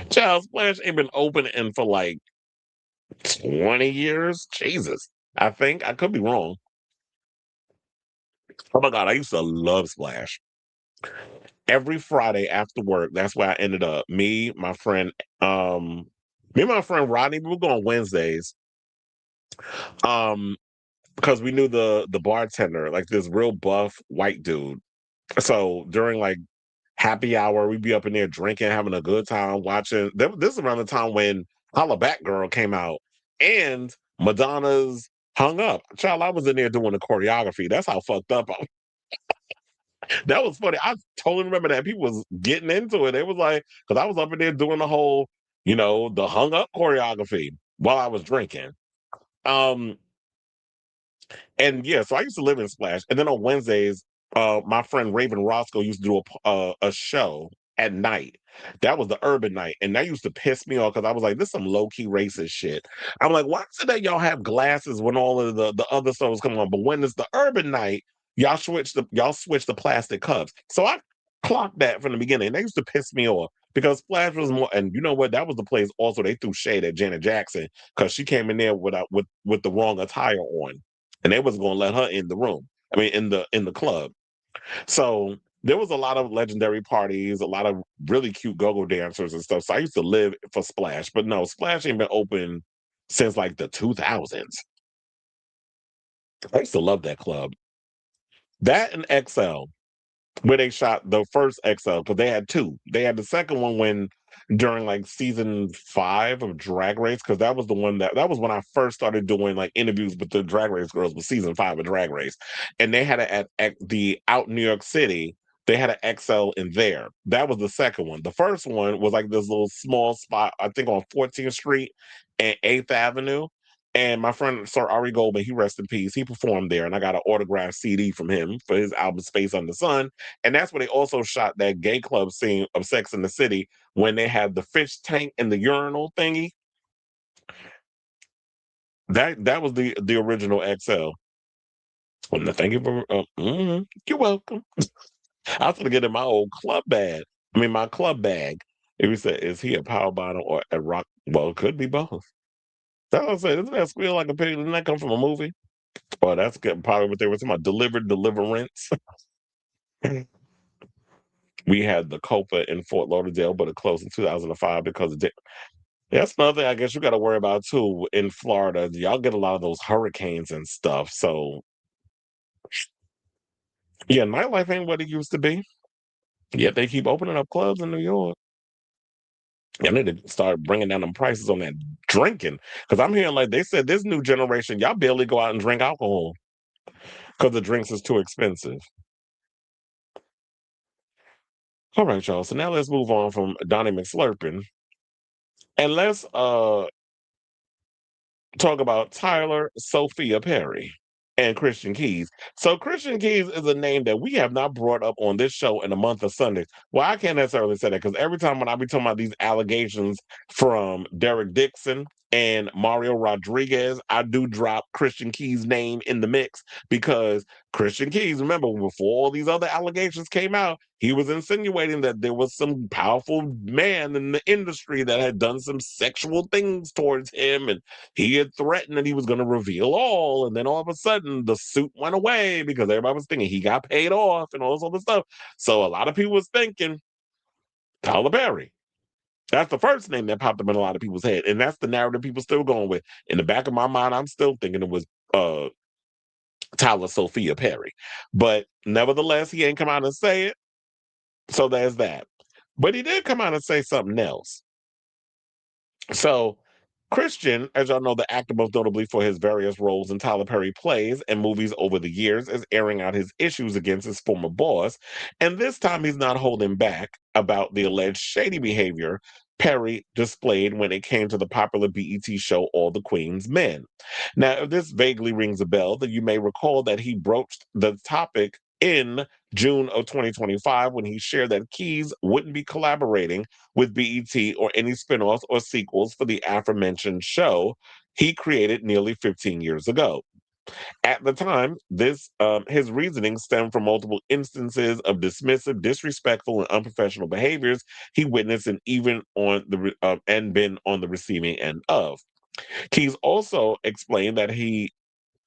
Child Splash ain't been open in for like 20 years. Jesus, I think I could be wrong. Oh my god, I used to love Splash. Every Friday after work, that's where I ended up. Um, me and my friend Rodney, we would go on Wednesdays. Um, because we knew the bartender, like this real buff white dude. So during like happy hour, we'd be up in there drinking, having a good time watching. This is around the time when Holla Back Girl came out and Madonna's Hung Up. Child, I was in there doing the choreography. That's how fucked up I. That was funny. I totally remember that people was getting into it. It was like, because I was up in there doing the whole, the hung up choreography while I was drinking. Um, and yeah, so I used to live in Splash, and then on Wednesdays, my friend Raven Roscoe used to do a show at night. That was the urban night, and that used to piss me off because I was like, "This is some low key racist shit." I'm like, "Why is it that y'all have glasses when all of the other shows come on, but when it's the urban night, y'all switch the plastic cups?" So I clocked that from the beginning. They used to piss me off because Splash was more, and you know what? That was the place. Also, they threw shade at Janet Jackson because she came in there with the wrong attire on, and they was going to let her in the room. I mean, in the club. So there was a lot of legendary parties, a lot of really cute go-go dancers and stuff. So I used to live for Splash, but no, Splash ain't been open since like the 2000s. I used to love that club. That and XL, where they shot the first XL, because they had two. They had the second one when during like season 5 of Drag Race, because that was the one that was when I first started doing like interviews with the Drag Race girls with season 5 of Drag Race. And they had it at the out New York City. They had an XL in there. That was the second one. The first one was like this little small spot, I think on 14th Street and 8th Avenue. And my friend Sir Ari Goldman, he rest in peace. He performed there, and I got an autographed CD from him for his album Space Under Sun. And that's where they also shot that gay club scene of Sex in the City when they had the fish tank and the urinal thingy. That was the original XL. Well, thank you for you're welcome. I was gonna get in my old club bag. I mean my club bag. If you said, is he a power bottom or a rock? Well, it could be both. That's what I said. Isn't that squeal like a pig? Didn't that come from a movie? Well, that's good. Probably what they were talking about. Delivered deliverance. We had the Copa in Fort Lauderdale, but it closed in 2005 because that's another thing I guess you got to worry about too in Florida. Y'all get a lot of those hurricanes and stuff. So, yeah, nightlife ain't what it used to be. Yet they keep opening up clubs in New York. I need to start bringing down them prices on that drinking because I'm hearing like they said this new generation, y'all barely go out and drink alcohol because the drinks is too expensive. All right, y'all. So now let's move on from Donnie McClurkin and let's talk about Tyler Sophia Perry and Christian Keys. So Christian Keys is a name that we have not brought up on this show in a month of Sundays. Well, I can't necessarily say that because every time when I be talking about these allegations from Derek Dixon and Mario Rodriguez, I do drop Christian Keys' name in the mix because Christian Keys, remember, before all these other allegations came out, he was insinuating that there was some powerful man in the industry that had done some sexual things towards him, and he had threatened that he was going to reveal all. And then all of a sudden, the suit went away because everybody was thinking he got paid off and all this other stuff. So a lot of people was thinking Tyler Perry. That's the first name that popped up in a lot of people's head, and that's the narrative people still going with. In the back of my mind, I'm still thinking it was Tyler Sophia Perry, but nevertheless, he ain't come out and say it. So there's that. But he did come out and say something else. So Christian, as y'all know, the actor most notably for his various roles in Tyler Perry plays and movies over the years, is airing out his issues against his former boss. And this time he's not holding back about the alleged shady behavior Perry displayed when it came to the popular BET show All the Queen's Men. Now, if this vaguely rings a bell, then you may recall that he broached the topic in June of 2025 when he shared that Keys wouldn't be collaborating with BET or any spinoffs or sequels for the aforementioned show he created nearly 15 years ago. At the time, his reasoning stemmed from multiple instances of dismissive, disrespectful, and unprofessional behaviors he witnessed and even on and been on the receiving end of. Keys also explained that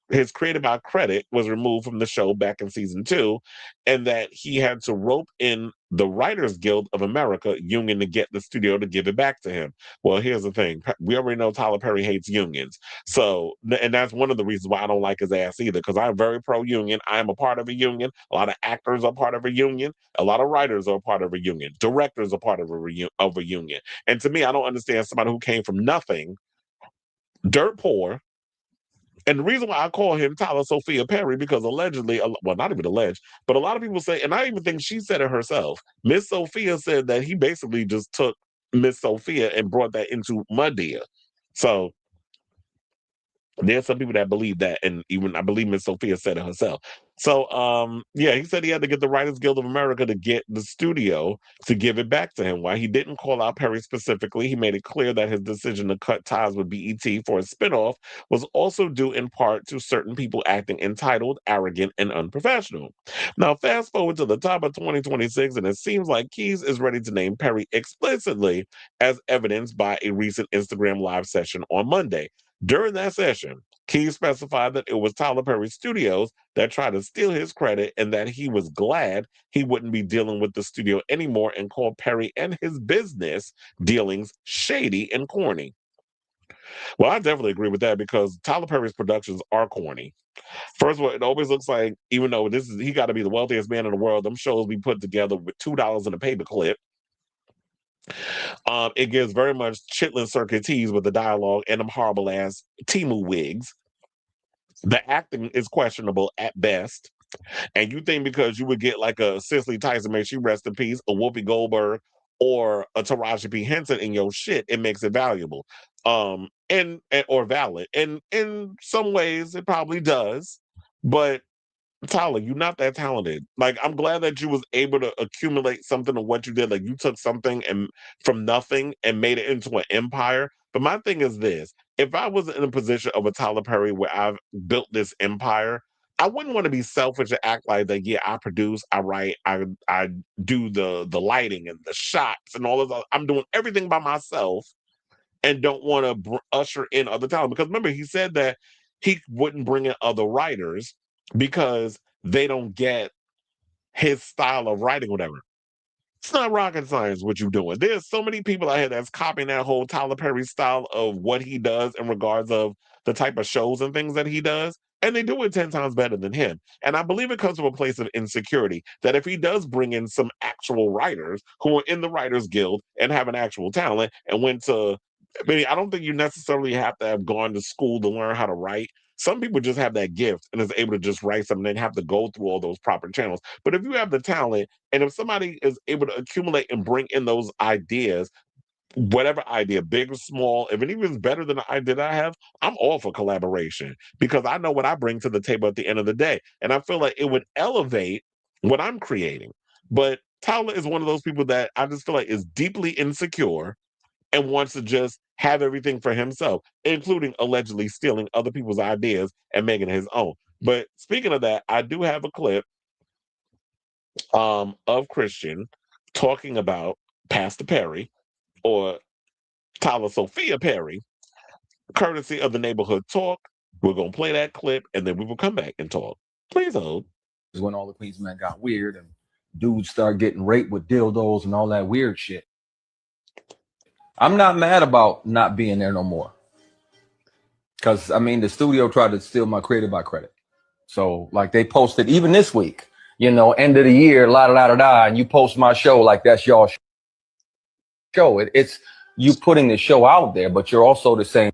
his creative by credit was removed from the show back in season 2, and that he had to rope in the Writers Guild of America union to get the studio to give it back to him. Well, here's the thing. We already know Tyler Perry hates unions. So, and that's one of the reasons why I don't like his ass either, because I'm very pro-union. I am a part of a union. A lot of actors are part of a union. A lot of writers are part of a union. Directors are part of a union. And to me, I don't understand somebody who came from nothing, dirt poor. And the reason why I call him Tyler Sophia Perry, because allegedly, well, not even alleged, but a lot of people say, and I even think she said it herself, Miss Sophia said that he basically just took Miss Sophia and brought that into Muddia. So there's some people that believe that, and even I believe Miss Sophia said it herself. So, yeah, he said he had to get the Writers Guild of America to get the studio to give it back to him. While he didn't call out Perry specifically, he made it clear that his decision to cut ties with BET for a spinoff was also due in part to certain people acting entitled, arrogant, and unprofessional. Now, fast forward to the top of 2026, and it seems like Keys is ready to name Perry explicitly, as evidenced by a recent Instagram live session on Monday. During that session, Keys specified that it was Tyler Perry Studios that tried to steal his credit and that he was glad he wouldn't be dealing with the studio anymore, and called Perry and his business dealings shady and corny. Well, I definitely agree with that, because Tyler Perry's productions are corny. First of all, it always looks like, even though he got to be the wealthiest man in the world, them shows be put together with $2 in a paperclip. It gives very much Chitlin Circuit tease with the dialogue and them horrible ass Timu wigs. The acting is questionable at best. And you think because you would get like a Cicely Tyson, may she rest in peace, a Whoopi Goldberg, or a Taraji P. Henson in your shit, it makes it valuable. And or valid. And in some ways it probably does. But Tyler, you're not that talented. Like, I'm glad that you was able to accumulate something of what you did. Like, you took something and from nothing and made it into an empire. But my thing is this: if I was in a position of a Tyler Perry where I've built this empire, I wouldn't want to be selfish and act like that. Yeah, I produce, I write, I do the lighting and the shots and all of that. I'm doing everything by myself and don't want to usher in other talent. Because remember, he said that he wouldn't bring in other writers because they don't get his style of writing, whatever. It's not rocket science what you're doing. There's so many people out here that's copying that whole Tyler Perry style of what he does in regards of the type of shows and things that he does, and they do it 10 times better than him. And I believe it comes from a place of insecurity that if he does bring in some actual writers who are in the Writers Guild and have an actual talent and went to, I mean, I don't think you necessarily have to have gone to school to learn how to write. Some people just have that gift and is able to just write something and have to go through all those proper channels. But if you have the talent, and if somebody is able to accumulate and bring in those ideas, whatever idea, big or small, if it even is better than the idea that I have, I'm all for collaboration, because I know what I bring to the table at the end of the day. And I feel like it would elevate what I'm creating. But Tyler is one of those people that I just feel like is deeply insecure and wants to just have everything for himself, including allegedly stealing other people's ideas and making it his own. But speaking of that, I do have a clip of Christian talking about Pastor Perry, or Tyler Sophia Perry, courtesy of the Neighborhood Talk. We're going to play that clip and then we will come back and talk. Please hold. Is when all the Queens men got weird and dudes start getting raped with dildos and all that weird shit. I'm not mad about not being there no more. Because, I mean, the studio tried to steal my Created by Credit. So, like, they posted, even this week, you know, end of the year, la-da-da-da-da, and you post my show like that's y'all show. It's you putting the show out there, but you're also the same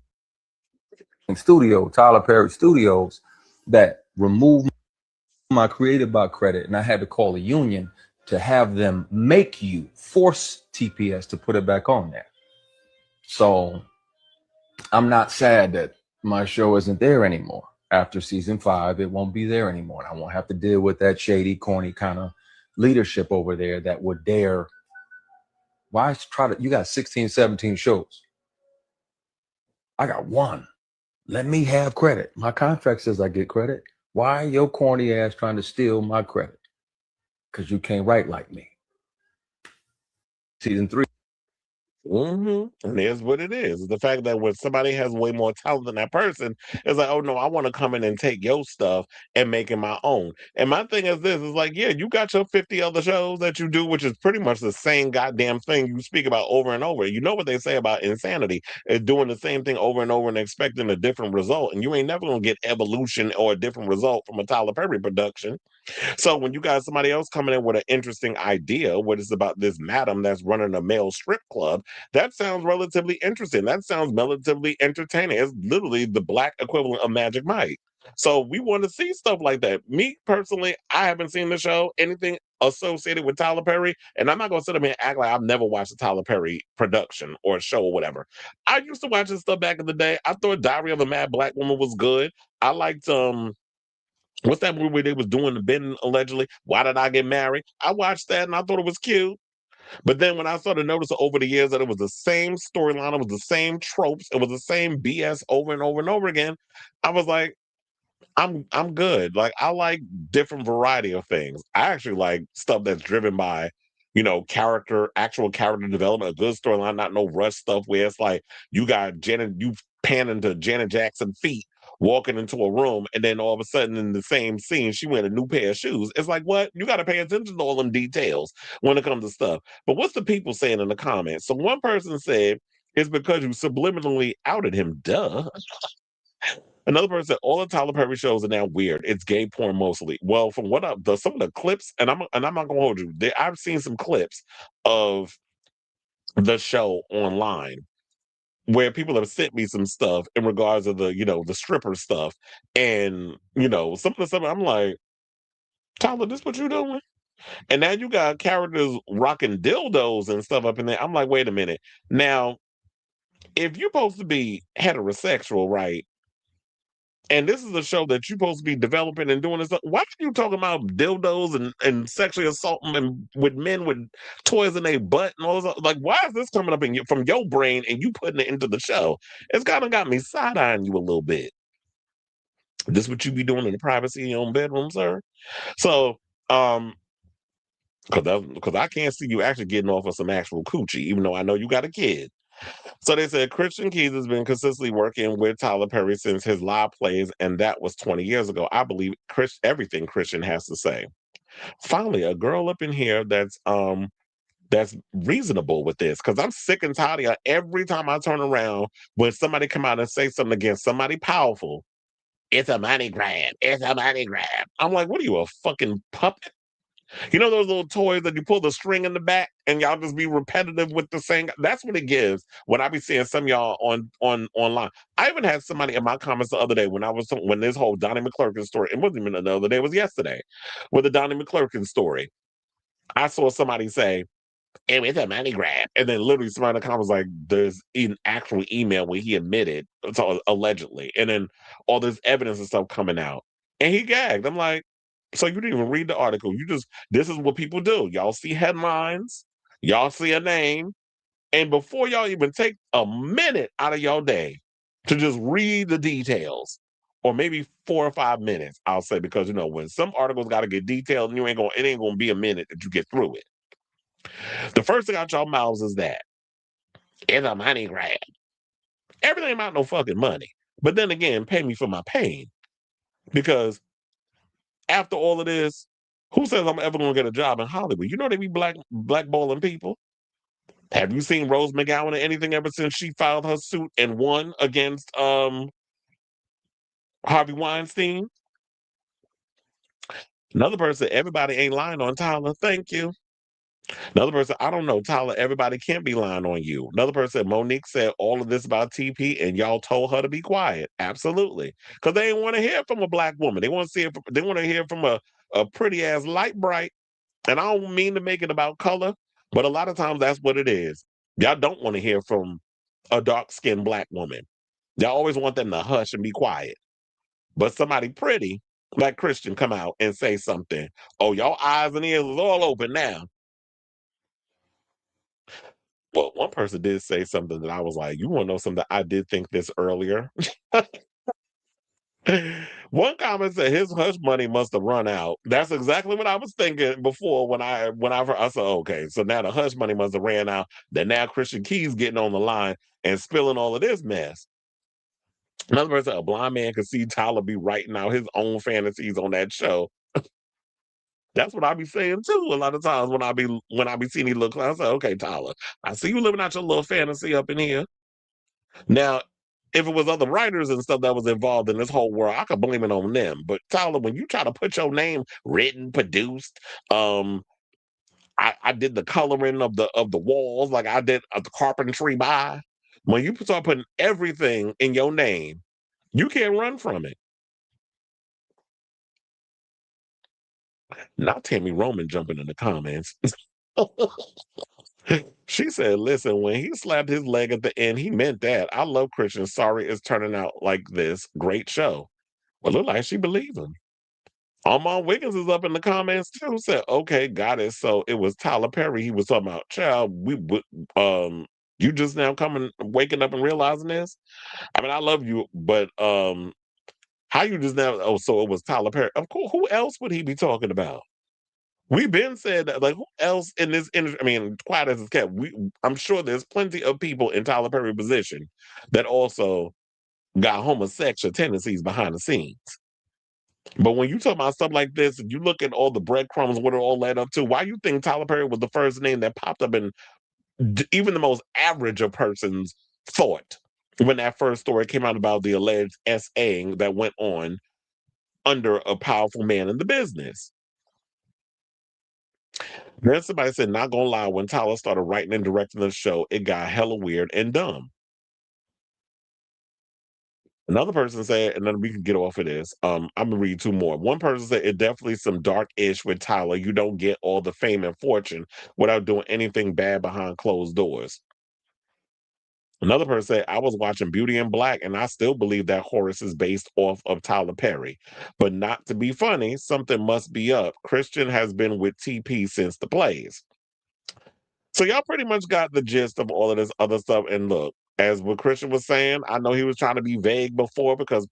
studio, Tyler Perry Studios, that removed my Created by Credit, and I had to call a union to have them make you force TPS to put it back on there. So I'm not sad that my show isn't there anymore. After season 5, it won't be there anymore. I won't have to deal with that shady, corny kind of leadership over there that would dare. Why try to? You got 16, 17 shows. I got 1. Let me have credit. My contract says I get credit. Why your corny ass trying to steal my credit? Because you can't write like me. Season 3. And there's what it is. The fact that when somebody has way more talent than that person, it's like, oh no, I want to come in and take your stuff and make it my own. And my thing is this, is like, yeah, you got your 50 other shows that you do, which is pretty much the same goddamn thing you speak about over and over. You know what they say about insanity is doing the same thing over and over and expecting a different result. And you ain't never gonna get evolution or a different result from a Tyler Perry production. So when you got somebody else coming in with an interesting idea, what is about this madam that's running a male strip club, that sounds relatively interesting. That sounds relatively entertaining. It's literally the black equivalent of Magic Mike. So we want to see stuff like that. Me personally, I haven't seen the show, anything associated with Tyler Perry, and I'm not gonna sit up here and act like I've never watched a Tyler Perry production or a show or whatever. I used to watch this stuff back in the day. I thought Diary of a Mad Black Woman was good. I liked what's that movie where they was doing the bidding allegedly? Why Did I Get Married? I watched that and I thought it was cute. But then when I started noticing over the years that it was the same storyline, it was the same tropes, it was the same BS over and over and over again, I was like, I'm good. Like I like different variety of things. I actually like stuff that's driven by, actual character development, a good storyline, not no rush stuff where it's like you got you pan into Janet Jackson feet walking into a room, and then all of a sudden in the same scene, she wearing a new pair of shoes. It's like, what? You got to pay attention to all them details when it comes to stuff. But what's the people saying in the comments? So one person said, it's because you subliminally outed him. Duh. Another person said all the Tyler Perry shows are now weird. It's gay porn mostly. Well, from what some of the clips, and I'm not gonna hold you. I've seen some clips of the show online where people have sent me some stuff in regards to the stripper stuff, and some of the stuff I'm like, Tyler, this what you doing? And now you got characters rocking dildos and stuff up in there. I'm like, wait a minute. Now, if you're supposed to be heterosexual, right? And this is a show that you're supposed to be developing and doing this. Why are you talking about dildos and sexually assaulting them with men with toys in their butt and all this? Like, why is this coming up from your brain and you putting it into the show? It's kind of got me side-eyeing you a little bit. This what you be doing in the privacy of your own bedroom, sir? So, because I can't see you actually getting off of some actual coochie, even though I know you got a kid. So they said Christian Keys has been consistently working with Tyler Perry since his live plays, and that was 20 years ago. I believe everything Christian has to say. Finally, a girl up in here that's reasonable with this, because I'm sick and tired of every time I turn around when somebody come out and say something against somebody powerful. It's a money grab. It's a money grab. I'm like, what are you, a fucking puppet? You know those little toys that you pull the string in the back and y'all just be repetitive with the same. That's what it gives when I be seeing some of y'all online. I even had somebody in my comments the other day when this whole Donnie McClurkin story, it wasn't even the other day, it was yesterday, with the Donnie McClurkin story. I saw somebody say, it's a money grab. And then literally somebody in the comments was like, there's an actual email where he admitted, so allegedly. And then all this evidence and stuff coming out. And he gagged. I'm like, so you didn't even read the article. This is what people do. Y'all see headlines, y'all see a name, and before y'all even take a minute out of your day to just read the details, or maybe 4 or 5 minutes, I'll say, because when some articles got to get detailed, and it ain't gonna be a minute that you get through it. The first thing out your mouths is that it's a money grab. Everything about no fucking money. But then again, pay me for my pain, because after all of this, who says I'm ever gonna get a job in Hollywood? They be blackballing people. Have you seen Rose McGowan or anything ever since she filed her suit and won against Harvey Weinstein? Another person, everybody ain't lying on Tyler. Thank you. Another person, I don't know, Tyler, everybody can't be lying on you. Another person, Monique said all of this about TP and y'all told her to be quiet. Absolutely. Because they didn't want to hear from a black woman. They want to see it, they want to hear from a pretty ass light bright. And I don't mean to make it about color, but a lot of times that's what it is. Y'all don't want to hear from a dark-skinned black woman. Y'all always want them to hush and be quiet. But somebody pretty, like Christian, come out and say something. Oh, y'all eyes and ears is all open now. Well, one person did say something that I was like, you want to know something? I did think this earlier. One comment said his hush money must have run out. That's exactly what I was thinking before when I said, okay, so now the hush money must have ran out. That now Christian Key's getting on the line and spilling all of this mess. Another person, a blind man could see Tyler be writing out his own fantasies on that show. That's what I be saying too. A lot of times when I be seeing these little clowns, I say, okay, Tyler, I see you living out your little fantasy up in here. Now, if it was other writers and stuff that was involved in this whole world, I could blame it on them. But Tyler, when you try to put your name written, produced, I did the coloring of the walls, like I did the carpentry by. When you start putting everything in your name, you can't run from it. Not Tammy Roman jumping in the comments. She said, listen, when he slapped his leg at the end, he meant that. I love Christian. Sorry it's turning out like this. Great show. Well, look like she believed him. Armand Wiggins is up in the comments too. Said, okay, got it. So it was Tyler Perry he was talking about. Child, you just now waking up and realizing this? I mean, I love you, but how you just now, oh, so it was Tyler Perry. Of course, who else would he be talking about? We've been said that, like, who else in this industry? I mean, quiet as it's kept, I'm sure there's plenty of people in Tyler Perry's position that also got homosexual tendencies behind the scenes. But when you talk about stuff like this, and you look at all the breadcrumbs, what it all led up to, why you think Tyler Perry was the first name that popped up in even the most average of persons thought when that first story came out about the alleged SAing that went on under a powerful man in the business? Then somebody said, not gonna lie, when Tyler started writing and directing the show, it got hella weird and dumb. Another person said, and then we can get off of this. I'm gonna read two more. One person said, it definitely some dark-ish with Tyler. You don't get all the fame and fortune without doing anything bad behind closed doors. Another person said, I was watching Beauty in Black, and I still believe that Horace is based off of Tyler Perry. But not to be funny, something must be up. Christian has been with TP since the plays. So y'all pretty much got the gist of all of this other stuff. And look, as what Christian was saying, I know he was trying to be vague before because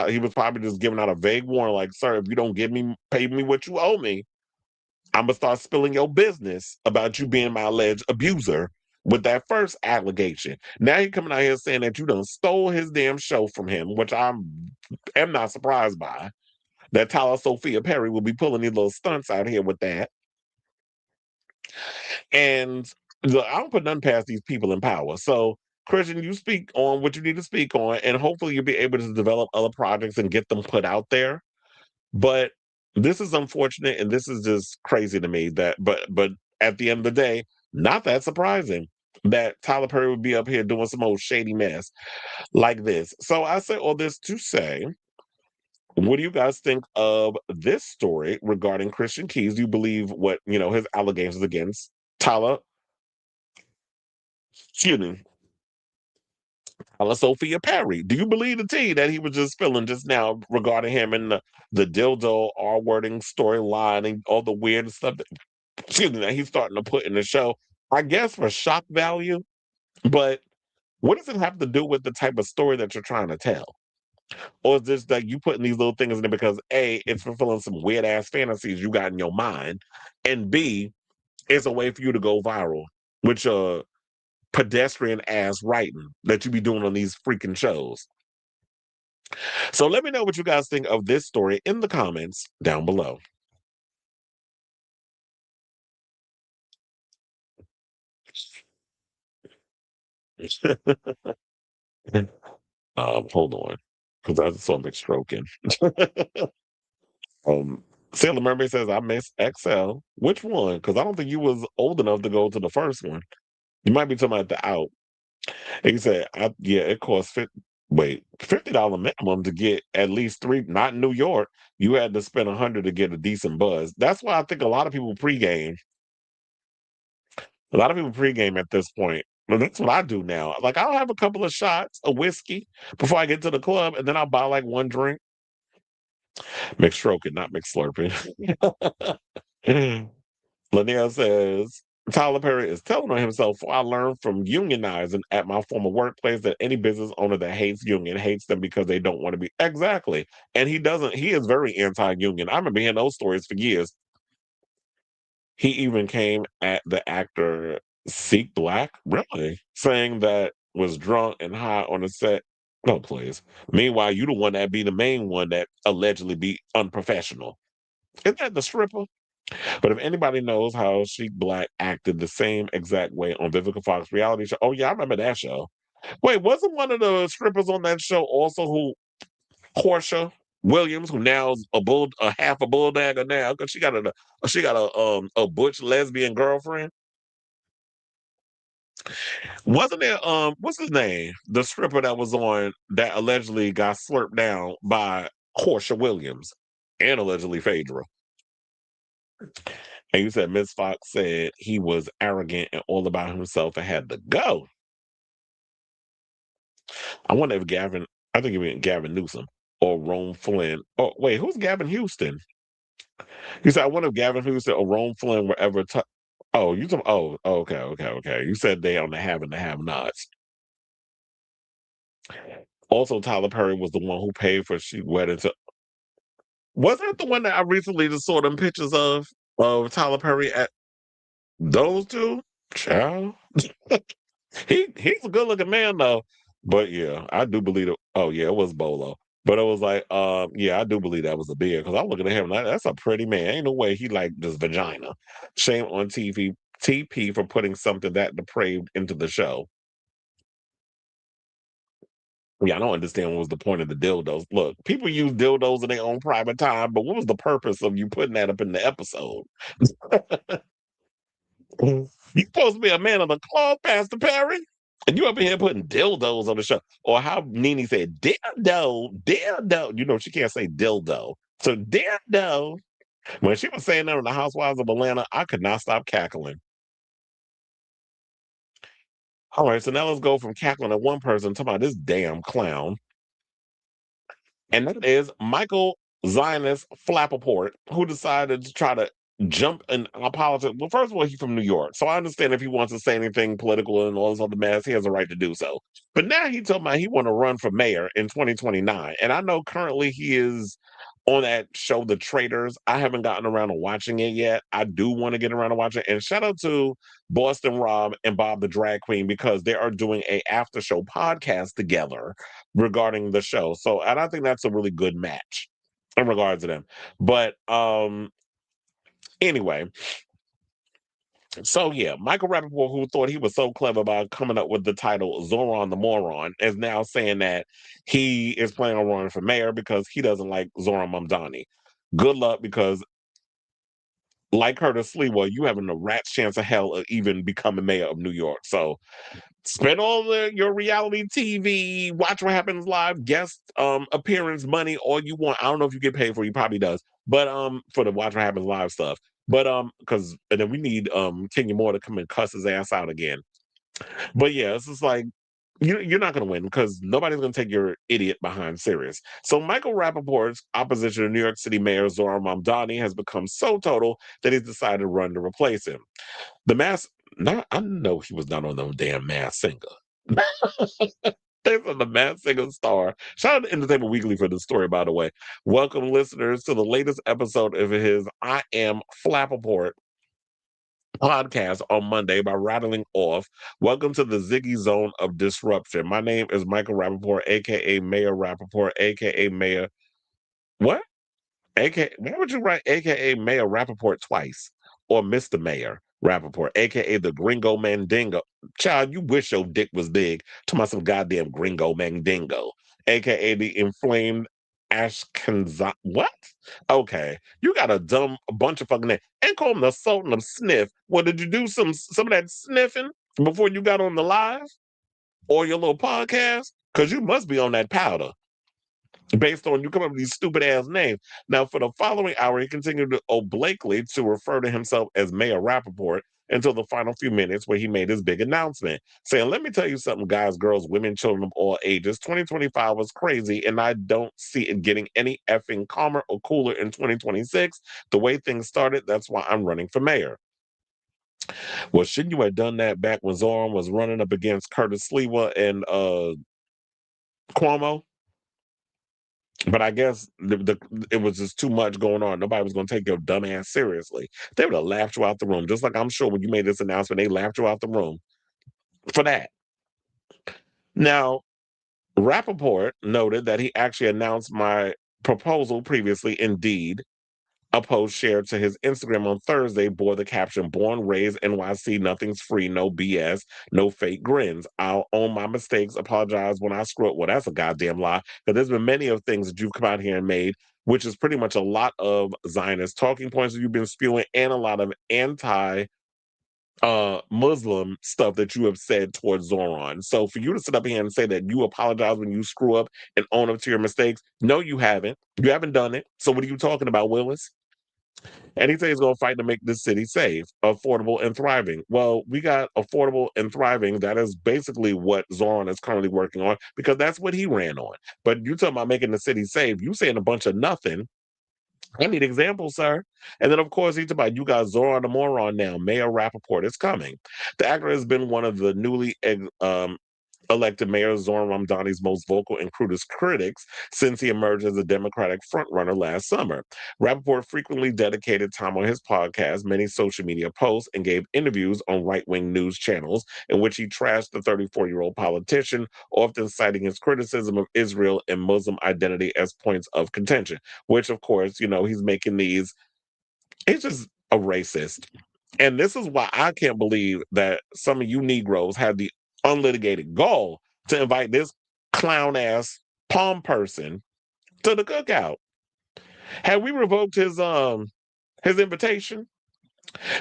he was probably just giving out a vague warning, like, sir, if you don't pay me what you owe me, I'm gonna start spilling your business about you being my alleged abuser with that first allegation. Now you're coming out here saying that you done stole his damn show from him, which I am not surprised by. That Tyler Sophia Perry will be pulling these little stunts out here with that. And look, I don't put nothing past these people in power. So, Christian, you speak on what you need to speak on, and hopefully you'll be able to develop other projects and get them put out there. But this is unfortunate, and this is just crazy to me. But at the end of the day, not that surprising that Tyler Perry would be up here doing some old shady mess like this. So I say all this to say, what do you guys think of this story regarding Christian Keys? Do you believe what his allegations against Tyler? Excuse me, Sophia Perry. Do you believe the tea that he was just spilling just now regarding him and the dildo R wording storyline and all the weird stuff that he's starting to put in the show? I guess for shock value, but what does it have to do with the type of story that you're trying to tell? Or is this that you putting these little things in there because A, it's fulfilling some weird ass fantasies you got in your mind, and B, it's a way for you to go viral, which pedestrian ass writing that you be doing on these freaking shows. So let me know what you guys think of this story in the comments down below. Hold on, because I just saw McStroking. Sailor Mermaid says, I miss XL. Which one? Because I don't think you was old enough to go to the first one. You might be talking about the out. And he said, yeah, it costs $50 minimum to get at least three. Not in New York. You had to spend 100 to get a decent buzz. That's why I think a lot of people pregame. A lot of people pregame at this point. But that's what I do now. Like I'll have a couple of shots of whiskey before I get to the club, and then I'll buy like one drink. McStroking, not McSlurping. Lanier says Tyler Perry is telling on himself. I learned from unionizing at my former workplace that any business owner that hates union hates them because they don't want to be exactly. And he doesn't. He is very anti-union. I remember hearing those stories for years. He even came at the actor Seek Black, really, saying that was drunk and high on the set. No, please. Meanwhile, you the one that be the main one that allegedly be unprofessional. Isn't that the stripper? But if anybody knows how Sheik Black acted the same exact way on Vivica Fox reality show, oh yeah, I remember that show. Wait, wasn't one of the strippers on that show also who Portia Williams, who now is a half a bulldagger now because she got a butch lesbian girlfriend? Wasn't there what's his name? The stripper that was on that allegedly got slurped down by Portia Williams and allegedly Phaedra. And you said Miss Fox said he was arrogant and all about himself and had to go. I wonder if I think it meant Gavin Newsom or Rome Flynn. Oh, wait, who's Gavin Houston? You said, I wonder if Gavin Houston or Rome Flynn were ever. Oh, you talking? Oh, okay. You said they on the have and the have nots. Also, Tyler Perry was the one who paid for Sheik wedding. Wasn't that the one that I recently just saw them pictures of Tyler Perry at those two? Child. He's a good looking man though. But yeah, I do believe it. Oh yeah, it was Bolo. But it was like, yeah, I do believe that was a beard because I'm looking at him like that's a pretty man. Ain't no way he like this vagina. Shame on TP for putting something that depraved into the show. Yeah, I don't understand what was the point of the dildos. Look, people use dildos in their own private time, but what was the purpose of you putting that up in the episode? You supposed to be a man of the cloth, Pastor Perry. And you up in here putting dildos on the show. Or how Nene said, dildo. You know, she can't say dildo. So dildo. When she was saying that on the Housewives of Atlanta, I could not stop cackling. All right, so now let's go from cackling at one person to about this damn clown. And that is Michael Zionist Rapaport, who decided to try to jump in politics. Well, first of all, he's from New York. So I understand if he wants to say anything political and all this other mess, he has a right to do so. But now he told me he want to run for mayor in 2029. And I know currently he is on that show, The Traitors. I haven't gotten around to watching it yet. I do want to get around to watching it. And shout out to Boston Rob and Bob the Drag Queen because they are doing a after show podcast together regarding the show. So, and I think that's a really good match in regards to them. But anyway, so yeah, Michael Rapaport, who thought he was so clever about coming up with the title Zohran the Moron, is now saying that he is planning on running for mayor because he doesn't like Zohran Mamdani. Good luck, because like Curtis Sliwa, you having a rat's chance of hell of even becoming mayor of New York. So spend all your reality TV, watch what happens live, guest appearance money, all you want. I don't know if you get paid for it, he probably does. But for the watch what happens live stuff. But because and then we need Kenya Moore to come and cuss his ass out again. But yeah, it's just like you're not going to win because nobody's going to take your idiot behind serious. So Michael Rapaport's opposition to New York City Mayor Zohran Mamdani has become so total that he's decided to run to replace him. The mass, I know he was not on no damn Mass Singer. There's the Mass Singer star. Shout out to Entertainment Weekly for this story, by the way. Welcome, listeners, to the latest episode of his I Am Rapaport podcast on Monday by rattling off. Welcome to the Ziggy Zone of Disruption. My name is Michael Rapaport, aka Mayor Rapaport, aka Mayor. What? AKA, why would you write AKA Mayor Rapaport twice? Or Mr. Mayor Rapaport, aka the Gringo Mandingo. Child, you wish your dick was big. To my some goddamn Gringo Mandingo, aka the inflamed Ashkenaz. What? Okay, you got a bunch of fucking names. And call him the Sultan of Sniff. Well, did you do some of that sniffing before you got on the live or your little podcast? Because you must be on that powder based on you come up with these stupid ass names. Now, for the following hour, he continued obliquely to refer to himself as Mayor Rapaport until the final few minutes where he made his big announcement, saying, "Let me tell you something, guys, girls, women, children of all ages. 2025 was crazy, and I don't see it getting any effing calmer or cooler in 2026. The way things started, that's why I'm running for mayor." Well, shouldn't you have done that back when Zohran was running up against Curtis Sliwa and Cuomo? But I guess it was just too much going on. Nobody was going to take your dumb ass seriously. They would have laughed you out the room. Just like I'm sure when you made this announcement, they laughed you out the room for that. Now, Rapaport noted that he actually announced my proposal previously. Indeed, a post shared to his Instagram on Thursday bore the caption, "Born, raised NYC, nothing's free, no BS, no fake grins. I'll own my mistakes, apologize when I screw up." Well, that's a goddamn lie, because there's been many of things that you've come out here and made, which is pretty much a lot of Zionist talking points that you've been spewing and a lot of anti Muslim stuff that you have said towards Zohran. So for you to sit up here and say that you apologize when you screw up and own up to your mistakes, no, you haven't. You haven't done it. So what are you talking about, Willis? And he said he's going to fight to make this city safe, affordable, and thriving. Well, we got affordable and thriving. That is basically what Zohran is currently working on, because that's what he ran on. But you talking about making the city safe, you saying a bunch of nothing. I need examples, sir. And then, of course, he's about, you got Zohran the moron now. Mayor Rapaport is coming. The actor has been one of the newly elected Mayor Zohran Mamdani's most vocal and crudest critics since he emerged as a Democratic frontrunner last summer. Rapaport frequently dedicated time on his podcast, many social media posts, and gave interviews on right-wing news channels in which he trashed the 34-year-old politician, often citing his criticism of Israel and Muslim identity as points of contention, which, of course, he's making these. He's just a racist. And this is why I can't believe that some of you Negroes had the unlitigated gall to invite this clown ass palm person to the cookout. Had we revoked his invitation?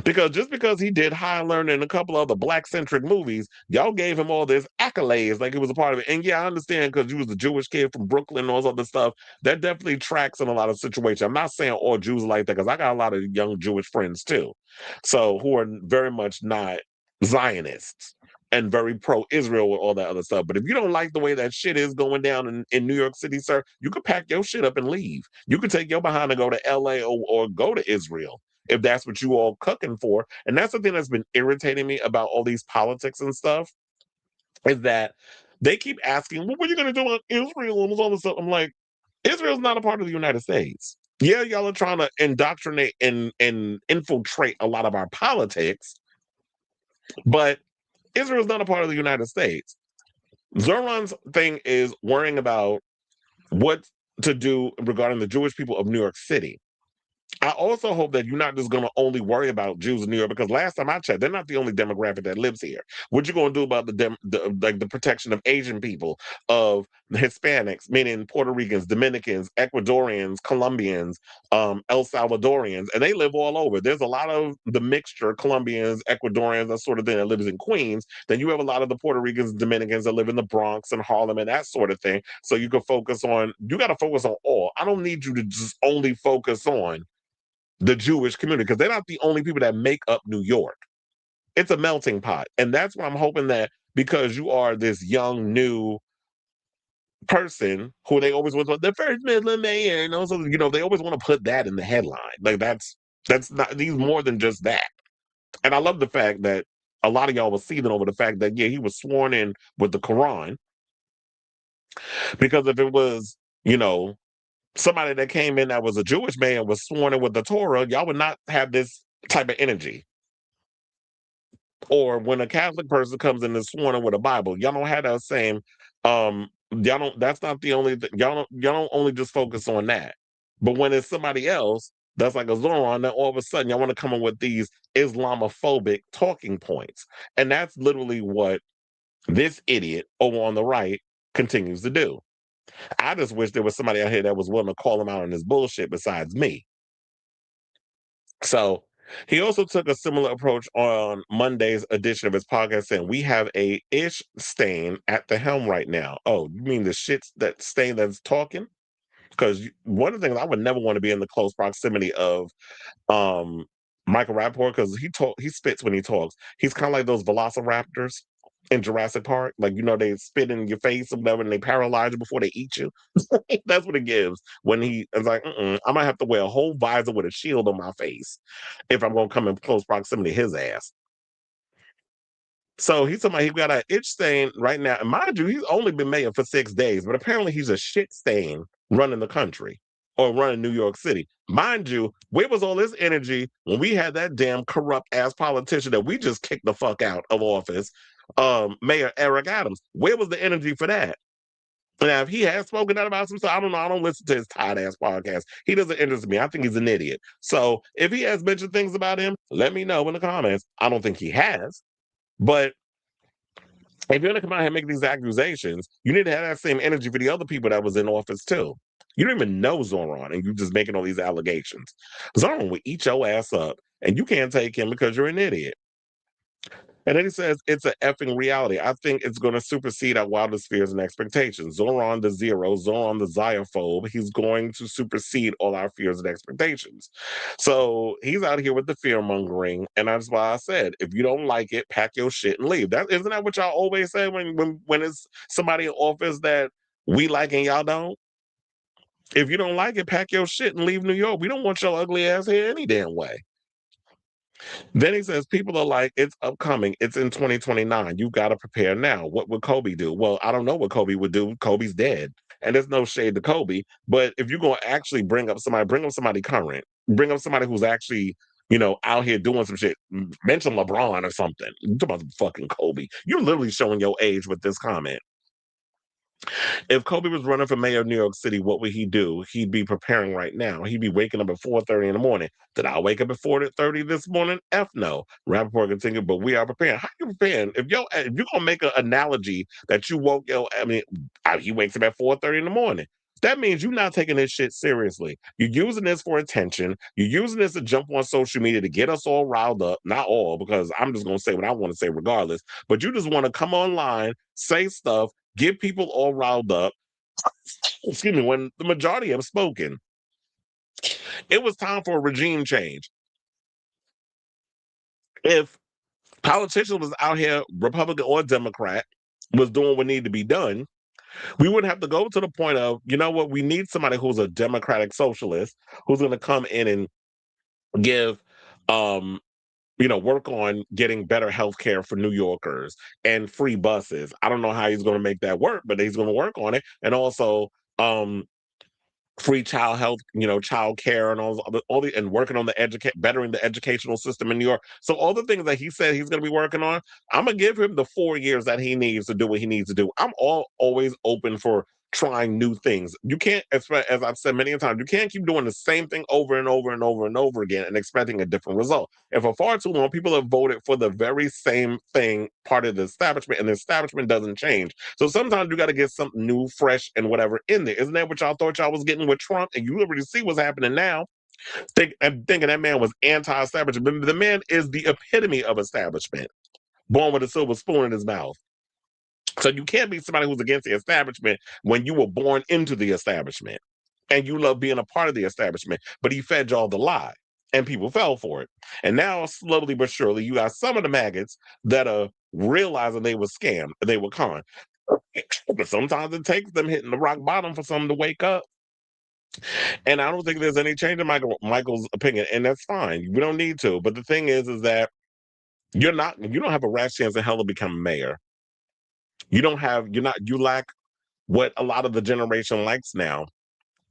Because just because he did High Learning and a couple other black-centric movies, y'all gave him all this accolades like he was a part of it. And yeah, I understand, because you was a Jewish kid from Brooklyn and all this other stuff. That definitely tracks in a lot of situations. I'm not saying all Jews are like that, because I got a lot of young Jewish friends too. So who are very much not Zionists and very pro-Israel with all that other stuff. But if you don't like the way that shit is going down in New York City, sir, you could pack your shit up and leave. You could take your behind and go to LA or go to Israel, if that's what you all cooking for. And that's the thing that's been irritating me about all these politics and stuff, is that they keep asking, well, what are you going to do about Israel and all this stuff? I'm like, Israel's not a part of the United States. Yeah, y'all are trying to indoctrinate and infiltrate a lot of our politics, but Israel's not a part of the United States. Zohran's thing is worrying about what to do regarding the Jewish people of New York City. I also hope that you're not just going to only worry about Jews in New York, because last time I checked, they're not the only demographic that lives here. What you going to do about the protection of Asian people, of Hispanics, meaning Puerto Ricans, Dominicans, Ecuadorians, Colombians, El Salvadorians, and they live all over. There's a lot of the mixture, Colombians, Ecuadorians, that sort of thing, that lives in Queens. Then you have a lot of the Puerto Ricans, Dominicans that live in the Bronx and Harlem and that sort of thing. So you got to focus on all. I don't need you to just only focus on the Jewish community, because they're not the only people that make up New York. It's a melting pot. And that's why I'm hoping that, because you are this young, new person who they always want, the first Muslim mayor, and also, they always want to put that in the headline. Like that's not, he's more than just that. And I love the fact that a lot of y'all was seething over the fact that, yeah, he was sworn in with the Quran. Because if it was, somebody that came in that was a Jewish man was sworn in with the Torah, y'all would not have this type of energy. Or when a Catholic person comes in and is sworn in with a Bible, y'all don't have that same. Y'all don't. That's not the only thing. Y'all don't only just focus on that. But when it's somebody else, that's like a Zohran, then all of a sudden y'all want to come in with these Islamophobic talking points. And that's literally what this idiot over on the right continues to do. I just wish there was somebody out here that was willing to call him out on his bullshit besides me. So he also took a similar approach on Monday's edition of his podcast, saying, "We have a ish stain at the helm right now." Oh, you mean the shit that stain that's talking? Because one of the things I would never want to be in the close proximity of Michael Rapaport, because he spits when he talks. He's kind of like those velociraptors in Jurassic Park. Like, they spit in your face or whatever and they paralyze you before they eat you. That's what it gives when he is like, I might have to wear a whole visor with a shield on my face if I'm going to come in close proximity to his ass. So he's talking about he got an itch stain right now. And mind you, he's only been mayor for 6 days, but apparently he's a shit stain running the country or running New York City. Mind you, where was all this energy when we had that damn corrupt ass politician that we just kicked the fuck out of office, Mayor Eric Adams? Where was the energy for that? Now, if he has spoken out about some stuff, I don't know. I don't listen to his tight ass podcast. He doesn't interest me. I think he's an idiot. So if he has mentioned things about him, let me know in the comments. I don't think he has. But if you're going to come out here and make these accusations, you need to have that same energy for the other people that was in office too. You don't even know Zohran, and you're just making all these allegations. Zohran will eat your ass up, and you can't take him because you're an idiot. And then he says, it's an effing reality. I think it's going to supersede our wildest fears and expectations. Zohran the zero, Zohran the xyophobe, he's going to supersede all our fears and expectations. So he's out here with the fear mongering. And that's why I said, if you don't like it, pack your shit and leave. Isn't that what y'all always say when it's somebody in office that we like and y'all don't? If you don't like it, pack your shit and leave New York. We don't want your ugly ass here any damn way. Then he says, people are like, it's upcoming. It's in 2029. You got to prepare now. What would Kobe do? Well, I don't know what Kobe would do. Kobe's dead. And there's no shade to Kobe. But if you're going to actually bring up somebody current. Bring up somebody who's actually, out here doing some shit. Mention LeBron or something. You talk about fucking Kobe. You're literally showing your age with this comment. If Kobe was running for mayor of New York City, what would he do? He'd be preparing right now. He'd be waking up at 4:30 in the morning. Did I wake up at 4:30 this morning? F no. Rapaport continued, but we are preparing. How you preparing? If you're gonna make an analogy that you woke he wakes up at 4:30 in the morning. That means you're not taking this shit seriously. You're using this for attention. You're using this to jump on social media to get us all riled up. Not all, because I'm just going to say what I want to say regardless. But you just want to come online, say stuff, get people all riled up. Excuse me, when the majority have spoken. It was time for a regime change. If politicians was out here, Republican or Democrat, was doing what needed to be done, we wouldn't have to go to the point of, you know what, we need somebody who's a democratic socialist who's going to come in and give, work on getting better health care for New Yorkers and free buses. I don't know how he's going to make that work, but he's going to work on it. And also, free child health, child care and and working on bettering the educational system in New York. So all the things that he said he's going to be working on, I'm going to give him the 4 years that he needs to do what he needs to do. I'm always open for trying new things. You can't, as I've said many times, you can't keep doing the same thing over and over and over and over again and expecting a different result. And for far too long, people have voted for the very same thing, part of the establishment, and the establishment doesn't change. So sometimes you got to get something new, fresh, and whatever in there. Isn't that what y'all thought y'all was getting with Trump? And you already see what's happening now. I'm thinking that man was anti-establishment. The man is the epitome of establishment, born with a silver spoon in his mouth. So you can't be somebody who's against the establishment when you were born into the establishment and you love being a part of the establishment, but he fed y'all the lie and people fell for it. And now slowly but surely, you got some of the maggots that are realizing they were scammed, they were con. But sometimes it takes them hitting the rock bottom for someone to wake up. And I don't think there's any change in Michael's opinion, and that's fine. We don't need to. But the thing is that you don't have a rash chance in hell to become mayor. You lack what a lot of the generation likes now,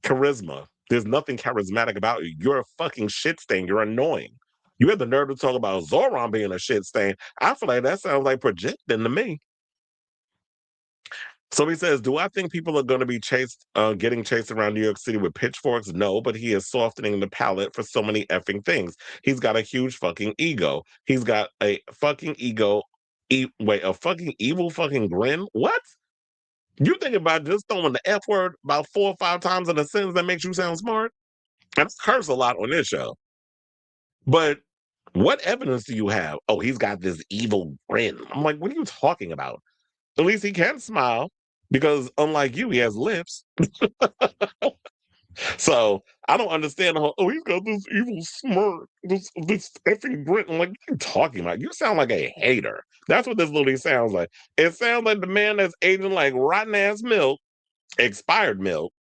charisma. There's nothing charismatic about you. You're a fucking shit stain. You're annoying. You have the nerve to talk about Zohran being a shit stain. I feel like that sounds like projecting to me. So he says, do I think people are going to be getting chased around New York City with pitchforks? No, but he is softening the palate for so many effing things. He's got a huge fucking ego. He's got a fucking ego. Wait, a fucking evil fucking grin? What? You think about just throwing the F word about 4 or 5 times in a sentence that makes you sound smart? I curse a lot on this show. But what evidence do you have? Oh, he's got this evil grin. I'm like, what are you talking about? At least he can smile because unlike you, he has lips. So I don't understand the whole, oh, he's got this evil smirk, this effing grin. I'm like, what are you talking about? You sound like a hater. That's what this literally sounds like. It sounds like the man that's aging like rotten ass milk, expired milk,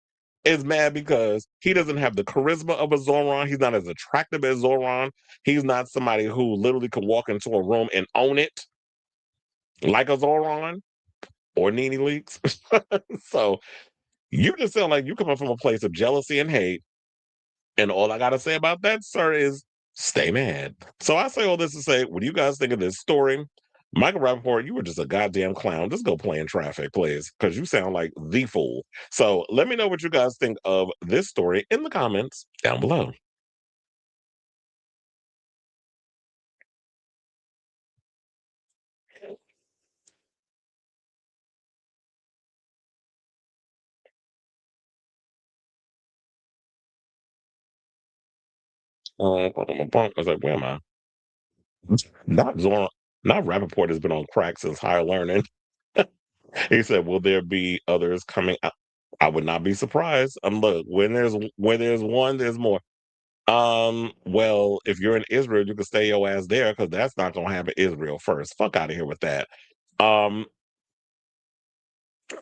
is mad because he doesn't have the charisma of a Zohran. He's not as attractive as Zohran. He's not somebody who literally can walk into a room and own it like a Zohran or Nene Leaks. So you just sound like you coming from a place of jealousy and hate. And all I got to say about that, sir, is stay mad. So I say all this to say, what do you guys think of this story? Michael Rapaport, you were just a goddamn clown. Just go play in traffic, please, because you sound like the fool. So let me know what you guys think of this story in the comments down below. I was like, where am I? Not Zoran, not Rapaport has been on crack since higher learning. He said, will there be others coming? I would not be surprised. Look, when there's one, there's more. Well, if you're in Israel, you can stay your ass there because that's not gonna happen Israel first. Fuck out of here with that. Um,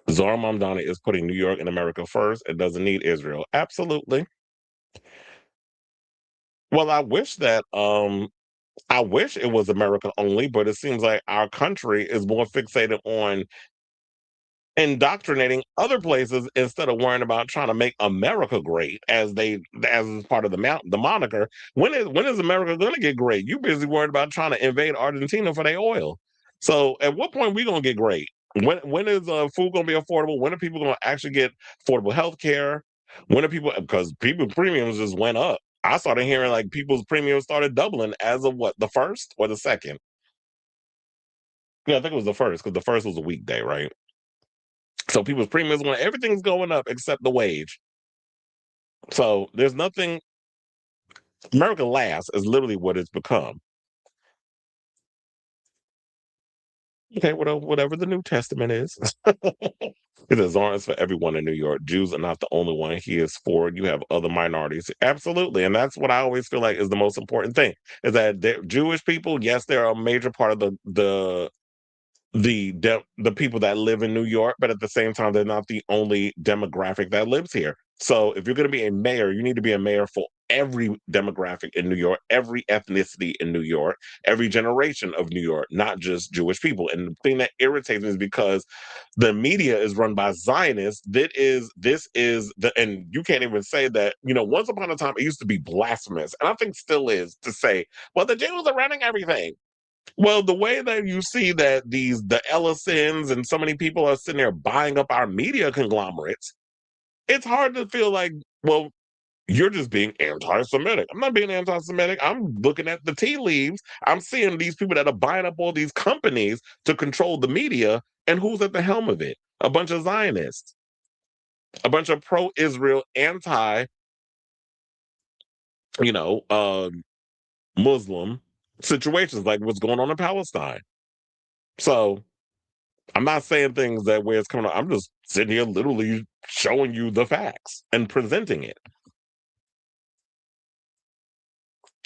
Zohran Mamdani is putting New York and America first. It doesn't need Israel. Absolutely. Well, I wish it was America only, but it seems like our country is more fixated on indoctrinating other places instead of worrying about trying to make America great as part of the moniker. When is America going to get great? You busy worried about trying to invade Argentina for their oil. So at what point we going to get great? When is food going to be affordable? When are people going to actually get affordable health care? When are people, because people premiums just went up. I started hearing like people's premiums started doubling as of what, the first or the second? Yeah, I think it was the first because the first was a weekday, right? So people's premiums went, everything's going up except the wage. So there's nothing. America last is literally what it's become. Okay, whatever the New Testament is. It is honest for everyone in New York. Jews are not the only one he is for. You have other minorities. Absolutely. And that's what I always feel like is the most important thing. Is that Jewish people, yes, they're a major part of the people that live in New York, but at the same time, they're not the only demographic that lives here. So if you're going to be a mayor, you need to be a mayor for every demographic in New York, every ethnicity in New York, every generation of New York, not just Jewish people. And the thing that irritates me is because the media is run by Zionists. And you can't even say that, once upon a time, it used to be blasphemous. And I think still is to say, well, the Jews are running everything. Well, the way that you see that the Ellisons and so many people are sitting there buying up our media conglomerates, it's hard to feel like, well, you're just being anti-Semitic. I'm not being anti-Semitic. I'm looking at the tea leaves. I'm seeing these people that are buying up all these companies to control the media, and who's at the helm of it? A bunch of Zionists, a bunch of pro-Israel, you know, uh, Muslim situations like what's going on in Palestine. So I'm not saying things that way it's coming out. I'm just sitting here literally showing you the facts and presenting it.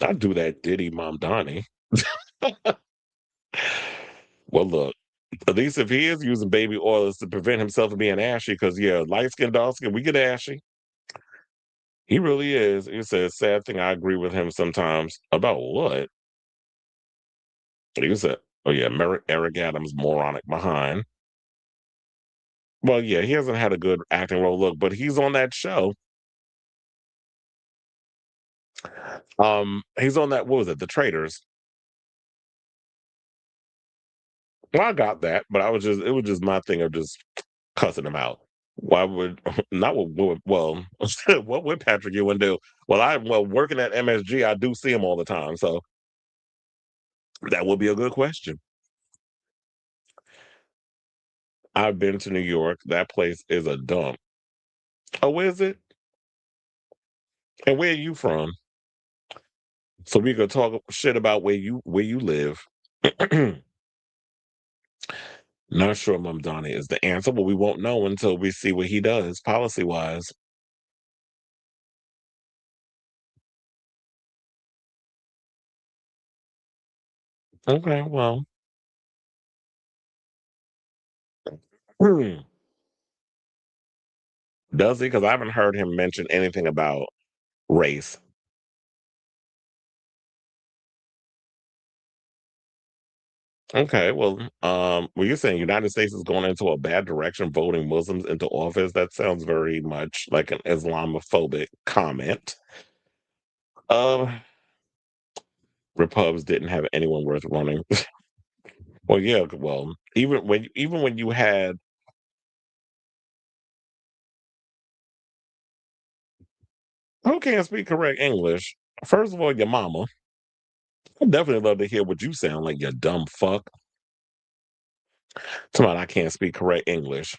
I do that Diddy Mamdani. Well, look, at least if he is using baby oils to prevent himself from being ashy, because yeah, light skin, dark skin, we get ashy. He really is. It's a sad thing. I agree with him sometimes. About what? He said, oh yeah, Eric Adams moronic behind. Well, yeah, he hasn't had a good acting role. Look, but he's on that show. He's on that. What was it? The Traitors. Well, I got that, but it was just my thing of just cussing him out. Why would not well what would Patrick Ewing do? Well, working at MSG, I do see him all the time, so that would be a good question. I've been to New York. That place is a dump. Oh, is it? And where are you from? So we could talk shit about where you live. Not sure Mamdani is the answer, but we won't know until we see what he does policy wise. Okay, well. Does he? Because I haven't heard him mention anything about race. Okay, well, you're saying United States is going into a bad direction, voting Muslims into office. That sounds very much like an Islamophobic comment. Uh, Repubs didn't have anyone worth running. Well, yeah, well, even when you had who can't speak correct English. First of all, your mama. I'd definitely love to hear what you sound like, you dumb fuck. Somebody I can't speak correct English.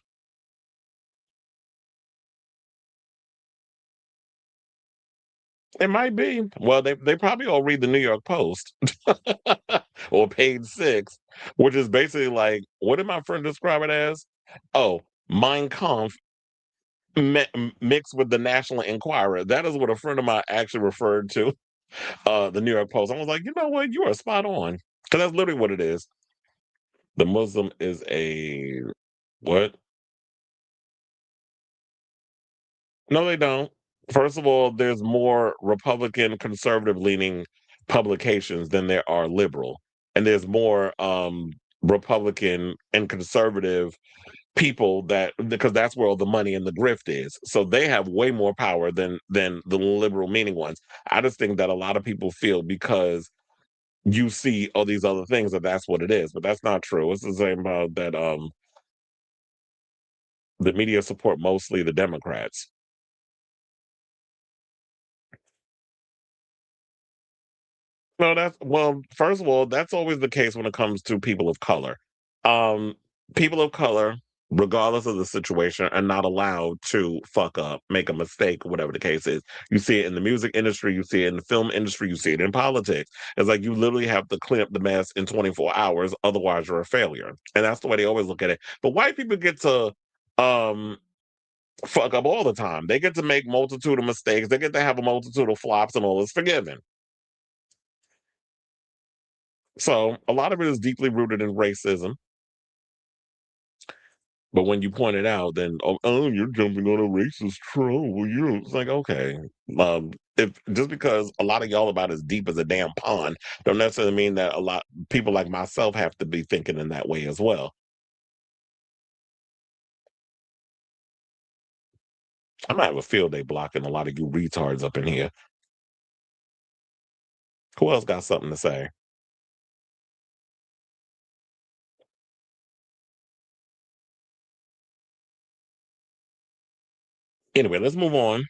It might be. Well, they probably all read the New York Post or Page Six, which is basically like, what did my friend describe it as? Oh, Mein Kampf mixed with the National Enquirer. That is what a friend of mine actually referred to the New York Post. I was like, you know what? You are spot on. Because that's literally what it is. The Muslim is a what? No, they don't. First of all, there's more Republican conservative leaning publications than there are liberal. And there's more Republican and conservative people that because that's where all the money and the grift is. So they have way more power than the liberal meaning ones. I just think that a lot of people feel because you see all these other things that's what it is, but that's not true. It's the same about that the media support mostly the Democrats. No, first of all, that's always the case when it comes to people of color. Um, People of color, regardless of the situation, are not allowed to fuck up, make a mistake, whatever the case is. You see it in the music industry, you see it in the film industry, you see it in politics. It's like you literally have to clean up the mess in 24 hours, otherwise you're a failure. And that's the way they always look at it. But white people get to um fuck up all the time. They get to make multitude of mistakes, they get to have a multitude of flops and all is forgiven. So a lot of it is deeply rooted in racism. But when you point it out, then you're jumping on a racist troll. Well, it's like okay, if just because a lot of y'all about as deep as a damn pond, don't necessarily mean that a lot people like myself have to be thinking in that way as well. I might have a field day blocking a lot of you retards up in here. Who else got something to say? Anyway, let's move on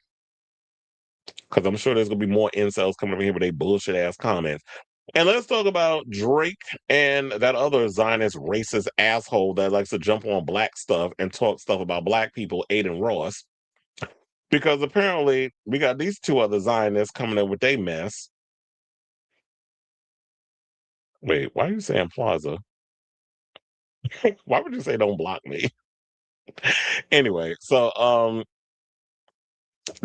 because I'm sure there's gonna be more incels coming over here with their bullshit ass comments. And let's talk about Drake and that other Zionist racist asshole that likes to jump on black stuff and talk stuff about black people, Adin Ross. Because apparently we got these two other Zionists coming in with their mess. Wait, why are you saying Plaza? Why would you say don't block me? Anyway, so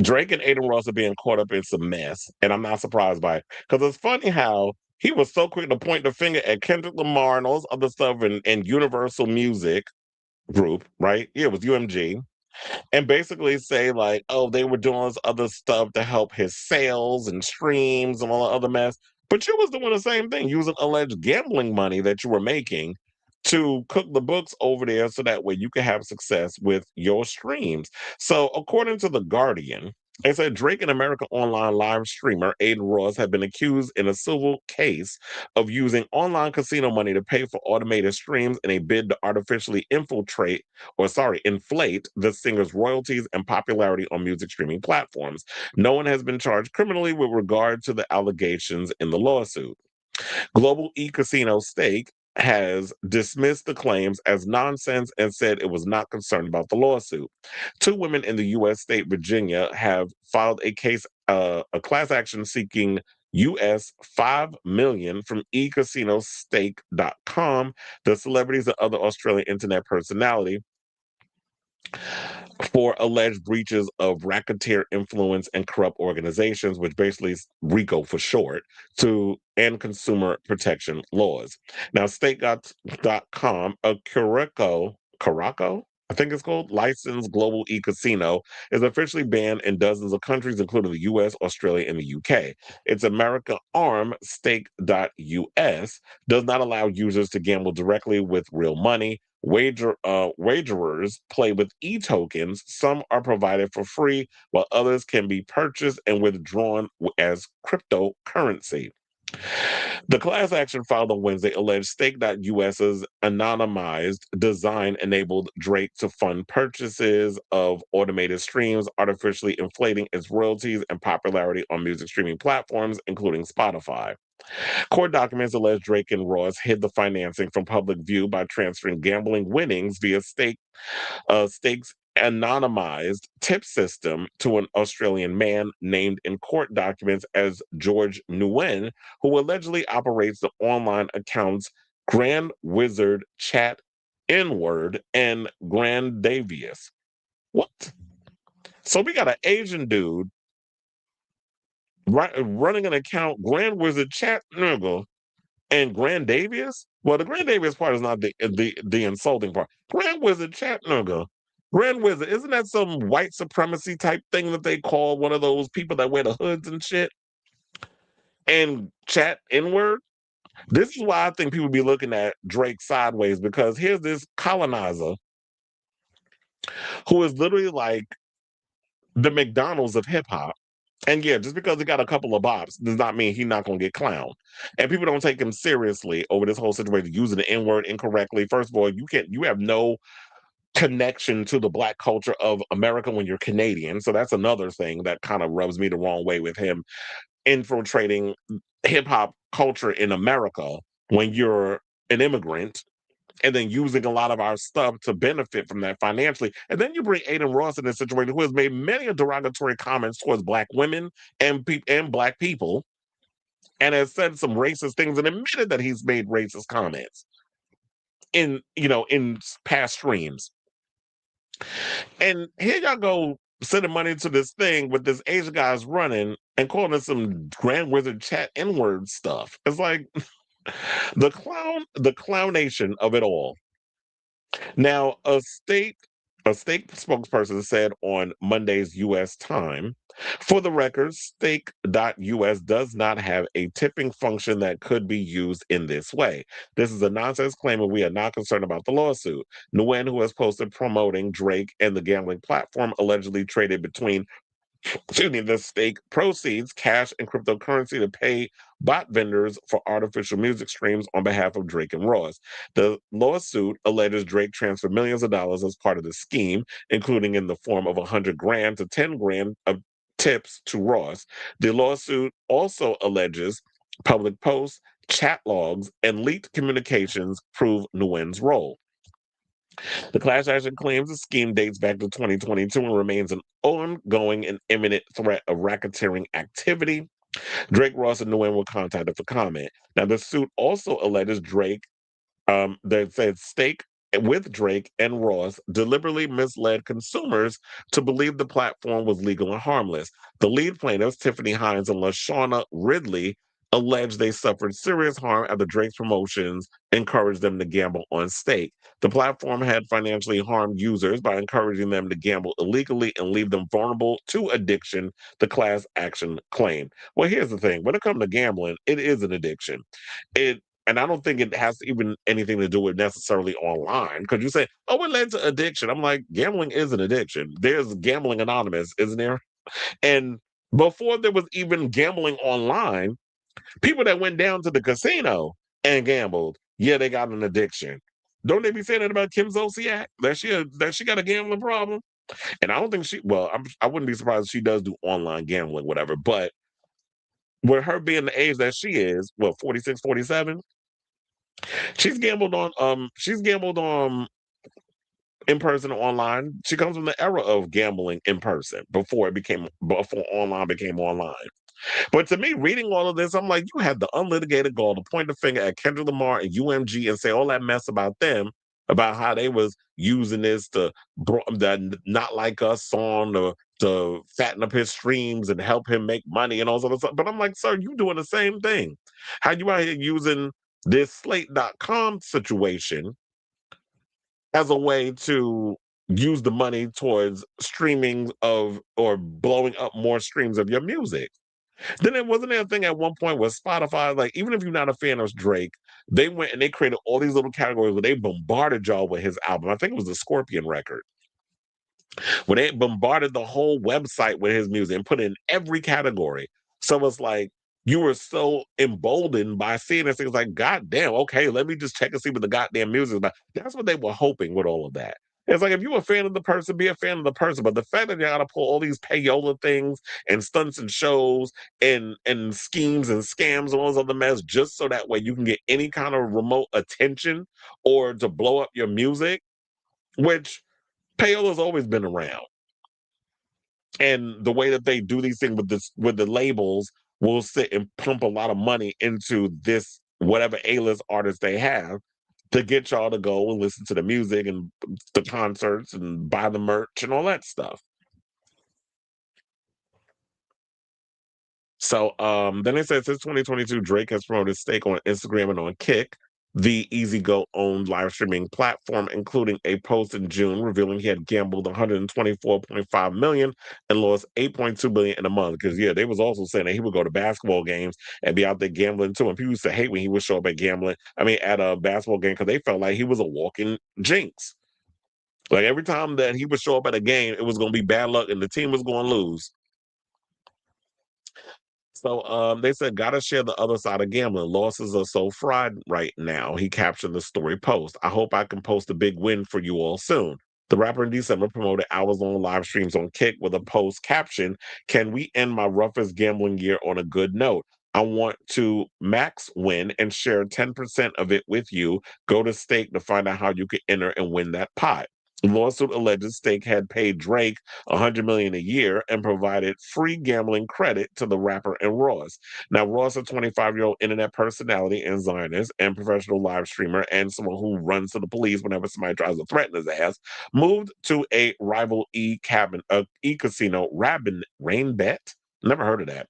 Drake and Adin Ross are being caught up in some mess, and I'm not surprised by it. Because it's funny how he was so quick to point the finger at Kendrick Lamar and all this other stuff and Universal Music Group, right? Yeah, it was UMG. And basically say like, oh, they were doing this other stuff to help his sales and streams and all the other mess. But you was doing the same thing, using alleged gambling money that you were making to cook the books over there so that way you can have success with your streams. So according to The Guardian, They said Drake and American Online live streamer Adin Ross have been accused in a civil case of using online casino money to pay for automated streams in a bid to artificially inflate the singer's royalties and popularity on music streaming platforms. No one has been charged criminally with regard to the allegations in the lawsuit. Global e-casino Stake has dismissed the claims as nonsense and said it was not concerned about the lawsuit. Two women in the U.S. state Virginia have filed a case, a class action seeking US $5 million from ecasinostake.com, the celebrities and other Australian internet personality, for alleged breaches of racketeer influence and corrupt organizations, which basically is RICO for short, and consumer protection laws. Now, Stake.com, a Caraco, I think it's called, licensed global e-casino, is officially banned in dozens of countries, including the US, Australia, and the UK. Its America arm, Stake.us, does not allow users to gamble directly with real money. Wagerers play with e-tokens. Some are provided for free, while others can be purchased and withdrawn as cryptocurrency. The class action filed on Wednesday alleged Stake.us's anonymized design enabled Drake to fund purchases of automated streams, artificially inflating its royalties and popularity on music streaming platforms, including Spotify. Court documents allege Drake and Ross hid the financing from public view by transferring gambling winnings via Stake's anonymized tip system to an Australian man named in court documents as George Nguyen, who allegedly operates the online accounts Grand Wizard Chat N-Word and Grand Davius. What? So we got an Asian dude running an account Grand Wizard Chat Nigga and Grand Davius? Well, the Grand Davius part is not the insulting part. Grand Wizard Chattanooga. Grand Wizard, isn't that some white supremacy type thing that they call one of those people that wear the hoods and shit? And chat N-word? This is why I think people be looking at Drake sideways, because here's this colonizer who is literally like the McDonald's of hip hop. And yeah, just because he got a couple of bops does not mean he's not going to get clowned. And people don't take him seriously over this whole situation, using the N-word incorrectly. First of all, you have no connection to the Black culture of America when you're Canadian. So that's another thing that kind of rubs me the wrong way with him infiltrating hip hop culture in America when you're an immigrant, and then using a lot of our stuff to benefit from that financially. And then you bring Adin Ross in this situation, who has made many derogatory comments towards Black women and Black people, and has said some racist things and admitted that he's made racist comments in past streams. And here y'all go sending money to this thing with this Asian guy's running and calling it some Grand Wizard Chat N-word stuff. It's like the clownation of it all. Now, a state spokesperson said on Monday's U.S. time, for the record, Stake.us does not have a tipping function that could be used in this way. This is a nonsense claim, and we are not concerned about the lawsuit. Nguyen, who has posted promoting Drake and the gambling platform, allegedly traded between the Stake proceeds, cash and cryptocurrency, to pay bot vendors for artificial music streams on behalf of Drake and Ross. The lawsuit alleges Drake transferred millions of dollars as part of the scheme, including in the form of $100,000 to $10,000 of tips to Ross. The lawsuit also alleges public posts, chat logs, and leaked communications prove Nguyen's role. The class action claims the scheme dates back to 2022 and remains an ongoing and imminent threat of racketeering activity. Drake, Ross, and Nguyen were contacted for comment. Now, the suit also alleges Drake, that said Stake with Drake and Ross deliberately misled consumers to believe the platform was legal and harmless. The lead plaintiffs, Tiffany Hines and LaShawna Ridley, alleged they suffered serious harm after Drake's promotions encouraged them to gamble on Stake. The platform had financially harmed users by encouraging them to gamble illegally and leave them vulnerable to addiction, the class action claimed. Well, here's the thing. When it comes to gambling, it is an addiction. And I don't think it has even anything to do with necessarily online, because you say, oh, it led to addiction. I'm like, gambling is an addiction. There's Gambling Anonymous, isn't there? And before there was even gambling online, people that went down to the casino and gambled, yeah, they got an addiction. Don't they be saying that about Kim Zolciak? That she got a gambling problem? And I don't think I wouldn't be surprised if she does do online gambling, whatever. But with her being the age that she is, 46, 47, she's gambled on in person or online. She comes from the era of gambling in person before online became online. But to me, reading all of this, I'm like, you had the unlitigated gall to point the finger at Kendrick Lamar and UMG and say all that mess about them, about how they was using this that Not Like Us song to fatten up his streams and help him make money and all that stuff. But I'm like, sir, you doing the same thing. How you out here using this Slate.com situation as a way to use the money towards streaming or blowing up more streams of your music? Then it wasn't there a thing at one point where Spotify, like, even if you're not a fan of Drake, they went and they created all these little categories where they bombarded y'all with his album. I think it was the Scorpion record, where they bombarded the whole website with his music and put it in every category. So it's like you were so emboldened by seeing this. It's like, God damn, okay, let me just check and see what the goddamn music is about. That's what they were hoping with all of that. It's like, if you're a fan of the person, be a fan of the person. But the fact that you got to pull all these payola things and stunts and shows and schemes and scams and all this other mess just so that way you can get any kind of remote attention or to blow up your music, which payola's always been around. And the way that they do these things with the labels will sit and pump a lot of money into this whatever A-list artist they have to get y'all to go and listen to the music and the concerts and buy the merch and all that stuff. So then it says since 2022, Drake has promoted stake on Instagram and on Kick, the EasyGo owned live streaming platform, including a post in June revealing he had gambled 124.5 million and lost 8.2 billion in a month. Because they was also saying that he would go to basketball games and be out there gambling too. And people used to hate when he would show up at a basketball game, because they felt like he was a walking jinx. Like every time that he would show up at a game, it was going to be bad luck and the team was going to lose. So they said, gotta share the other side of gambling. Losses are so fried right now. He captioned the story post. I hope I can post a big win for you all soon. The rapper in December promoted hours-long live streams on Kick with a post caption, can we end my roughest gambling year on a good note? I want to max win and share 10% of it with you. Go to stake to find out how you can enter and win that pot. Lawsuit alleges Stake had paid Drake $100 million a year and provided free gambling credit to the rapper and Ross. Now, Ross, a 25-year-old internet personality and Zionist and professional live streamer and someone who runs to the police whenever somebody tries to threaten his ass, moved to a rival e-casino, Rainbet. Never heard of that.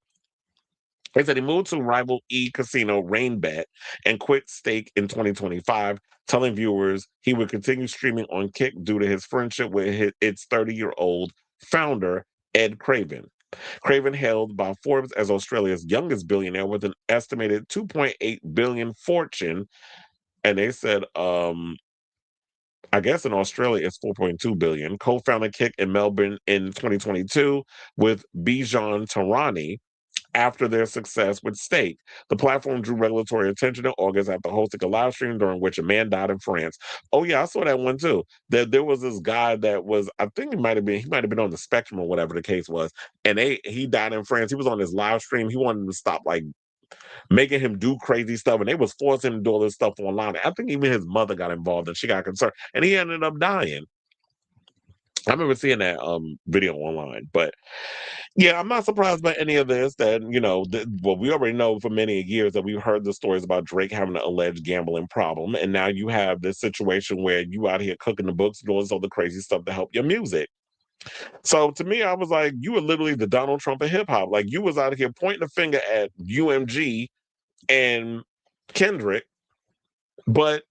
They said he moved to rival e-casino Rainbet and quit Stake in 2025, telling viewers he would continue streaming on Kick due to his friendship with its 30-year-old founder, Ed Craven. Craven, hailed by Forbes as Australia's youngest billionaire with an estimated $2.8 billion fortune. And they said, I guess in Australia it's $4.2 billion. Co-founded Kick in Melbourne in 2022 with Bijan Tarani. After their success with Stake, the platform drew regulatory attention in August after hosting a live stream during which a man died in France. Oh yeah, I saw that one too. There was this guy that was, I think he might have been on the spectrum or whatever the case was, and he died in France. He was on his live stream. He wanted to stop like making him do crazy stuff, and they was forcing him to do all this stuff online. I think even his mother got involved and she got concerned, and he ended up dying. I remember seeing that video online, but yeah, I'm not surprised by any of this. That we already know for many years that we've heard the stories about Drake having an alleged gambling problem, and now you have this situation where you out here cooking the books, doing all the crazy stuff to help your music. So to me, I was like, you were literally the Donald Trump of hip hop. Like you was out here pointing a finger at UMG and Kendrick, but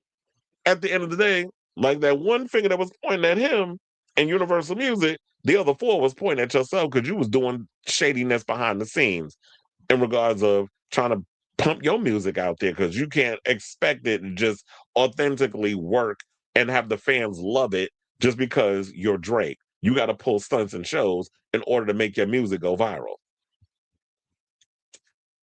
at the end of the day, like that one finger that was pointing at him and Universal Music, the other four was pointing at yourself because you was doing shadiness behind the scenes in regards of trying to pump your music out there, because you can't expect it to just authentically work and have the fans love it just because you're Drake. you got to pull stunts and shows in order to make your music go viral.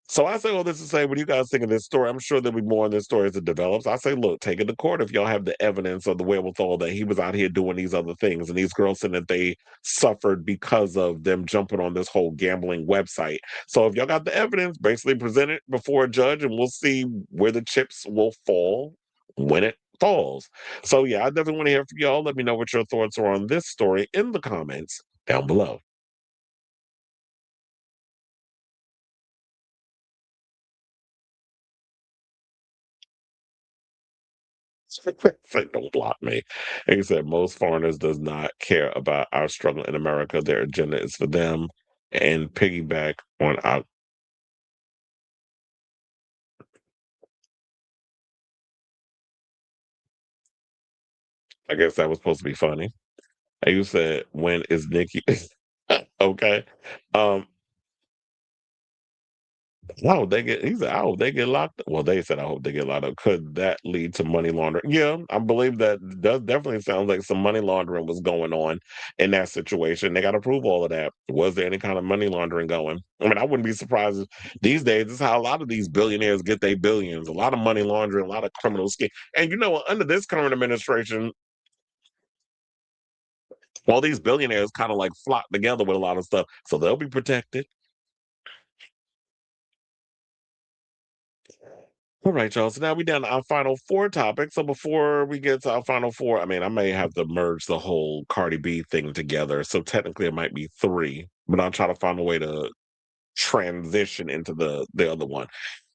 So I say all this to say, what do you guys think of this story? I'm sure there'll be more on this story as it develops. I say, look, take it to court if y'all have the evidence or the wherewithal that he was out here doing these other things. And these girls saying that they suffered because of them jumping on this whole gambling website. So if y'all got the evidence, basically present it before a judge and we'll see where the chips will fall when it falls. So yeah, I definitely want to hear from y'all. Let me know what your thoughts are on this story in the comments down below. Say, don't block me. Like I said, most foreigners does not care about our struggle in America. Their agenda is for them and piggyback on our. I guess that was supposed to be funny. And you said, when is Nikki? Okay. Um, I hope they get. He said, I hope they get locked. Well, they said, I hope they get locked up. Could that lead to money laundering? Yeah, I believe that does definitely sound like some money laundering was going on in that situation. They got to prove all of that. Was there any kind of money laundering going? I mean, I wouldn't be surprised if these days. This is how a lot of these billionaires get their billions. A lot of money laundering, a lot of criminal scheme. And you know what? Under this current administration, all these billionaires kind of like flock together with a lot of stuff, so they'll be protected. All right, y'all. So now we down to our final four topics. So before we get to our final four, I mean, I may have to merge the whole Cardi B thing together. So technically, it might be three, but I'll try to find a way to transition into the other one.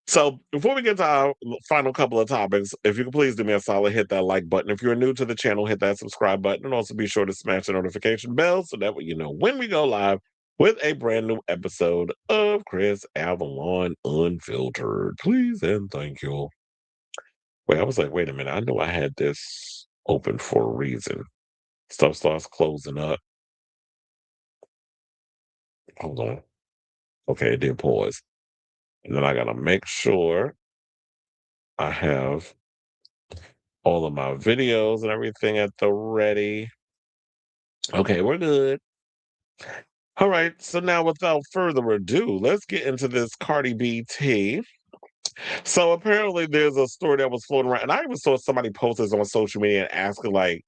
So before we get to our final couple of topics, if you could please do me a solid, hit that like button. If you're new to the channel, hit that subscribe button, and also be sure to smash the notification bell so that way you know when we go live with a brand new episode of Chris Avalon Unfiltered. Please and thank you. Wait, I was like, wait a minute. I know I had this open for a reason. Stuff starts closing up. Hold on. Okay, it did pause. And then I gotta make sure I have all of my videos and everything at the ready. Okay, we're good. All right, so now without further ado, let's get into this Cardi B tea. So apparently there's a story that was floating around, and I even saw somebody post this on social media and asking like,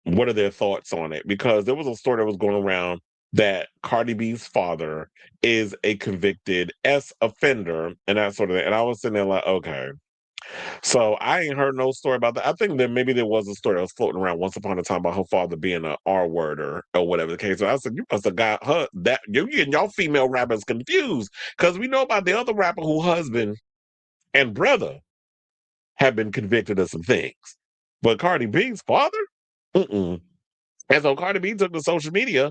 what are their thoughts on it? Because there was a story that was going around that Cardi B's father is a convicted S offender and that sort of thing. And I was sitting there like, okay. So I ain't heard no story about that. I think that maybe there was a story that was floating around once upon a time about her father being an R worder or whatever the case. So I said, you must have got her that you getting y'all female rappers confused because we know about the other rapper whose husband and brother have been convicted of some things, but Cardi B's father, mm-mm. And so Cardi B took to social media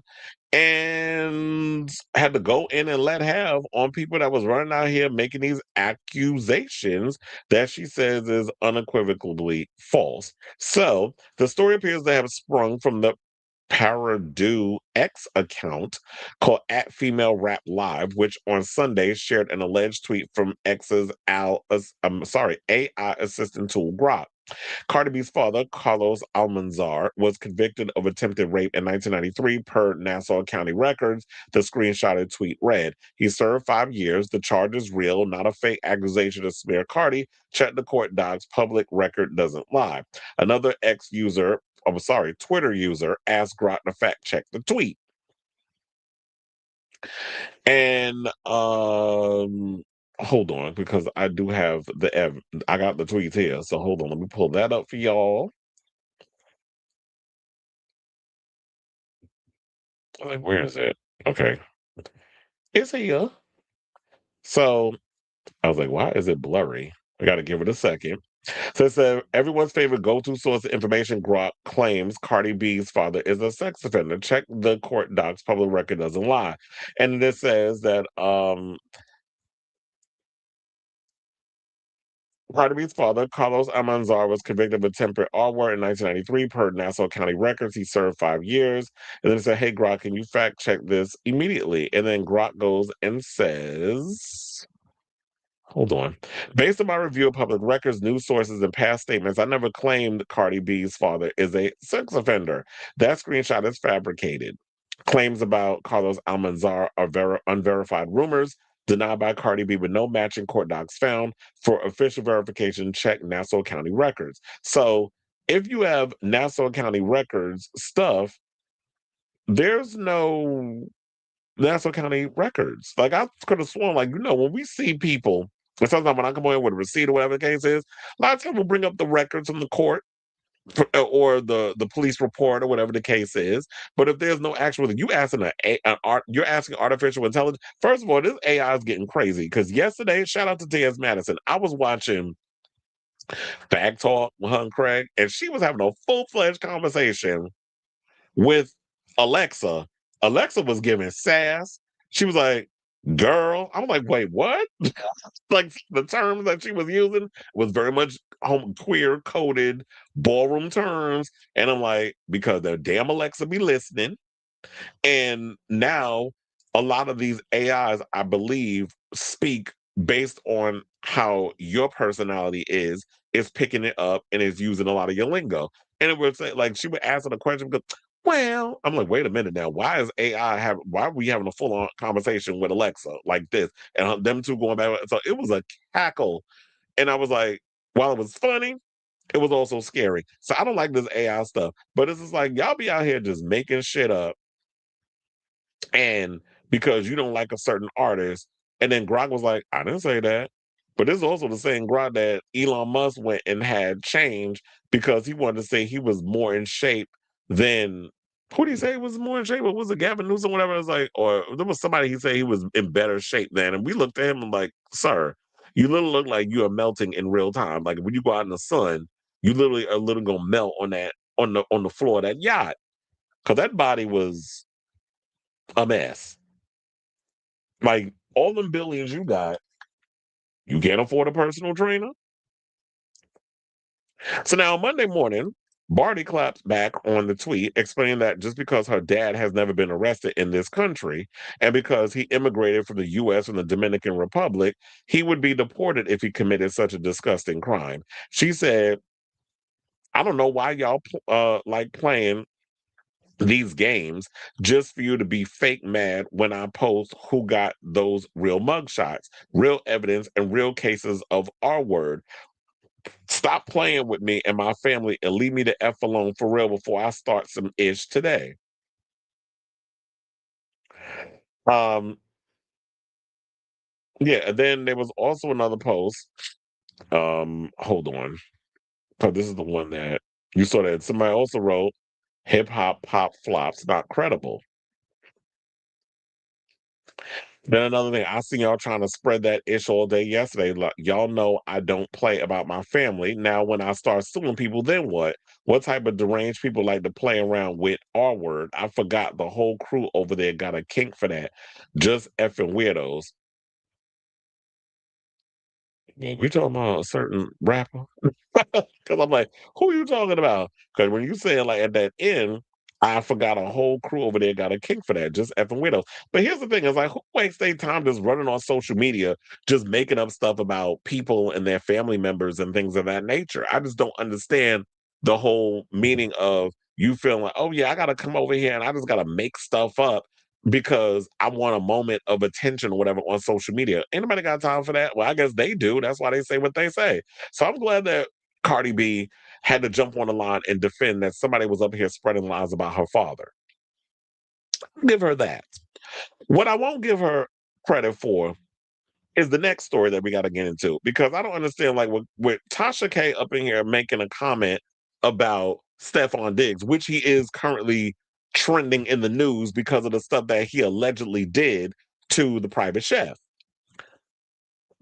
and had to go in and let have on people that was running out here making these accusations that she says is unequivocally false. So the story appears to have sprung from the Paradu X account called at Female Rap Live, which on Sunday shared an alleged tweet from X's AI assistant tool Grok. Cardi B's father, Carlos Almanzar, was convicted of attempted rape in 1993 per Nassau County records. The screenshotted tweet read, he served 5 years. The charge is real, not a fake accusation to smear Cardi. Check the court docs. Public record doesn't lie. Another Twitter user asked Grok to fact check the tweet. And hold on, because I do have I got the tweets here. So hold on, let me pull that up for y'all. Like, where is it? Okay. It's here. So I was like, why is it blurry? I got to give it a second. So it said, everyone's favorite go-to source of information, Grok claims Cardi B's father is a sex offender. Check the court docs. Public record doesn't lie. And this says that Cardi B's father, Carlos Almanzar, was convicted of attempted R-word in 1993 per Nassau County records. He served 5 years. And then it said, hey, Grok, can you fact check this immediately? And then Grok goes and says, hold on. Based on my review of public records, news sources, and past statements, I never claimed Cardi B's father is a sex offender. That screenshot is fabricated. Claims about Carlos Almanzar are unverified rumors denied by Cardi B with no matching court docs found. For official verification, check Nassau County records. So if you have Nassau County records stuff, there's no Nassau County records. Like I could have sworn, like, when we see people, and sometimes when I come in with a receipt or whatever the case is, a lot of times we'll bring up the records from the court or the police report or whatever the case is. But if there's no actual, you're asking artificial intelligence. First of all, this AI is getting crazy because yesterday, shout out to T.S. Madison, I was watching Back Talk with her and Craig, and she was having a full-fledged conversation with Alexa. Alexa was giving sass. She was like, girl. I was like, wait, what? Like the terms that she was using was very much queer coded ballroom terms. And I'm like, because the damn Alexa be listening. And now a lot of these AIs, I believe, speak based on how your personality is picking it up and is using a lot of your lingo. And it would say, like, she would answer the question because, well, I'm like, wait a minute now. Why are we having a full-on conversation with Alexa like this? And them two going back. So it was a cackle. And I was like, while it was funny, it was also scary. So I don't like this AI stuff. But it's just like, y'all be out here just making shit up. And because you don't like a certain artist, and then Grok was like, I didn't say that. But this is also the same Grok that Elon Musk went and had changed because he wanted to say he was more in shape than who did he say was more in shape? Or was it Gavin Newsom, whatever? It was like, or there was somebody he said he was in better shape than. And we looked at him and like, sir, you literally look like you are melting in real time. Like when you go out in the sun, you literally are literally gonna melt on the floor of that yacht. Cause that body was a mess. Like all them billions you got, you can't afford a personal trainer. So now Monday morning, Barty claps back on the tweet explaining that just because her dad has never been arrested in this country and because he immigrated from the U.S. from the Dominican Republic, he would be deported if he committed such a disgusting crime. She said, I don't know why y'all like playing these games just for you to be fake mad when I post who got those real mugshots, real evidence, and real cases of our word. Stop playing with me and my family and leave me the F alone for real before I start some ish today. Um, yeah, and then there was also another post. Hold on. Oh, this is the one that you saw that somebody also wrote hip hop pop flops not credible. Then another thing, I seen y'all trying to spread that ish all day yesterday. Like, y'all know I don't play about my family. Now, when I start suing people, then what? What type of deranged people like to play around with our word? I forgot the whole crew over there got a kink for that. Just effing weirdos. We talking about a certain rapper? Because I'm like, who are you talking about? Because when you say like at that end, I forgot a whole crew over there got a kick for that, just effing widows. But here's the thing: is like, who wastes their time just running on social media, just making up stuff about people and their family members and things of that nature? I just don't understand the whole meaning of you feeling like, oh yeah, I got to come over here and I just got to make stuff up because I want a moment of attention or whatever on social media. Anybody got time for that? Well, I guess they do. That's why they say what they say. So I'm glad that Cardi B had to jump on the line and defend that somebody was up here spreading lies about her father. I'll give her that. What I won't give her credit for is the next story that we got to get into because I don't understand, like, with Tasha K up in here making a comment about Stefon Diggs, which he is currently trending in the news because of the stuff that he allegedly did to the private chef.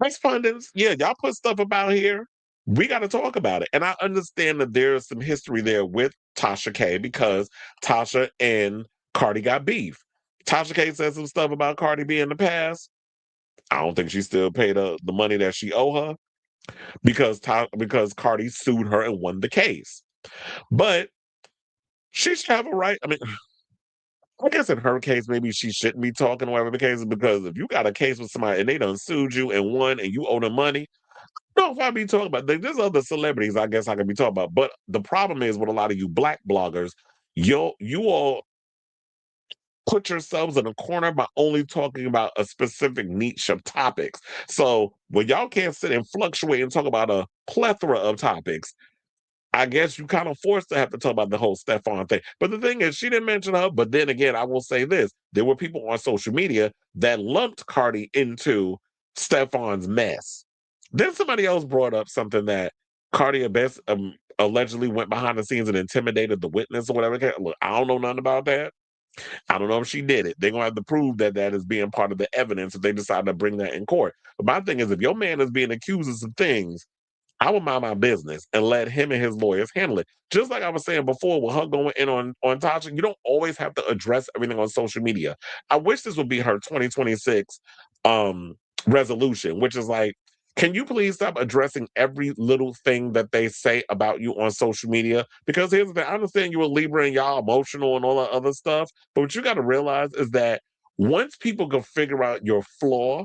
Correspondence, yeah, y'all put stuff about here. We got to talk about it. And I understand that there's some history there with Tasha K because Tasha and Cardi got beef. Tasha K said some stuff about Cardi B in the past. I don't think she still paid the money that she owe her because Cardi sued her and won the case. But she should have a right. I mean, I guess in her case, maybe she shouldn't be talking whatever the case is because if you got a case with somebody and they done sued you and won and you owe them money, no, if I be talking about there's other celebrities I guess I could be talking about. But the problem is with a lot of you black bloggers, you all put yourselves in a corner by only talking about a specific niche of topics. So when y'all can't sit and fluctuate and talk about a plethora of topics, I guess you kind of forced to have to talk about the whole Stefon thing. But the thing is, she didn't mention her. But then again, I will say this. There were people on social media that lumped Cardi into Stefon's mess. Then somebody else brought up something that Cardi allegedly went behind the scenes and intimidated the witness or whatever. Look, I don't know nothing about that. I don't know if she did it. They're going to have to prove that that is being part of the evidence if they decide to bring that in court. But my thing is, if your man is being accused of some things, I would mind my business and let him and his lawyers handle it. Just like I was saying before, with her going in on Tasha, you don't always have to address everything on social media. I wish this would be her 2026 resolution, which is like, can you please stop addressing every little thing that they say about you on social media? Because here's the thing, I understand you're a Libra and y'all emotional and all that other stuff, but what you got to realize is that once people can figure out your flaw,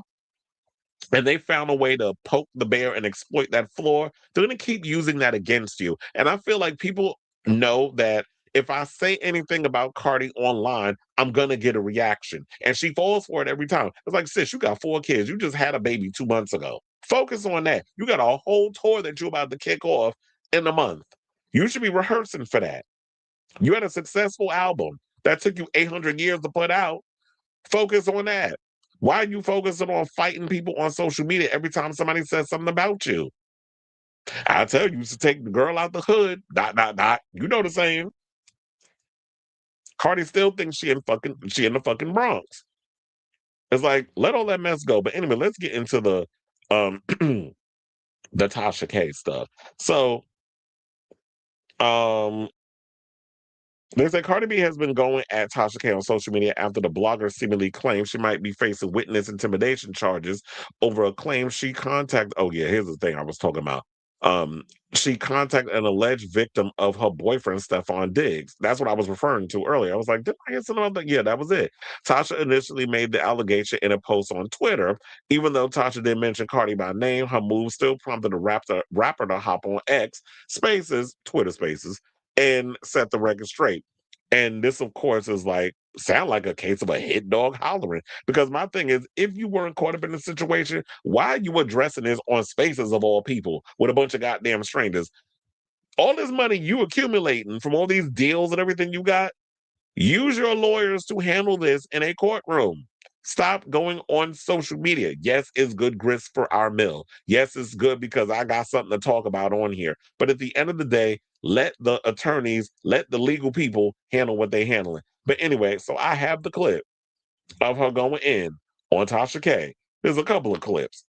and they found a way to poke the bear and exploit that flaw, they're going to keep using that against you. And I feel like people know that if I say anything about Cardi online, I'm going to get a reaction. And she falls for it every time. It's like, sis, you got 4 kids. You just had a baby 2 months ago. Focus on that. You got a whole tour that you're about to kick off in a month. You should be rehearsing for that. You had a successful album that took you 800 years to put out. Focus on that. Why are you focusing on fighting people on social media every time somebody says something about you? I tell you to take the girl out the hood, ... You know the saying. Cardi still thinks she in the fucking Bronx. It's like, let all that mess go. But anyway, let's get into the the Tasha K stuff. So they say Cardi B has been going at Tasha K on social media after the blogger seemingly claimed she might be facing witness intimidation charges over a claim she contacted. Oh yeah, here's the thing I was talking about. She contacted an alleged victim of her boyfriend, Stefon Diggs. That's what I was referring to earlier. I was like, did I hear something about that? Yeah, that was it. Tasha initially made the allegation in a post on Twitter. Even though Tasha didn't mention Cardi by name, her move still prompted the rapper to hop on X Spaces, Twitter Spaces, and set the record straight. And this, of course, is like, sound like a case of a hit dog hollering. Because my thing is, if you weren't caught up in the situation, why are you addressing this on Spaces of all people with a bunch of goddamn strangers? All this money you accumulating from all these deals and everything you got, use your lawyers to handle this in a courtroom. Stop going on social media. Yes, it's good grist for our mill. Yes, it's good because I got something to talk about on here. But at the end of the day, let the attorneys, let the legal people handle what they handling. But anyway, so I have the clip of her going in on Tasha K. There's a couple of clips.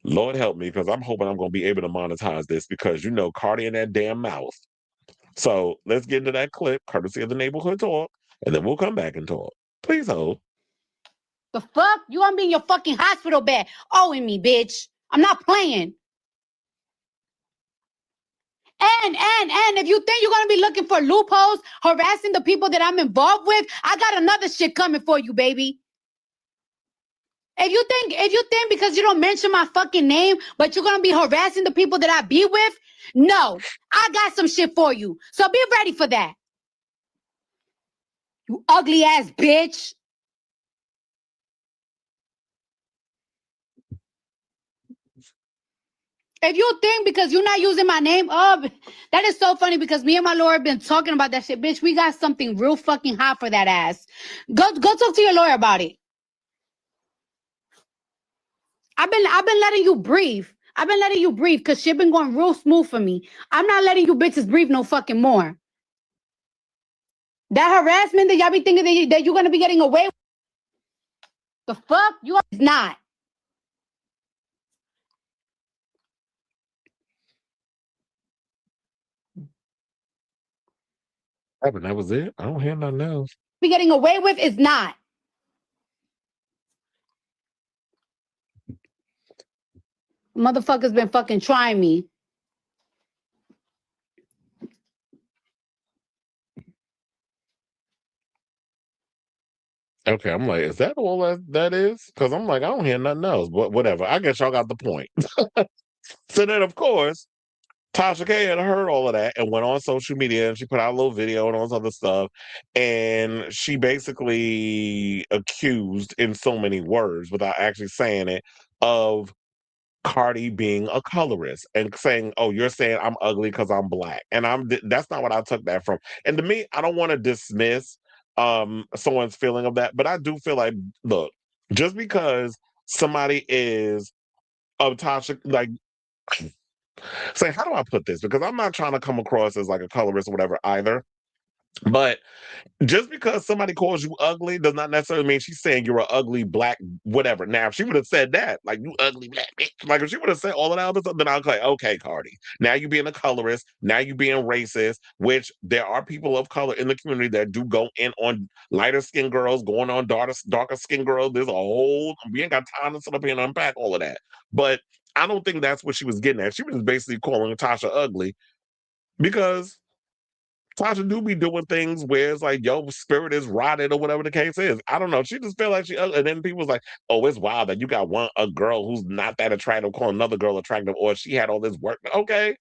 Lord help me, because I'm hoping I'm going to be able to monetize this because you know Cardi in that damn mouth. So let's get into that clip, courtesy of the Neighborhood Talk, and then we'll come back and talk. Please hold. The fuck? You want to be in your fucking hospital bed owing me, bitch. I'm not playing. And if you think you're going to be looking for loopholes, harassing the people that I'm involved with, I got another shit coming for you, baby. If you think because you don't mention my fucking name, but you're going to be harassing the people that I be with, no, I got some shit for you. So be ready for that. You ugly ass bitch. If you think because you're not using my name, oh, that is so funny because me and my lawyer have been talking about that shit. Bitch, we got something real fucking hot for that ass. Go talk to your lawyer about it. I've been letting you breathe. I've been letting you breathe because shit been going real smooth for me. I'm not letting you bitches breathe no fucking more. That harassment that y'all be thinking that you're going to be getting away with. The fuck? You are not. But that was it. I don't hear nothing else. Be getting away with is not. Motherfuckers been fucking trying me. Okay, I'm like, is that all that is? Because I'm like, I don't hear nothing else. But whatever. I guess y'all got the point. So then, of course, Tasha K had heard all of that and went on social media and she put out a little video and all this other stuff. And she basically accused, in so many words, without actually saying it, of Cardi being a colorist and saying, "Oh, you're saying I'm ugly because I'm black," and that's not what I took that from. And to me, I don't want to dismiss someone's feeling of that, but I do feel like, look, just because somebody is of Tasha, like, say, how do I put this? Because I'm not trying to come across as like a colorist or whatever either, but just because somebody calls you ugly does not necessarily mean she's saying you're an ugly black whatever. Now, if she would have said that, like, you ugly black bitch, like if she would have said all of that other stuff, then I'll be like, okay, Cardi, now you being a colorist, now you being racist, which there are people of color in the community that do go in on lighter skinned girls, going on darker skinned girls. There's a whole, we ain't got time to sit up here and unpack all of that. But I don't think that's what she was getting at. She was basically calling Tasha ugly because Tasha do be doing things where it's like, yo, spirit is rotted or whatever the case is. I don't know. She just feel like she, and then people was like, oh, it's wild that you got a girl who's not that attractive calling another girl attractive, or she had all this work. Okay.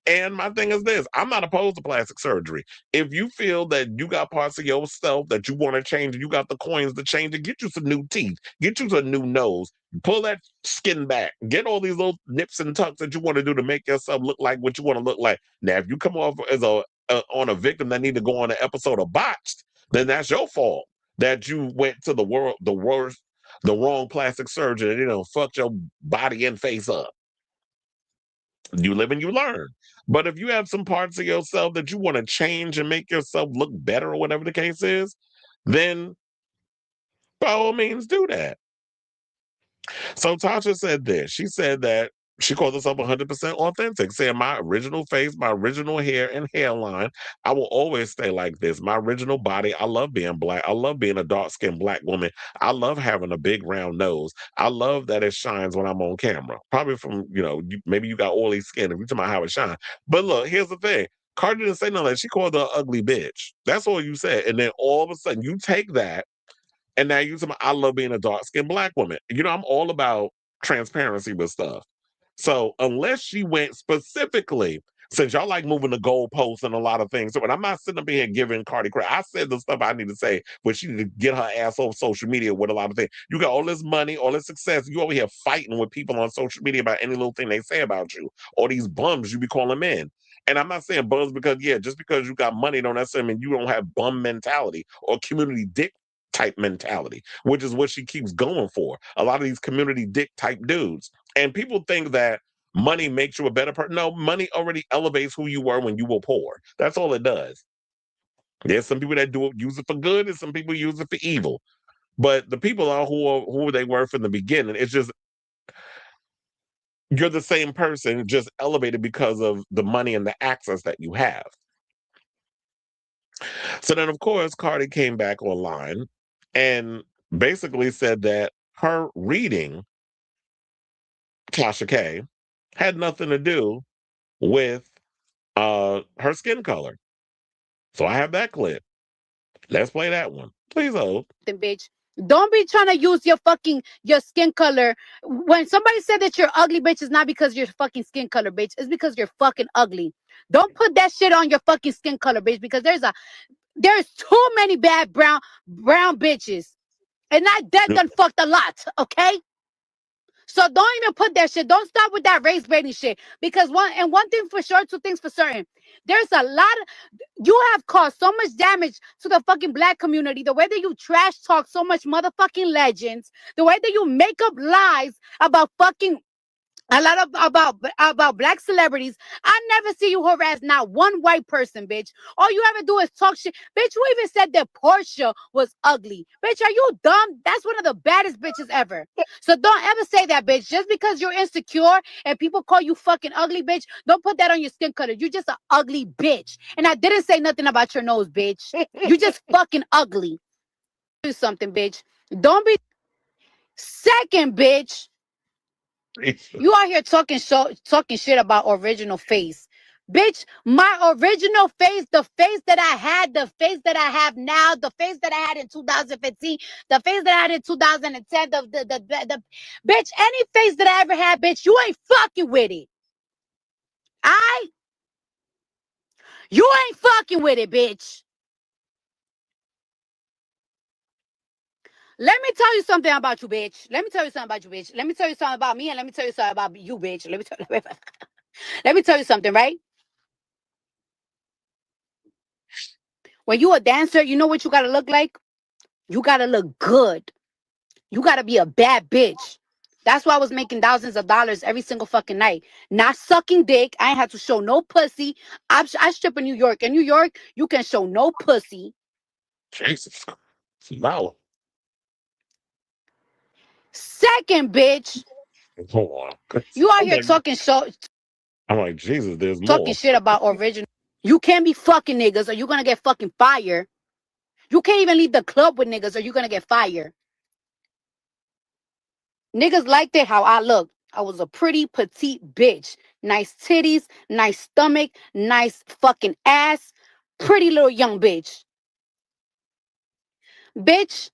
And my thing is this, I'm not opposed to plastic surgery. If you feel that you got parts of yourself that you want to change, and you got the coins to change it, get you some new teeth, get you some new nose, pull that skin back, get all these little nips and tucks that you want to do to make yourself look like what you want to look like. Now, if you come off as on a victim that need to go on an episode of Botched, then that's your fault that you went to the wrong plastic surgeon and fucked your body and face up. You live and you learn. But if you have some parts of yourself that you want to change and make yourself look better or whatever the case is, then by all means do that. So Tasha said this. She said that she called herself 100% authentic, saying, my original face, my original hair and hairline, I will always stay like this. My original body, I love being black. I love being a dark-skinned black woman. I love having a big round nose. I love that it shines when I'm on camera. Probably from, maybe you got oily skin if you're talking about how it shines. But look, here's the thing. Cardi didn't say nothing like that. She called her an ugly bitch. That's all you said. And then all of a sudden, you take that, and now you're talking about, I love being a dark-skinned black woman. I'm all about transparency with stuff. So unless she went specifically, since y'all like moving the goalposts and a lot of things, so and I'm not sitting up here giving Cardi credit. I said the stuff I need to say, but she need to get her ass off social media with a lot of things. You got all this money, all this success. You over here fighting with people on social media about any little thing they say about you, or these bums you be calling men. And I'm not saying bums because, just because you got money don't necessarily mean you don't have bum mentality or community dick type mentality, which is what she keeps going for. A lot of these community dick type dudes. And people think that money makes you a better person. No, money already elevates who you were when you were poor. That's all it does. There's some people that use it for good, and some people use it for evil. But the people are who they were from the beginning. It's just you're the same person, just elevated because of the money and the access that you have. So then, of course, Cardi came back online and basically said that her reading Tasha K had nothing to do with her skin color. So I have that clip. Let's play that one. Please hold. Bitch. Don't be trying to use your skin color. When somebody said that you're ugly, bitch, it's not because your fucking skin color, bitch. It's because you're fucking ugly. Don't put that shit on your fucking skin color, bitch, because there's too many bad brown bitches. And that done fucked a lot, okay? So don't even put that shit. Don't stop with that race baiting shit. Because one thing for sure, two things for certain. There's a lot of, you have caused so much damage to the fucking black community. The way that you trash talk so much motherfucking legends. The way that you make up lies about fucking a lot of about black celebrities. I never see you harass not one white person, bitch. All you ever do is talk shit. Bitch, who even said that Portia was ugly? Bitch, are you dumb? That's one of the baddest bitches ever. So don't ever say that, bitch. Just because you're insecure and people call you fucking ugly, bitch, don't put that on your skin color. You're just an ugly bitch. And I didn't say nothing about your nose, bitch. You just fucking ugly. Do something, bitch. Don't be second, bitch. You out here talking shit about original face. Bitch, my original face, the face that I had, the face that I have now, the face that I had in 2015, the face that I had in 2010, the bitch, any face that I ever had, bitch, you ain't fucking with it. You ain't fucking with it, bitch. Let me tell you something about you, bitch. Let me tell you something about you, bitch. Let me tell you something about me, and let me tell you something about you, bitch. Let me tell you something, right? When you a dancer, you know what you gotta look like? You gotta look good. You gotta be a bad bitch. That's why I was making thousands of dollars every single fucking night. Not sucking dick. I ain't had to show no pussy. I strip in New York. In New York, you can show no pussy. Jesus. Wow. Second, bitch, Hold on. you out here talking I'm like, Jesus, there's talking more. shit about original. You can't be fucking niggas or you're gonna get fucking fired. You can't even leave the club with niggas or you're gonna get fired. Niggas liked it how I looked. I was a pretty petite bitch. Nice titties, nice stomach, nice fucking ass. Pretty little young bitch. Bitch,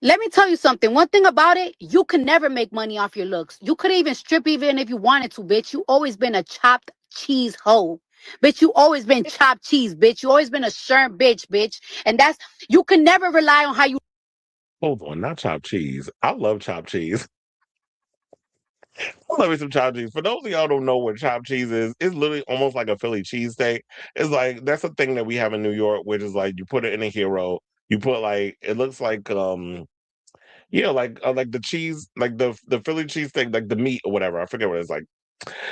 let me tell you something. One thing about it, you can never make money off your looks. You could even strip even if you wanted to, bitch. You always been a chopped cheese hoe. Bitch, you always been chopped cheese, bitch. You always been a sherm bitch. And that's, you can never rely on how you. Hold on, not chopped cheese. I love chopped cheese. I love me some chopped cheese. For those of y'all who don't know what chopped cheese is, it's literally almost like a Philly cheesesteak. It's like that's a thing that we have in New York, which is like you put it in a hero. You put like it looks like yeah, like the cheese, like the Philly cheesesteak, like the meat or whatever. I forget what it's like.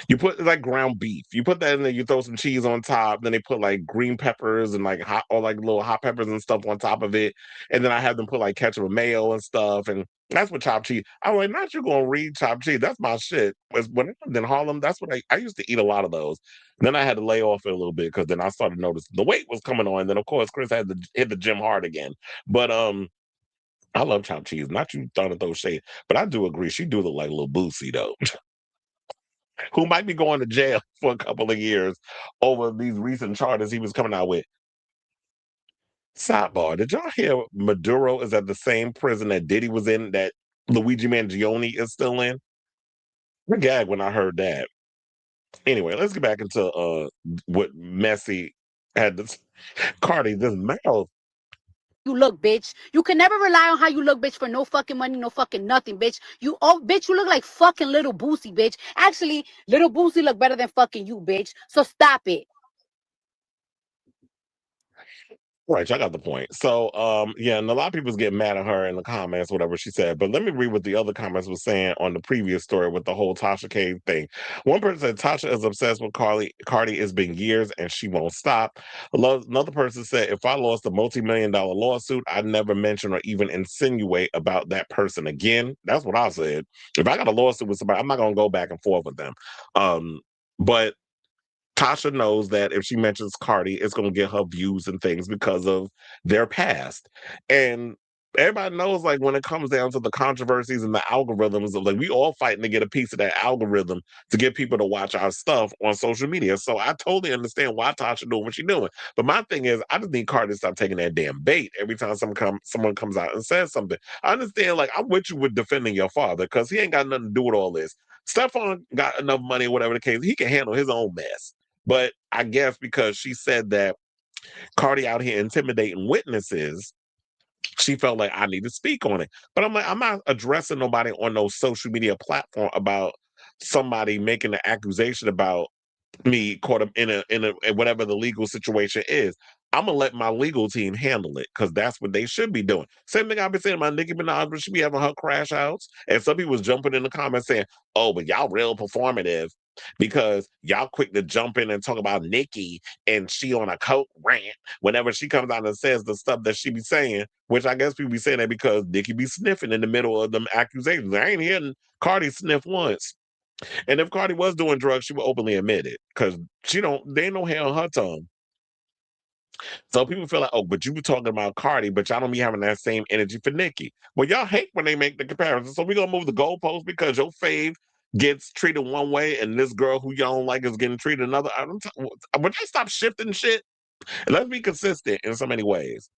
You put like ground beef. You put that in there. You throw some cheese on top. Then they put like green peppers and like hot or like little hot peppers and stuff on top of it. And then I have them put like ketchup and mayo and stuff. And that's what chopped cheese. I'm like, not you gonna read chopped cheese. That's my shit. When I lived in Harlem, that's what I used to eat a lot of those. Then I had to lay off it a little bit because then I started noticing the weight was coming on. Then of course Chris had to hit the gym hard again. But I love chopped cheese. Not you trying to throw shade, but I do agree. She do look like a little Boosie though. Who might be going to jail for a couple of years over these recent charges he was coming out with. Sidebar, did y'all hear Maduro is at the same prison that Diddy was in, that Luigi Mangione is still in? I gagged when I heard that. Anyway, let's get back into what Messi had this Cardi, this mouth. You look, bitch. You can never rely on how you look, bitch, for no fucking money, no fucking nothing, bitch. Bitch, you look like fucking little Boosie, bitch. Actually, little Boosie look better than fucking you, bitch. So stop it. Right, I got the point. So, yeah, and a lot of people's getting mad at her in the comments, whatever she said. But let me read what the other comments were saying on the previous story with the whole Tasha K thing. One person said Tasha is obsessed with Cardi. Cardi, it's been years and she won't stop. Another person said, if I lost a multi-million-dollar lawsuit, I'd never mention or even insinuate about that person again. That's what I said. If I got a lawsuit with somebody, I'm not gonna go back and forth with them. But Tasha knows that if she mentions Cardi, it's going to get her views and things because of their past. And everybody knows, like, when it comes down to the controversies and the algorithms, of like, we all fighting to get a piece of that algorithm to get people to watch our stuff on social media. So I totally understand why Tasha doing what she's doing. But my thing is, I just need Cardi to stop taking that damn bait every time someone comes out and says something. I understand, like, I'm with you with defending your father because he ain't got nothing to do with all this. Stefon got enough money, whatever the case, he can handle his own mess. But I guess because she said that Cardi out here intimidating witnesses, she felt like I need to speak on it. But I'm like, I'm not addressing nobody on no social media platform about somebody making an accusation about me caught up in whatever the legal situation is. I'm gonna let my legal team handle it because that's what they should be doing. Same thing I've been saying about Nicki Minaj, but she be having her crash outs, and some people was jumping in the comments saying, "Oh, but y'all real performative because y'all quick to jump in and talk about Nicki and she on a coke rant whenever she comes out and says the stuff that she be saying." Which I guess people be saying that because Nicki be sniffing in the middle of them accusations. I ain't hearing Cardi sniff once. And if Cardi was doing drugs, she would openly admit it because they ain't no hair on her tongue. So people feel like, oh, but you were talking about Cardi, but y'all don't be having that same energy for Nicki. Well, y'all hate when they make the comparison. So we're going to move the goalpost because your fave gets treated one way and this girl who y'all don't like is getting treated another. Would they stop shifting shit? Let's be consistent in so many ways.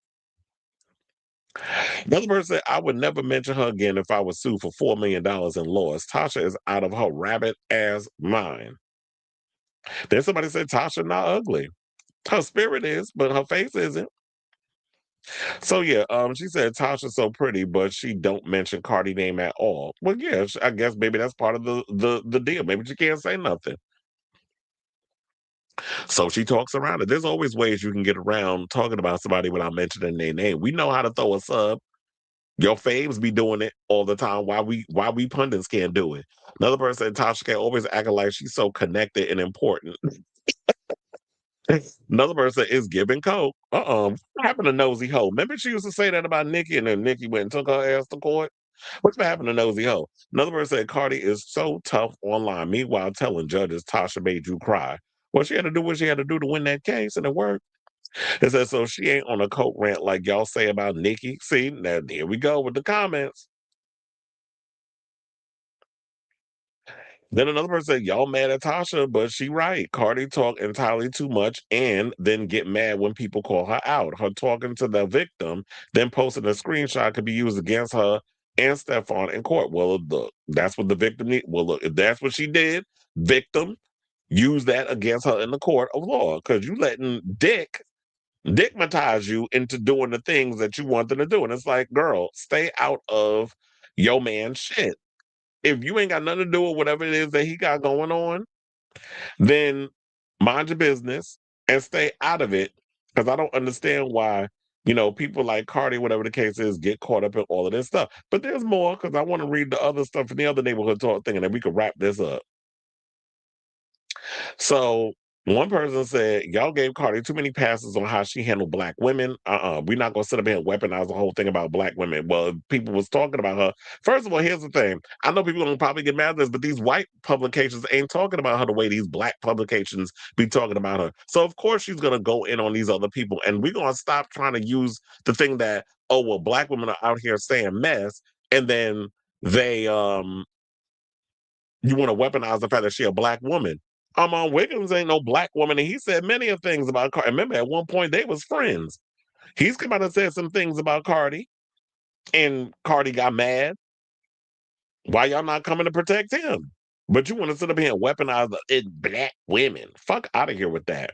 Another person said, I would never mention her again if I was sued for $4 million in loss. Tasha is out of her rabbit ass mind. Then somebody said Tasha not ugly. Her spirit is, but her face isn't. So yeah, she said Tasha's so pretty, but she don't mention Cardi name at all. Well, yeah, I guess maybe that's part of the deal. Maybe she can't say nothing. So she talks around it. There's always ways you can get around talking about somebody without mentioning their name. We know how to throw a sub. Your faves be doing it all the time. Why we pundits can't do it? Another person, Tasha, can always acting like she's so connected and important. Another person is giving coke. What happened to Nosy Ho? Remember she used to say that about Nikki, and then Nikki went and took her ass to court. What's happened to Nosy Ho? Another person said Cardi is so tough online. Meanwhile, telling judges Tasha made you cry. Well, she had to do what she had to do to win that case, and it worked. It says so she ain't on a coke rant like y'all say about Nikki. See, now here we go with the comments. Then another person said, y'all mad at Tasha, but she right. Cardi talk entirely too much and then get mad when people call her out. Her talking to the victim, then posting a screenshot could be used against her and Stefon in court. Well, look, that's what the victim need. Well, look, if that's what she did, victim, use that against her in the court of law. Because you letting dickmatize you into doing the things that you want them to do. And it's like, girl, stay out of your man's shit. If you ain't got nothing to do with whatever it is that he got going on, then mind your business and stay out of it. Because I don't understand why, people like Cardi, whatever the case is, get caught up in all of this stuff. But there's more because I want to read the other stuff in the other neighborhood talk thing and then we can wrap this up. So one person said, y'all gave Cardi too many passes on how she handled black women. We're not gonna sit up here and weaponize the whole thing about black women. Well, people was talking about her. First of all, here's the thing. I know people gonna probably get mad at this, but these white publications ain't talking about her the way these black publications be talking about her. So of course she's gonna go in on these other people. And we're gonna stop trying to use the thing that, oh well, black women are out here saying mess, and then they you want to weaponize the fact that she a black woman. Wiggins ain't no black woman, and he said many of things about Cardi. Remember, at one point they was friends. He's come out and said some things about Cardi, and Cardi got mad. Why y'all not coming to protect him? But you want to sit up here and weaponize black women. Fuck out of here with that.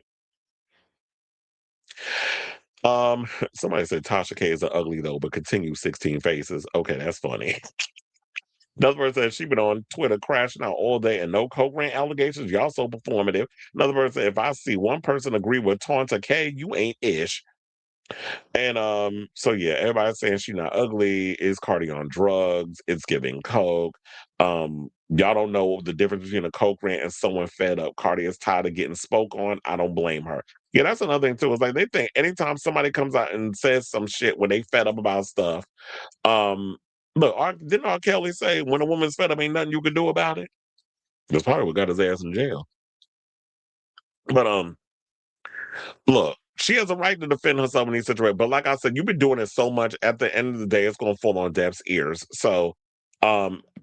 Somebody said Tasha K is ugly though, but continue 16 faces. Okay, that's funny. Another person said she been on Twitter crashing out all day and no coke rant allegations. Y'all so performative. Another person said, if I see one person agree with Taunta K, you ain't ish. And so yeah, everybody's saying she not ugly. Is Cardi on drugs? It's giving coke. Y'all don't know the difference between a coke rant and someone fed up. Cardi is tired of getting spoke on. I don't blame her. Yeah, that's another thing too. It's like they think anytime somebody comes out and says some shit when they fed up about stuff, look, didn't R. Kelly say when a woman's fed up, ain't nothing you can do about it? That's probably what got his ass in jail. But look, she has a right to defend herself in these situations. But like I said, you've been doing it so much. At the end of the day, it's going to fall on deaf's ears. So,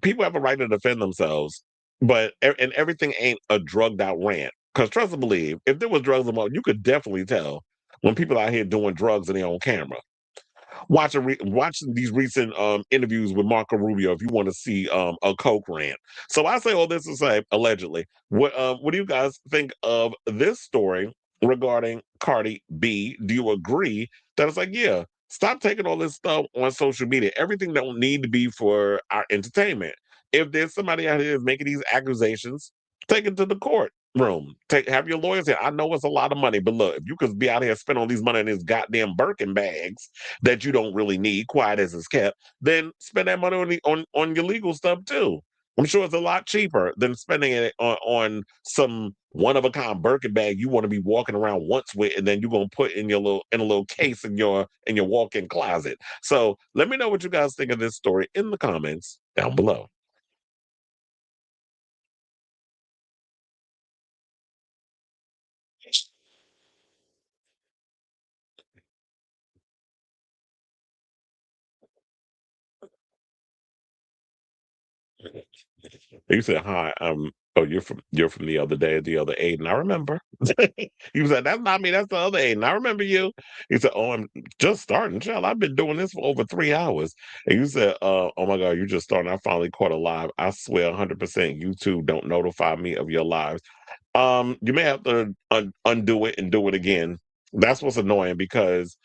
people have a right to defend themselves. But and everything ain't a drugged out rant. Because trust and believe, if there was drugs involved, you could definitely tell when people out here doing drugs in their own camera. Watching these recent interviews with Marco Rubio if you want to see a coke rant. So I say all this to say allegedly. What do you guys think of this story regarding Cardi B? Do you agree that it's like, yeah, stop taking all this stuff on social media? Everything don't need to be for our entertainment. If there's somebody out here making these accusations, take it to the court room. Have your lawyers here. I know it's a lot of money, but look, if you could be out here spending all these money in these goddamn Birkin bags that you don't really need, quiet as it's kept, then spend that money on your legal stuff too. I'm sure it's a lot cheaper than spending it on some one of a kind Birkin bag you want to be walking around once with, and then you're gonna put in a little case in your walk-in closet. So let me know what you guys think of this story in the comments down below. You said hi. Oh, you're from the other day, the other Aiden. I remember. You said that's not me, that's the other Aiden. I remember you. He said, "Oh, I'm just starting, child. I've been doing this for over 3 hours." And you said, oh my God, you just starting. I finally caught a live. I swear 100% YouTube don't notify me of your lives. You may have to undo it and do it again. That's what's annoying because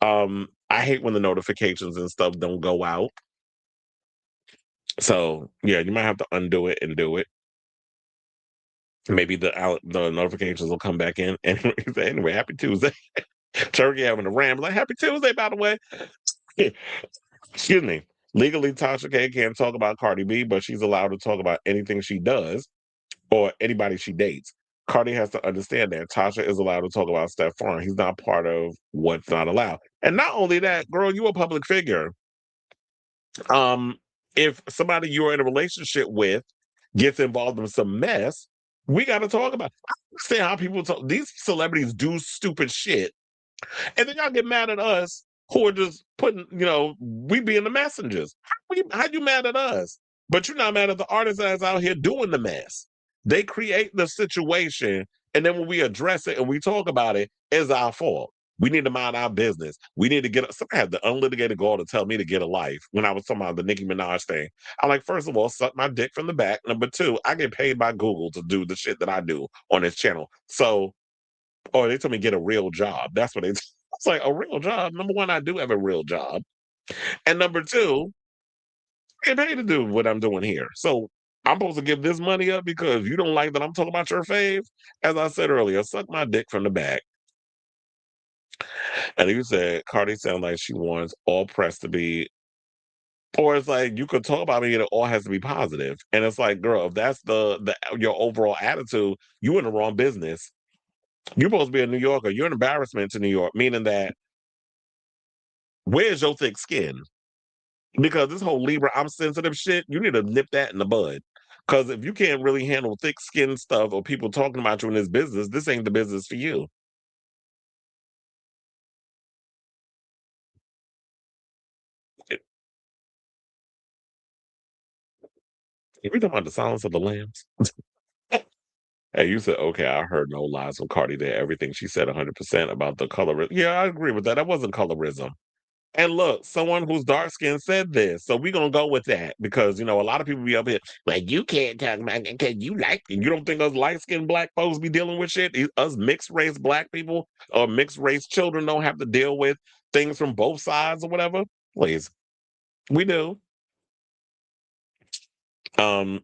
I hate when the notifications and stuff don't go out. So yeah, you might have to undo it and do it. Maybe the notifications will come back in. And anyway, happy Tuesday. Turkey having a ram. Like, happy Tuesday, by the way. Excuse me. Legally, Tasha K can't talk about Cardi B, but she's allowed to talk about anything she does or anybody she dates. Cardi has to understand that Tasha is allowed to talk about Stefon. He's not part of what's not allowed. And not only that, girl, you a public figure. If somebody you're in a relationship with gets involved in some mess, we got to talk about it. I understand how people talk. These celebrities do stupid shit, and then y'all get mad at us who are just putting, we being the messengers. How you mad at us? But you're not mad at the artists that's out here doing the mess. They create the situation, and then when we address it and we talk about it, it's our fault. We need to mind our business. We need to get. Somebody had the unlitigated gall to tell me to get a life when I was talking about the Nicki Minaj thing. I'm like, first of all, suck my dick from the back. Number two, I get paid by Google to do the shit that I do on this channel. So, or they told me get a real job. That's what they. It's like a real job. Number one, I do have a real job, and number two, I get paid to do what I'm doing here. So I'm supposed to give this money up because you don't like that I'm talking about your fave. As I said earlier, suck my dick from the back. And you said Cardi sounds like she wants all press to be, or it's like you could talk about me and it all has to be positive. And it's like, girl, if that's the your overall attitude, you in the wrong business. You're supposed to be a New Yorker. You're an embarrassment to New York, meaning that where's your thick skin? Because this whole Libra, I'm sensitive shit, you need to nip that in the bud. Because if you can't really handle thick skin stuff or people talking about you in this business, this ain't the business for you. If you're talking about the Silence of the Lambs, hey, you said, okay, I heard no lies from Cardi there. Everything she said 100% about the colorism. Yeah, I agree with that. That wasn't colorism. And look, someone who's dark skinned said this. So we're going to go with that because, a lot of people be up here like, you can't talk about it because you like it. You don't think us light skinned black folks be dealing with shit? Us mixed race black people or mixed race children don't have to deal with things from both sides or whatever? Please. We do. Um,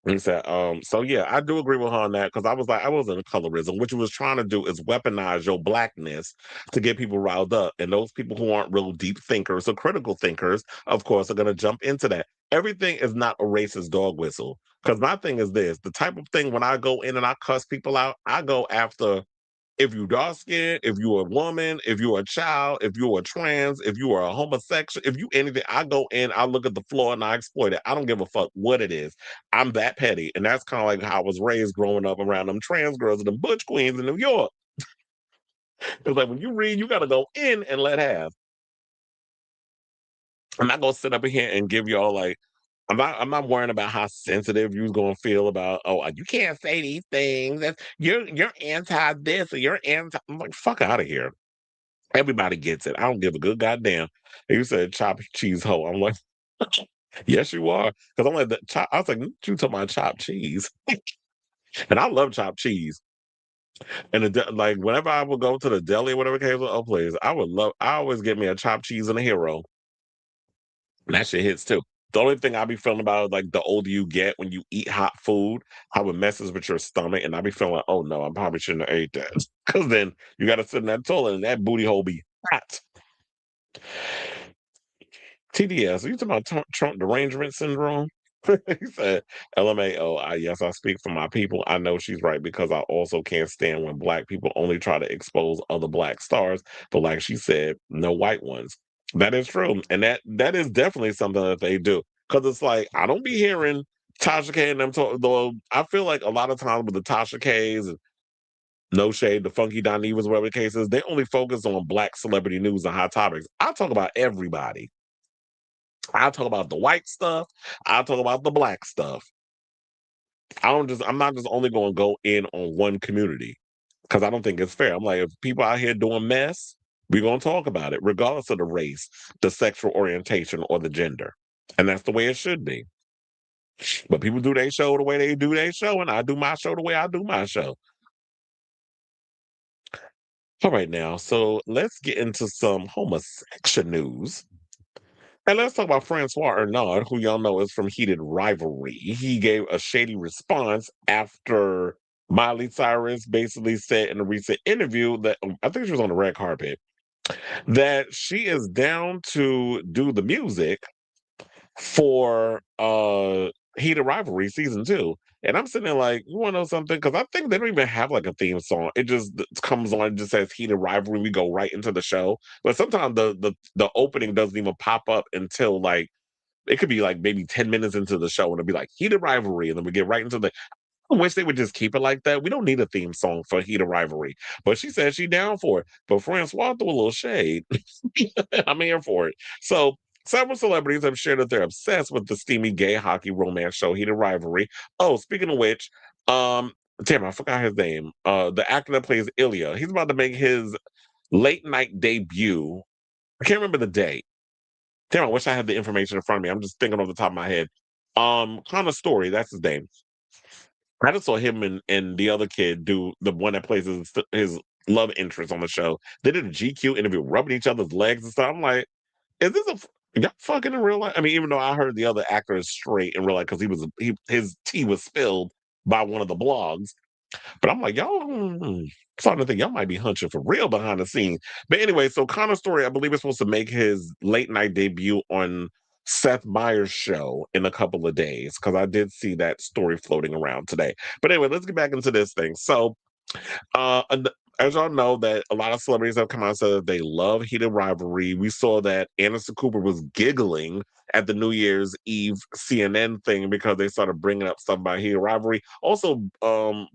He said, so yeah, I do agree with her on that because I was like, I wasn't colorism. What you was trying to do is weaponize your blackness to get people riled up. And those people who aren't real deep thinkers or critical thinkers, of course, are gonna jump into that. Everything is not a racist dog whistle. Because my thing is this: the type of thing when I go in and I cuss people out, I go after if you dark skinned, if you're a woman, if you're a child, if you're a trans, if you are a homosexual, if you anything, I go in, I look at the floor and I exploit it. I don't give a fuck what it is. I'm that petty. And that's kind of like how I was raised growing up around them trans girls and the butch queens in New York. It's like when you read, you gotta go in and let have. I'm not gonna sit up in here and give y'all like I'm not worrying about how sensitive you're gonna feel about, oh, you can't say these things. You're anti this or you're anti. I'm like, fuck out of here. Everybody gets it. I don't give a good goddamn. And you said chopped cheese hoe. I'm like, yes, you are. Because I'm like, I was like, you talking about chopped cheese. And I love chopped cheese. And like, whenever I would go to the deli or whatever case, oh, please, I always get me a chopped cheese and a hero. And that shit hits too. The only thing I be feeling about is like the older you get when you eat hot food, how it messes with your stomach. And I be feeling like, oh no, I probably shouldn't have ate that. Because then you got to sit in that toilet and that booty hole be hot. TDS, are you talking about Trump derangement syndrome? He said, LMAO, yes, I speak for my people. I know she's right because I also can't stand when black people only try to expose other black stars, but like she said, no white ones. That is true. And that is definitely something that they do. Because it's like, I don't be hearing Tasha K and them talk, though I feel like a lot of times with the Tasha K's and no shade, the Funky Dinevas, whatever the case is, they only focus on black celebrity news and hot topics. I talk about everybody. I'll talk about the white stuff. I'll talk about the black stuff. I'm not just only going to go in on one community because I don't think it's fair. I'm like, if people out here doing mess, we're going to talk about it, regardless of the race, the sexual orientation, or the gender. And that's the way it should be. But people do their show the way they do their show, and I do my show the way I do my show. All right, now, so let's get into some homosexual news. And let's talk about François Arnaud, who y'all know is from Heated Rivalry. He gave a shady response after Miley Cyrus basically said in a recent interview that, I think she was on the red carpet, that she is down to do the music for Heated Rivalry season 2. And I'm sitting there like, you want to know something? Because I think they don't even have like a theme song. It just comes on and just says Heated Rivalry. We go right into the show. But sometimes the opening doesn't even pop up until like, it could be like maybe 10 minutes into the show and it'll be like Heated Rivalry. And then we get right into the, I wish they would just keep it like that. We don't need a theme song for Heated Rivalry. But she said she down for it. But François threw a little shade. I'm here for it. So several celebrities have shared that they're obsessed with the steamy gay hockey romance show Heated Rivalry. Oh, speaking of which, damn, I forgot his name. The actor that plays Ilya, he's about to make his late night debut. I can't remember the date. Damn, I wish I had the information in front of me. I'm just thinking off the top of my head. Connor Story, that's his name. I just saw him and the other kid do the one that plays his love interest on the show. They did a GQ interview, rubbing each other's legs and stuff. I'm like, is this y'all fucking in real life? I mean, even though I heard the other actor is straight in real life because his tea was spilled by one of the blogs. But I'm like, y'all, starting to think y'all might be hunching for real behind the scenes. But anyway, so Connor Story, I believe, is supposed to make his late night debut on Seth Meyers' show in a couple of days because I did see that story floating around today. But anyway, let's get back into this thing. So, as y'all know, that a lot of celebrities have come out and said that they love Heated Rivalry. We saw that Anderson Cooper was giggling at the New Year's Eve CNN thing because they started bringing up stuff about Heated Rivalry. Also,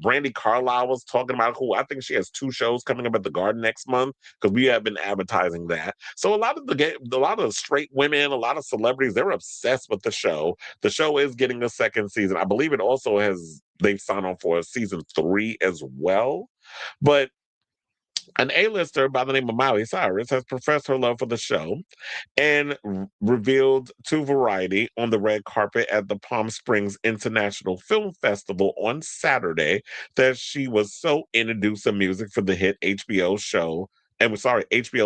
Brandy Carlisle was talking about who I think she has 2 shows coming up at the Garden next month because we have been advertising that. So a lot of straight women, a lot of celebrities, they're obsessed with the show. The show is getting a second season. I believe it also they've signed on for a season 3 as well. But an A-lister by the name of Miley Cyrus has professed her love for the show and revealed to Variety on the red carpet at the Palm Springs International Film Festival on Saturday that she was so into do some music for the hit HBO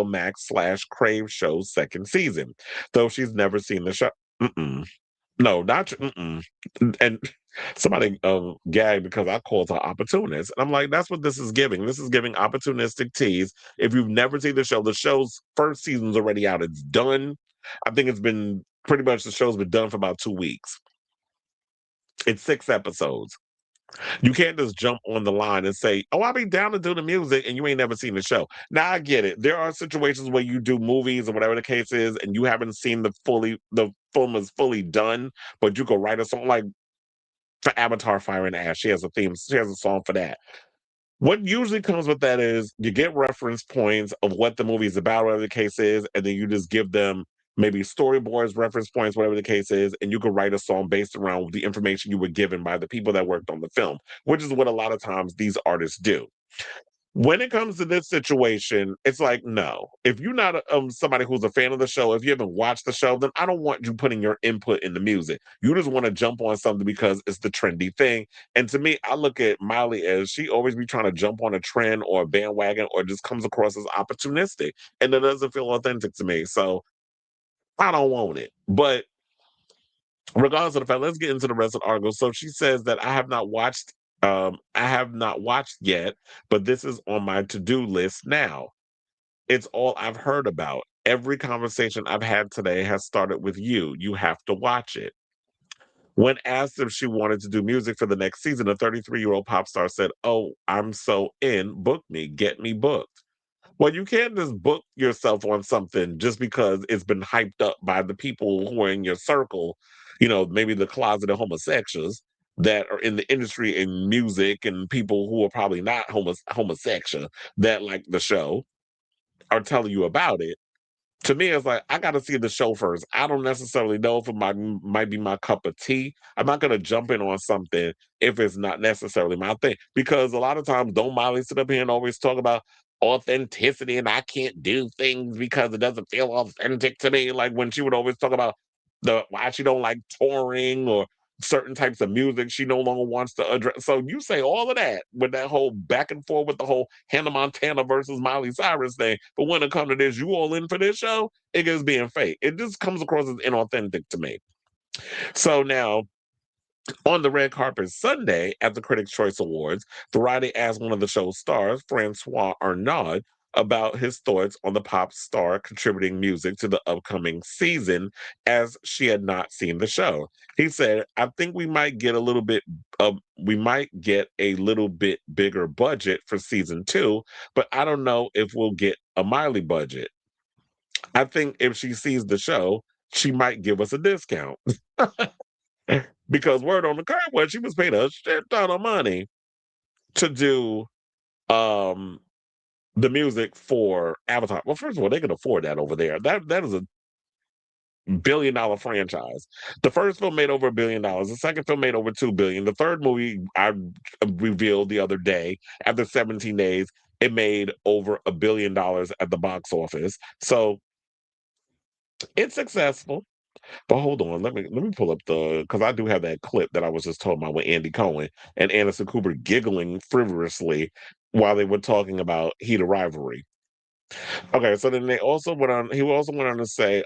Max / Crave show's second season, though she's never seen the show. No, not and somebody gagged because I called her opportunist. And I'm like, that's what this is giving. This is giving opportunistic tease. If you've never seen the show's first season's already out. It's done. I think it's been pretty much the show's been done for about 2 weeks. It's 6 episodes. You can't just jump on the line and say, oh, I'll be down to do the music, and you ain't never seen the show. Now, I get it. There are situations where you do movies or whatever the case is, and you haven't seen the film is fully done, but you can write a song like for Avatar Fire and Ash. She has a song for that. What usually comes with that is you get reference points of what the movie is about, whatever the case is, and then you just give them maybe storyboards, reference points, whatever the case is, and you can write a song based around the information you were given by the people that worked on the film, which is what a lot of times these artists do. When it comes to this situation, it's like, no. If you're not somebody who's a fan of the show, if you haven't watched the show, then I don't want you putting your input in the music. You just want to jump on something because it's the trendy thing. And to me, I look at Miley as she always be trying to jump on a trend or a bandwagon or just comes across as opportunistic. And it doesn't feel authentic to me. So I don't want it. But regardless of the fact, let's get into the rest of the article. So she says that I have not watched yet, but this is on my to-do list now. It's all I've heard about. Every conversation I've had today has started with you. You have to watch it. When asked if she wanted to do music for the next season, a 33-year-old pop star said, oh, I'm so in. Book me. Get me booked. Well, you can't just book yourself on something just because it's been hyped up by the people who are in your circle, maybe the closeted homosexuals that are in the industry in music and people who are probably not homosexual that like the show are telling you about it. to me, it's like I got to see the show first. I don't necessarily know if it might be my cup of tea. I'm not gonna jump in on something if it's not necessarily my thing, because a lot of times don't Miley sit up here and always talk about authenticity and I can't do things because it doesn't feel authentic to me. Like when she would always talk about the why she don't like touring or certain types of music she no longer wants to address. So you say all of that with that whole back and forth with the whole Hannah Montana versus Miley Cyrus thing. But when it comes to this, you all in for this show, it is being fake. It just comes across as inauthentic to me. So now on the red carpet Sunday at the Critics' Choice Awards, Variety asked one of the show's stars, François Arnaud, about his thoughts on the pop star contributing music to the upcoming season, as she had not seen the show. He said, "I think we might get a little bit bigger budget for season 2, but I don't know if we'll get a Miley budget. I think if she sees the show, she might give us a discount." Because word on the curb was she was paid a shit ton of money to do the music for Avatar. Well, first of all, they can afford that over there. That is a $1 billion franchise. The first film made over $1 billion. The second film made over $2 billion. The third movie I revealed the other day, after 17 days, it made over $1 billion at the box office. So it's successful. But hold on, let me pull up because I do have that clip that I was just talking about with Andy Cohen and Anderson Cooper giggling frivolously while they were talking about Heat of Rivalry. Okay, so then they also went on. He also went on to say,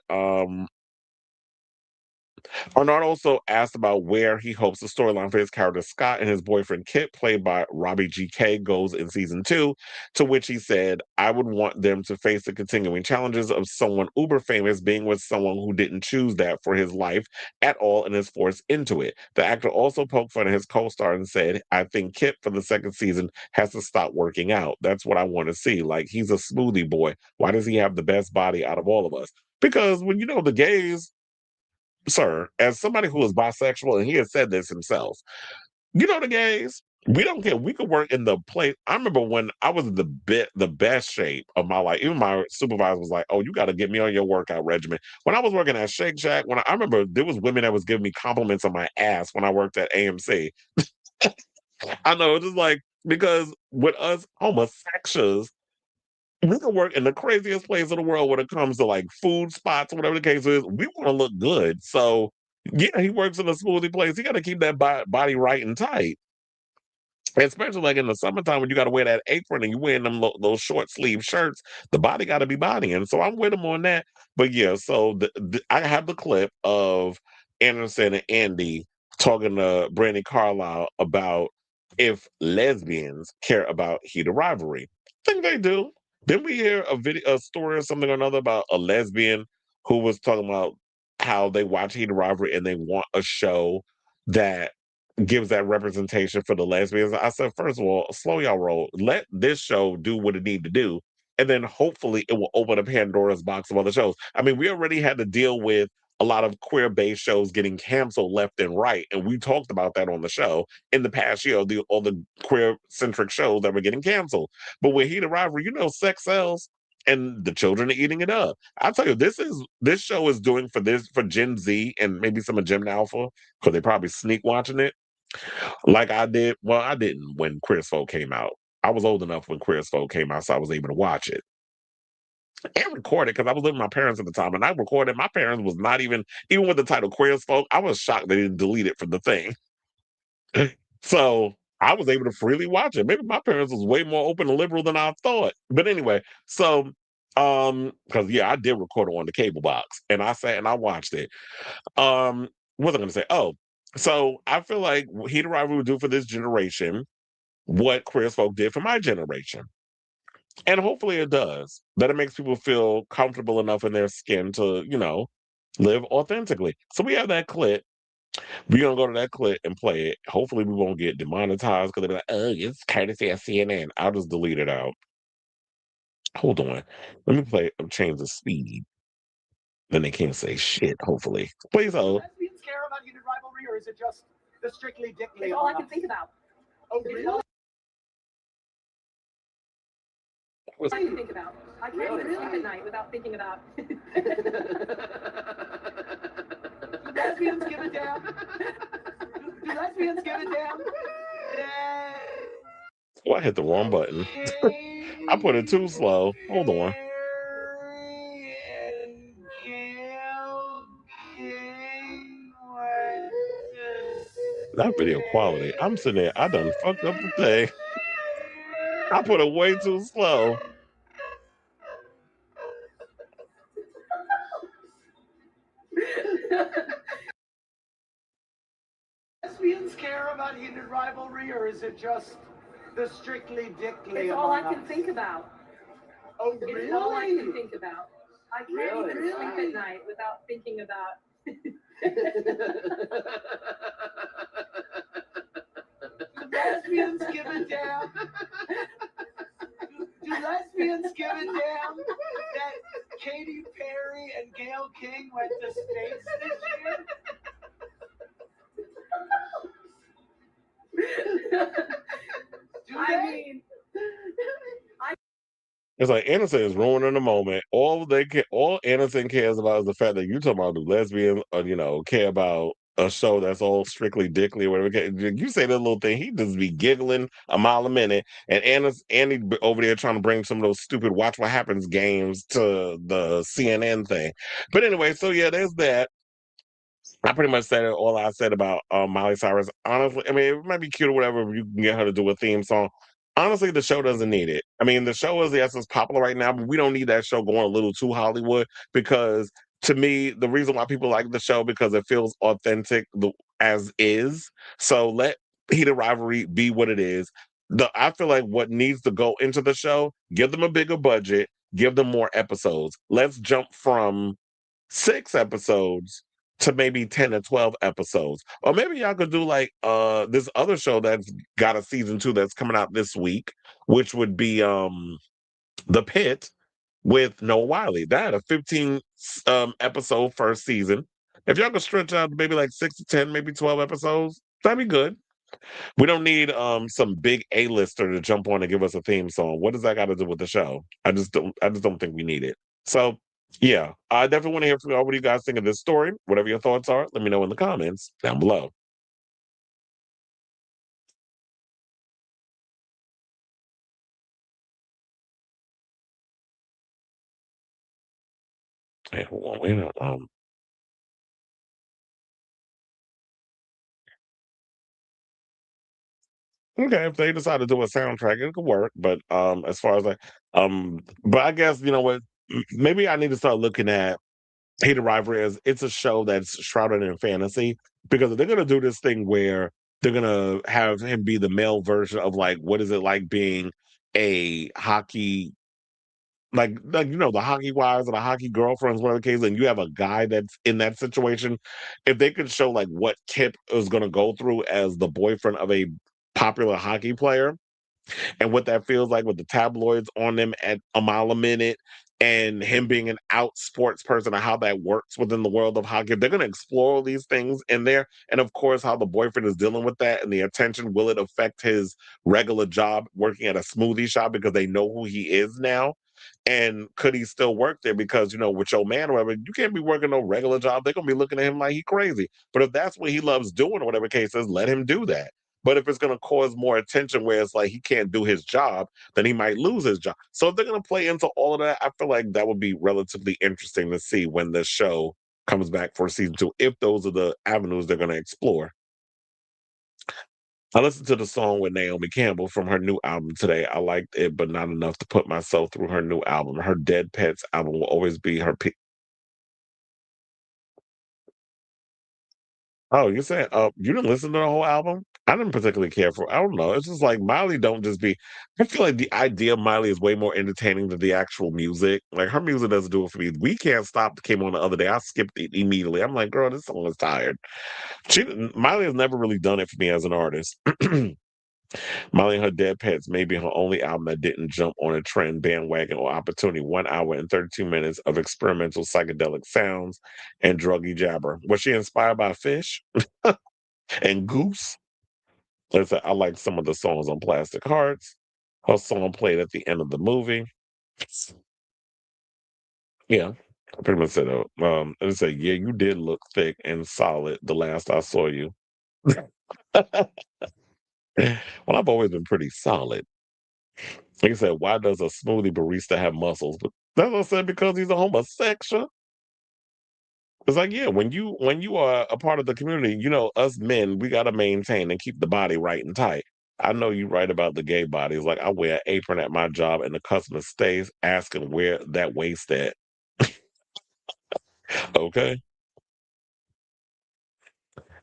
Arnaud also asked about where he hopes the storyline for his character Scott and his boyfriend Kit, played by Robbie GK, goes in season 2, to which he said, "I would want them to face the continuing challenges of someone uber famous being with someone who didn't choose that for his life at all and is forced into it." The actor also poked fun at his co-star and said, "I think Kit for the second season has to stop working out. That's what I want to see. Like, he's a smoothie boy. Why does he have the best body out of all of us?" Because when you know the gays, sir, as somebody who is bisexual, and he has said this himself, you know the gays, we don't care. We could work in the place. I remember when I was in the best shape of my life. Even my supervisor was like, "Oh, you got to get me on your workout regimen." When I was working at Shake Shack, I remember there was women that was giving me compliments on my ass when I worked at AMC. I know, it's just like, because with us homosexuals, we can work in the craziest place in the world when it comes to like food spots or whatever the case is. We want to look good. So, yeah, he works in a smoothie place. He got to keep that body right and tight. Especially like in the summertime when you got to wear that apron and you wearing those short sleeve shirts, the body got to be bodying. So I'm with him on that. But yeah, so I have the clip of Anderson and Andy talking to Brandi Carlile about if lesbians care about Heat of Rivalry. I think they do. Didn't we hear a story or something or another about a lesbian who was talking about how they watch Heat of Rivalry and they want a show that gives that representation for the lesbians? I said, first of all, slow y'all roll. Let this show do what it need to do, and then hopefully it will open a Pandora's box of other shows. I mean, we already had to deal with a lot of queer-based shows getting canceled left and right, and we talked about that on the show in the past year. All the queer-centric shows that were getting canceled, but with Heat of Rivalry, sex sells. And the children are eating it up. I'll tell you, this show is doing for Gen Z and maybe some of Gen Alpha, because they probably sneak watching it like I did. Well, I didn't when Queer as Folk came out. I was old enough when Queer as Folk came out, so I was able to watch it and record it because I was living with my parents at the time, and I recorded. My parents was not even with the title Queer as Folk. I was shocked they didn't delete it from the thing. So I was able to freely watch it. Maybe my parents was way more open and liberal than I thought. But anyway, so because yeah, I did record it on the cable box, and I sat and I watched it. What was I going to say? Oh, so I feel like Heat of Rivalry would do for this generation what Queer as Folk did for my generation. And hopefully it does. That it makes people feel comfortable enough in their skin to, live authentically. So we have that clip. We're going to go to that clip and play it. Hopefully we won't get demonetized because they'll be like, "Oh, it's courtesy of CNN." I'll just delete it out. Hold on. Let me change the speed. Then they can't say shit, hopefully. Please hold. Lesbians care about Heated Rivalry, or is it just the strictly dick? It's all I can think about. Oh, really? What do you think about? I can't even sleep at night without thinking about. Do lesbians give a damn? Do lesbians give a damn? Oh, I hit the wrong button. I put it too slow. Hold on. That video quality. I'm sitting there. I done fucked up the thing. I put it way too slow. Lesbians care about heated rivalry, or is it just the strictly dickly? It's all I can think about. Oh, really? It's all I can think about. I can't even sleep at night without thinking about. Do lesbians give a damn? Do lesbians give a damn that Katy Perry and Gayle King went to space this year? I mean, It's like Anderson is ruining the moment. All Anderson cares about is the fact that you talking about the lesbians, care about a show that's all strictly dickly or whatever. You say that little thing, he just be giggling a mile a minute, and Andy over there trying to bring some of those stupid Watch What Happens games to the CNN thing. But anyway, so yeah, there's that. I pretty much said all I said about Miley Cyrus. Honestly, I mean, it might be cute or whatever if you can get her to do a theme song. Honestly, the show doesn't need it. I mean, the show is, yes, it's popular right now, but we don't need that show going a little too Hollywood because, to me, the reason why people like the show because it feels authentic as is. So let Heated Rivalry be what it is. I feel like what needs to go into the show, give them a bigger budget, give them more episodes. Let's jump from 6 episodes to maybe 10 or 12 episodes. Or maybe y'all could do like this other show that's got a season 2 that's coming out this week, which would be The Pit with Noah Wiley. That had a 15 episode first season. If y'all could stretch out maybe like 6 to 10, maybe 12 episodes, that'd be good. We don't need some big A-lister to jump on and give us a theme song. What does that got to do with the show? I just don't think we need it. So yeah, I definitely want to hear from y'all. What do you guys think of this story? Whatever your thoughts are, let me know in the comments down below. Hey, hold on, wait a minute. Okay, if they decide to do a soundtrack, it could work. But as far as but I guess you know what? Maybe I need to start looking at Hated Rivalry as it's a show that's shrouded in fantasy because if they're gonna do this thing where they're gonna have him be the male version of like what is it like being a hockey the hockey wives or the hockey girlfriends, whatever the case, and you have a guy that's in that situation, if they could show like what Kip is gonna go through as the boyfriend of a popular hockey player, and what that feels like with the tabloids on him at a mile a minute and him being an out sports person and how that works within the world of hockey. They're going to explore all these things in there. And of course, how the boyfriend is dealing with that and the attention. Will it affect his regular job working at a smoothie shop because they know who he is now? And could he still work there? Because, with your man or whatever, you can't be working no regular job. They're going to be looking at him like he crazy. But if that's what he loves doing or whatever case is, let him do that. But if it's going to cause more attention where it's like he can't do his job, then he might lose his job. So if they're going to play into all of that, I feel like that would be relatively interesting to see when the show comes back for season 2, if those are the avenues they're going to explore. I listened to the song with Naomi Campbell from her new album today. I liked it, but not enough to put myself through her new album. Her Dead Pets album will always be her pick. Oh, you saying you didn't listen to the whole album? I didn't particularly care for. I don't know. It's just like Miley don't just be. I feel like the idea of Miley is way more entertaining than the actual music. Like her music doesn't do it for me. We Can't Stop came on the other day. I skipped it immediately. I'm like, girl, this song is tired. Miley has never really done it for me as an artist. Miley and Her Dead Pets may be her only album that didn't jump on a trend bandwagon or opportunity. 1 hour and 32 minutes of experimental psychedelic sounds and druggy jabber. Was she inspired by Fish and Goose? Listen, I like some of the songs on Plastic Hearts. Her song played at the end of the movie. Yeah. I pretty much said, and say, yeah, you did look thick and solid the last I saw you. Well, I've always been pretty solid. He said, why does a smoothie barista have muscles? But that's what I said, because he's a homosexual. It's like, yeah, when you are a part of the community, us men, we gotta maintain and keep the body right and tight. I know you right about the gay body. It's like I wear an apron at my job and the customer stays asking where that waist at. Okay.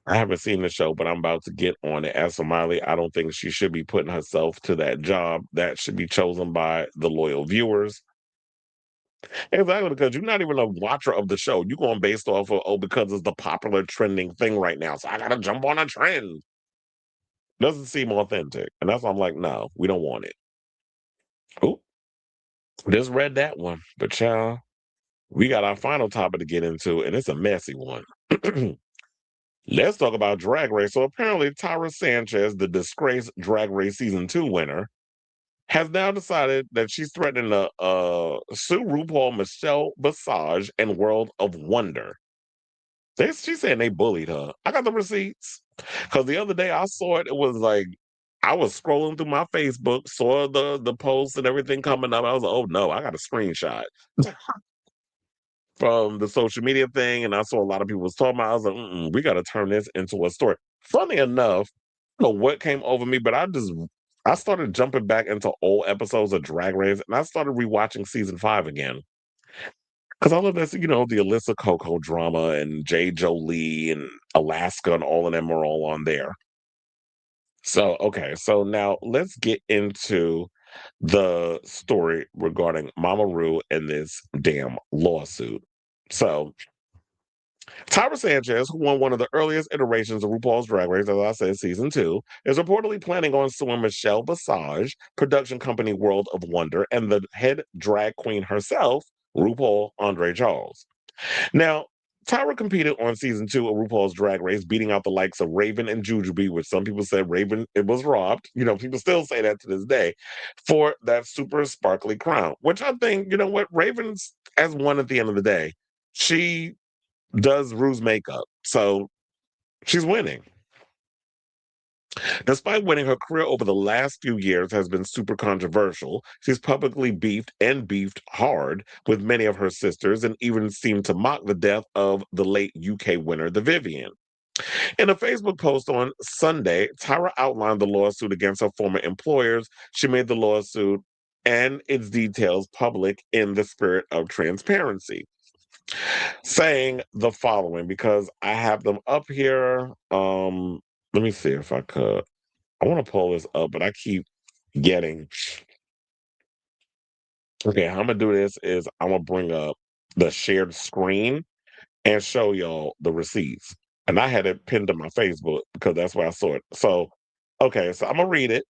I haven't seen the show, but I'm about to get on it. As for Miley, I don't think she should be putting herself to that job. That should be chosen by the loyal viewers. Exactly, because you're not even a watcher of the show. You're going based off of, oh, because it's the popular trending thing right now. So I gotta jump on a trend. Doesn't seem authentic. And that's why I'm like, no, we don't want it. Oh, just read that one. But child, we got our final topic to get into, and it's a messy one. Let's talk about Drag Race. So apparently, Tyra Sanchez, the disgraced Drag Race Season 2 winner, has now decided that she's threatening to sue RuPaul Michelle Visage and World of Wonder. She's saying they bullied her. I got the receipts. Because the other day I saw it, it was like, I was scrolling through my Facebook, saw the posts and everything coming up. I was like, oh no, I got a screenshot from the social media thing, and I saw a lot of people was talking about. I was like, we got to turn this into a story. Funny enough, I don't know what came over me, but I started jumping back into old episodes of Drag Race, and I started rewatching season 5 again. Because all of this, the Alyssa Coco drama and Jay Jolie and Alaska and all of them are all on there. So, okay, so now let's get into the story regarding Mama Ru and this damn lawsuit. So, Tyra Sanchez, who won one of the earliest iterations of RuPaul's Drag Race, as I said, season 2, is reportedly planning on suing Michelle Visage, production company World of Wonder, and the head drag queen herself, RuPaul Andre Charles. Now, Tyra competed on season 2 of RuPaul's Drag Race, beating out the likes of Raven and Jujubee, which some people said Raven it was robbed. People still say that to this day, for that super sparkly crown. Which I think, Raven's as one at the end of the day. She does Ru's makeup, so she's winning. Despite winning, her career over the last few years has been super controversial. She's publicly beefed hard with many of her sisters and even seemed to mock the death of the late UK winner, the Vivienne. In a Facebook post on Sunday, Tyra outlined the lawsuit against her former employers. She made the lawsuit and its details public in the spirit of transparency, saying the following, because I have them up here. Let me see if I could. I want to pull this up, but I keep getting. Okay, how I'm gonna do this is I'm gonna bring up the shared screen and show y'all the receipts. And I had it pinned to my Facebook because that's where I saw it. So, okay, so I'm gonna read it.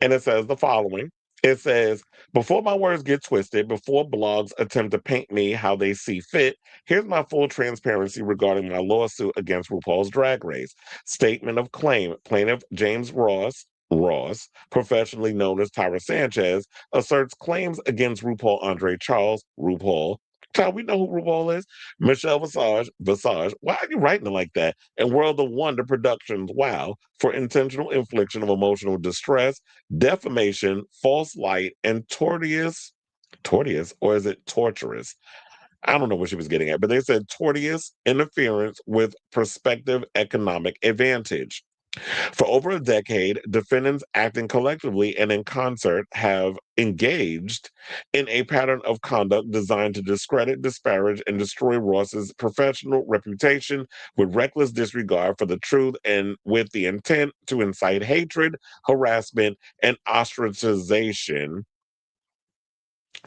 And it says the following. It says, before my words get twisted, before blogs attempt to paint me how they see fit, here's my full transparency regarding my lawsuit against RuPaul's Drag Race. Statement of claim. Plaintiff James Ross, professionally known as Tyra Sanchez, asserts claims against RuPaul Andre Charles, RuPaul. Child, we know who RuPaul is. Michelle Visage. Why are you writing it like that? And World of Wonder Productions, wow, for intentional infliction of emotional distress, defamation, false light, and tortious, or is it torturous? I don't know what she was getting at, but they said tortious interference with prospective economic advantage. For over a decade, defendants acting collectively and in concert have engaged in a pattern of conduct designed to discredit, disparage, and destroy Ross's professional reputation with reckless disregard for the truth and with the intent to incite hatred, harassment, and ostracization.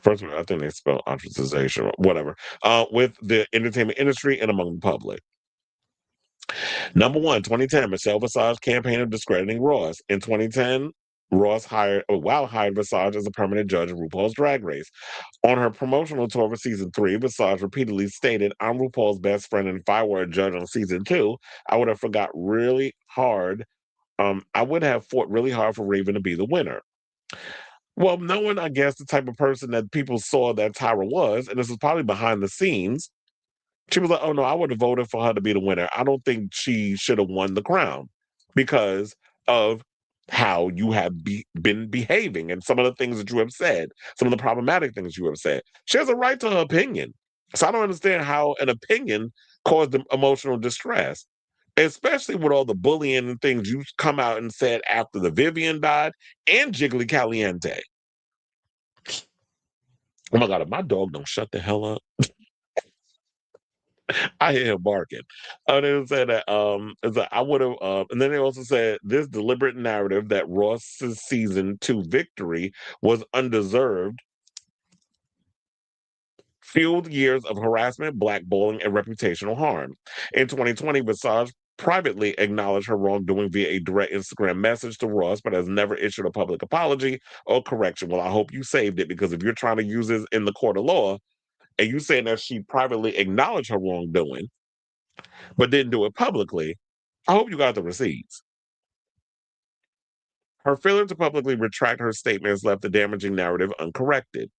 First of all, I think they spell ostracization, whatever, with the entertainment industry and among the public. Number one, 2010, Michelle Visage campaign of discrediting Ross. In 2010, Ross hired Visage as a permanent judge of RuPaul's Drag Race. On her promotional tour for season 3, Visage repeatedly stated, I'm RuPaul's best friend, and if I were a judge on season 2, I would have fought really hard for Raven to be the winner. Well, knowing, I guess, the type of person that people saw that Tyra was, and this was probably behind the scenes, she was like, oh no, I would have voted for her to be the winner. I don't think she should have won the crown because of how you have been behaving and some of the things that you have said, some of the problematic things you have said. She has a right to her opinion. So I don't understand how an opinion caused them emotional distress, especially with all the bullying and things you come out and said after the Vivian died and Jiggly Caliente. Oh my God, if my dog don't shut the hell up, I hear him barking. They said that it's like, I would have and then they also said this deliberate narrative that Ross's season 2 victory was undeserved fueled years of harassment, blackballing, and reputational harm. In 2020, Visage privately acknowledged her wrongdoing via a direct Instagram message to Ross, but has never issued a public apology or correction. Well, I hope you saved it because if you're trying to use this in the court of law and you saying that she privately acknowledged her wrongdoing, but didn't do it publicly, I hope you got the receipts. Her failure to publicly retract her statements left the damaging narrative uncorrected.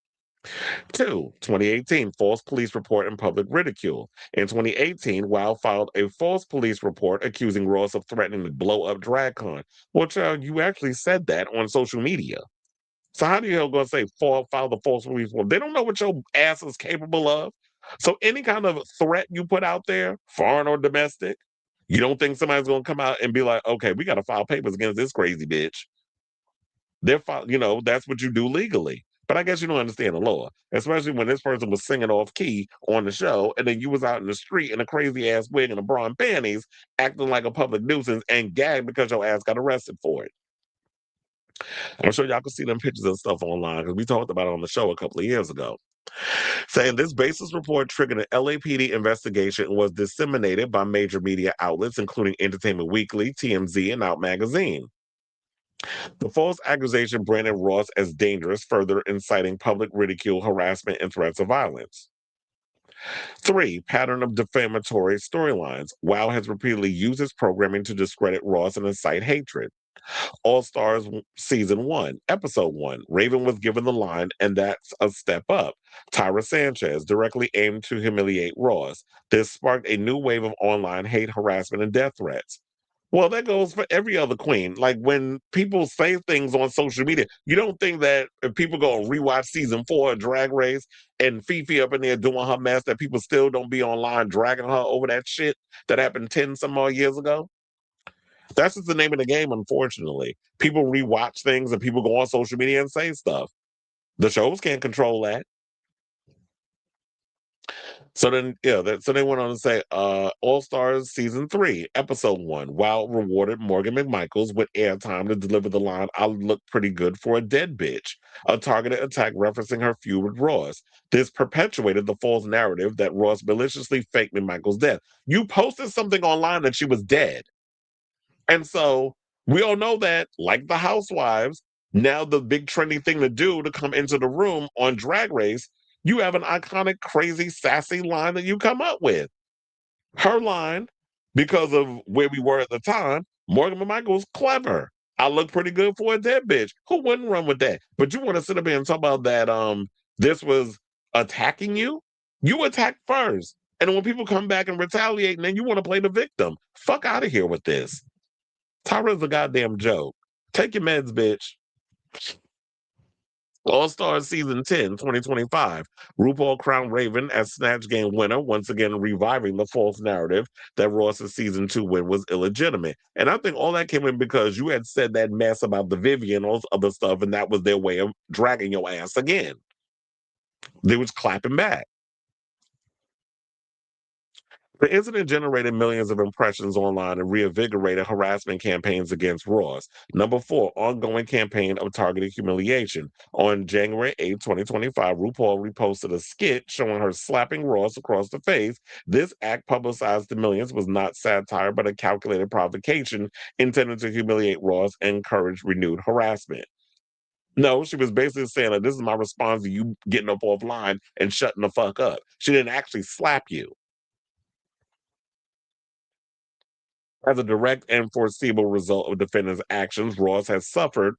2. 2018, false police report and public ridicule. In 2018, Wow filed a false police report accusing Ross of threatening to blow up DragCon. Well, child, you actually said that on social media. So how do you going to say file the false police report? They don't know what your ass is capable of. So any kind of threat you put out there, foreign or domestic, you don't think somebody's going to come out and be like, okay, we got to file papers against this crazy bitch. That's what you do legally. But I guess you don't understand the law, especially when this person was singing off key on the show, and then you was out in the street in a crazy ass wig and a bra and panties, acting like a public nuisance and gagged because your ass got arrested for it. I'm sure y'all can see them pictures and stuff online because we talked about it on the show a couple of years ago. Saying this baseless report triggered an LAPD investigation and was disseminated by major media outlets, including Entertainment Weekly, TMZ, and Out Magazine. The false accusation branded Ross as dangerous, further inciting public ridicule, harassment, and threats of violence. 3. Pattern of defamatory storylines. Wow has repeatedly used its programming to discredit Ross and incite hatred. All Stars Season 1, Episode 1. Raven was given the line, and that's a step up. Tyra Sanchez directly aimed to humiliate Ross. This sparked a new wave of online hate, harassment, and death threats. Well, that goes for every other queen. Like when people say things on social media, you don't think that if people go and rewatch season 4 of Drag Race and Fifi up in there doing her mess, that people still don't be online dragging her over that shit that happened 10 some more years ago? That's just the name of the game, unfortunately. People rewatch things and people go on social media and say stuff. The shows can't control that. So then, so they went on to say, All Stars Season 3, Episode 1. Wow rewarded Morgan McMichaels with airtime to deliver the line, I look pretty good for a dead bitch. A targeted attack referencing her feud with Ross. This perpetuated the false narrative that Ross maliciously faked McMichaels' death. You posted something online that she was dead. And so we all know that, like the Housewives, now the big trendy thing to do to come into the room on Drag Race, you have an iconic, crazy, sassy line that you come up with. Her line, because of where we were at the time, Morgan McMichael's clever. I look pretty good for a dead bitch. Who wouldn't run with that? But you want to sit up here and talk about that this was attacking you? You attacked first. And when people come back and retaliate, and then you want to play the victim. Fuck out of here with this. Tyra's a goddamn joke. Take your meds, bitch. All Stars Season 10, 2025. RuPaul crowned Raven as Snatch Game winner, once again reviving the false narrative that Ross's Season 2 win was illegitimate. And I think all that came in because you had said that mess about the Vivian and all this other stuff, and that was their way of dragging your ass again. They was clapping back. The incident generated millions of impressions online and reinvigorated harassment campaigns against Ross. Number 4, ongoing campaign of targeted humiliation. On January 8, 2025, RuPaul reposted a skit showing her slapping Ross across the face. This act, publicized to millions, was not satire but a calculated provocation intended to humiliate Ross and encourage renewed harassment. No, she was basically saying that this is my response to you getting up offline and shutting the fuck up. She didn't actually slap you. As a direct and foreseeable result of defendant's actions, Ross has suffered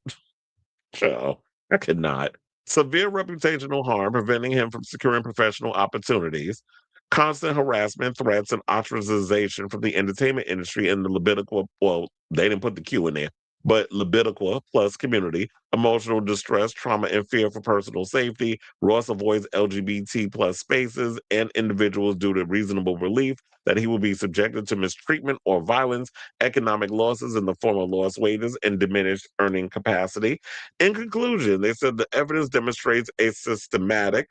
I could not. Severe reputational harm, preventing him from securing professional opportunities. Constant harassment, threats, and ostracization from the entertainment industry and the Levitical, well, they didn't put the Q in there, but Levitical plus community. Emotional distress, trauma, and fear for personal safety. Ross avoids LGBT plus spaces and individuals due to reasonable relief that he will be subjected to mistreatment or violence, economic losses in the form of lost wages and diminished earning capacity. In conclusion, they said the evidence demonstrates a systematic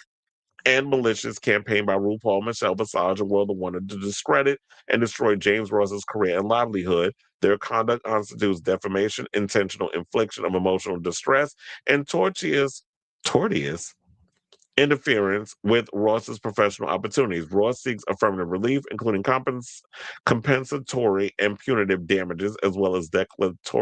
and malicious campaign by RuPaul, Michelle Visage, and World of Wonder to discredit and destroy James Ross's career and livelihood. Their conduct constitutes defamation, intentional infliction of emotional distress, and tortious interference with Ross's professional opportunities. Ross seeks affirmative relief, including compensatory and punitive damages, as well as declaratory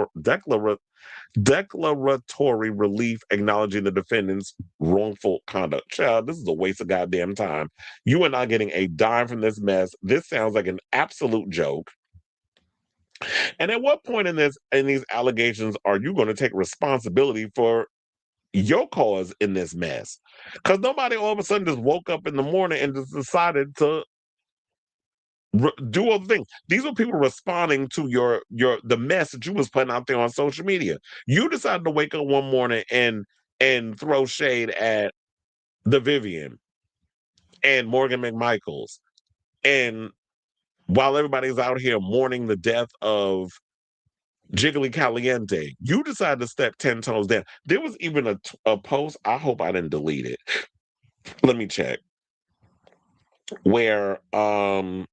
relief, acknowledging the defendant's wrongful conduct. Child, this is a waste of goddamn time. You are not getting a dime from this mess. This sounds like an absolute joke. And at what point in these allegations are you going to take responsibility for your cause in this mess? Because nobody all of a sudden just woke up in the morning and just decided to do other things. These were people responding to the mess that you was putting out there on social media. You decided to wake up one morning and throw shade at the Vivian and Morgan McMichaels, and while everybody's out here mourning the death of Jiggly Caliente, you decided to step 10 toes down. There was even a post, I hope I didn't delete it. Let me check. Where oh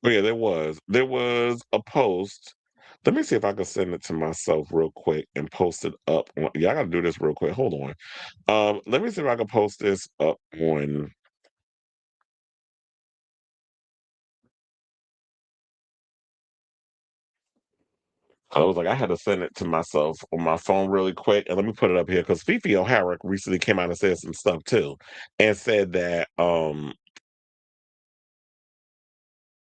yeah, there was a post. Let me see if I can send it to myself real quick and post it up. Yeah, I gotta do this real quick. Hold on. Let me see if I can post this up on. I was like, I had to send it to myself on my phone really quick, and let me put it up here because Fifi O'Hara recently came out and said some stuff too, and said that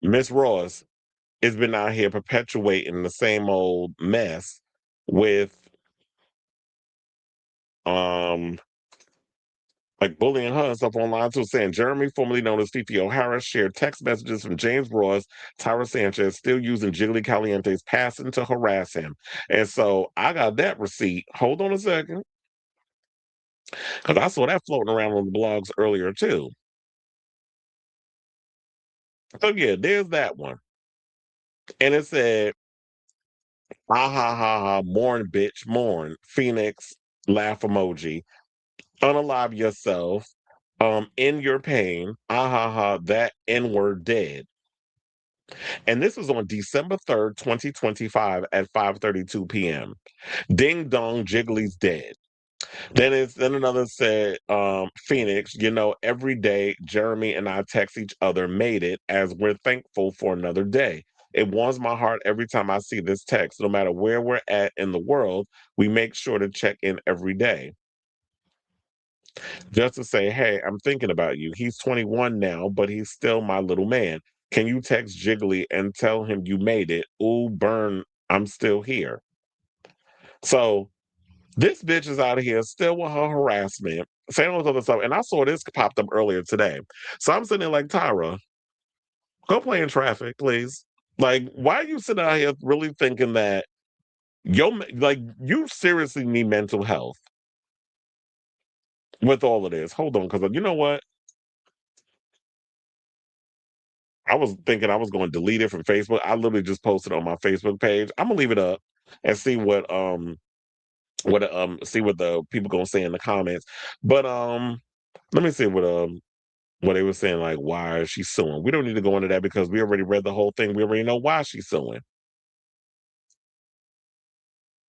Miss Ross has been out here perpetuating the same old mess with um like bullying her and stuff online too, saying Jeremy, formerly known as Fifi O'Hara, shared text messages from James Ross, Tyra Sanchez, still using Jiggly Caliente's passing to harass him. And so I got that receipt. Hold on a second. Because I saw that floating around on the blogs earlier too. So yeah, there's that one. And it said, ha ha ha ha, mourn bitch, mourn. Phoenix, laugh emoji. Unalive yourself. In your pain, ah ha ha, that N-word dead. And this was on December 3rd, 2025 at 5:32 p.m. Ding dong, Jiggly's dead. Then another said, Phoenix, every day Jeremy and I text each other, made it, as we're thankful for another day. It warms my heart every time I see this text. No matter where we're at in the world, we make sure to check in every day. Just to say, hey, I'm thinking about you. He's 21 now, but he's still my little man. Can you text Jiggly and tell him you made it? Ooh, burn, I'm still here. So this bitch is out of here still with her harassment, saying all this other stuff. And I saw this popped up earlier today. So I'm sitting there like, Tyra, go play in traffic, please. Like, why are you sitting out here really thinking that you seriously need mental health with all of this? Hold on, because you know what? I was thinking I was going to delete it from Facebook. I literally just posted on my Facebook page. I'm gonna leave it up and see what the people gonna say in the comments. But let me see what they were saying, like, why is she suing? We don't need to go into that because we already read the whole thing. We already know why she's suing.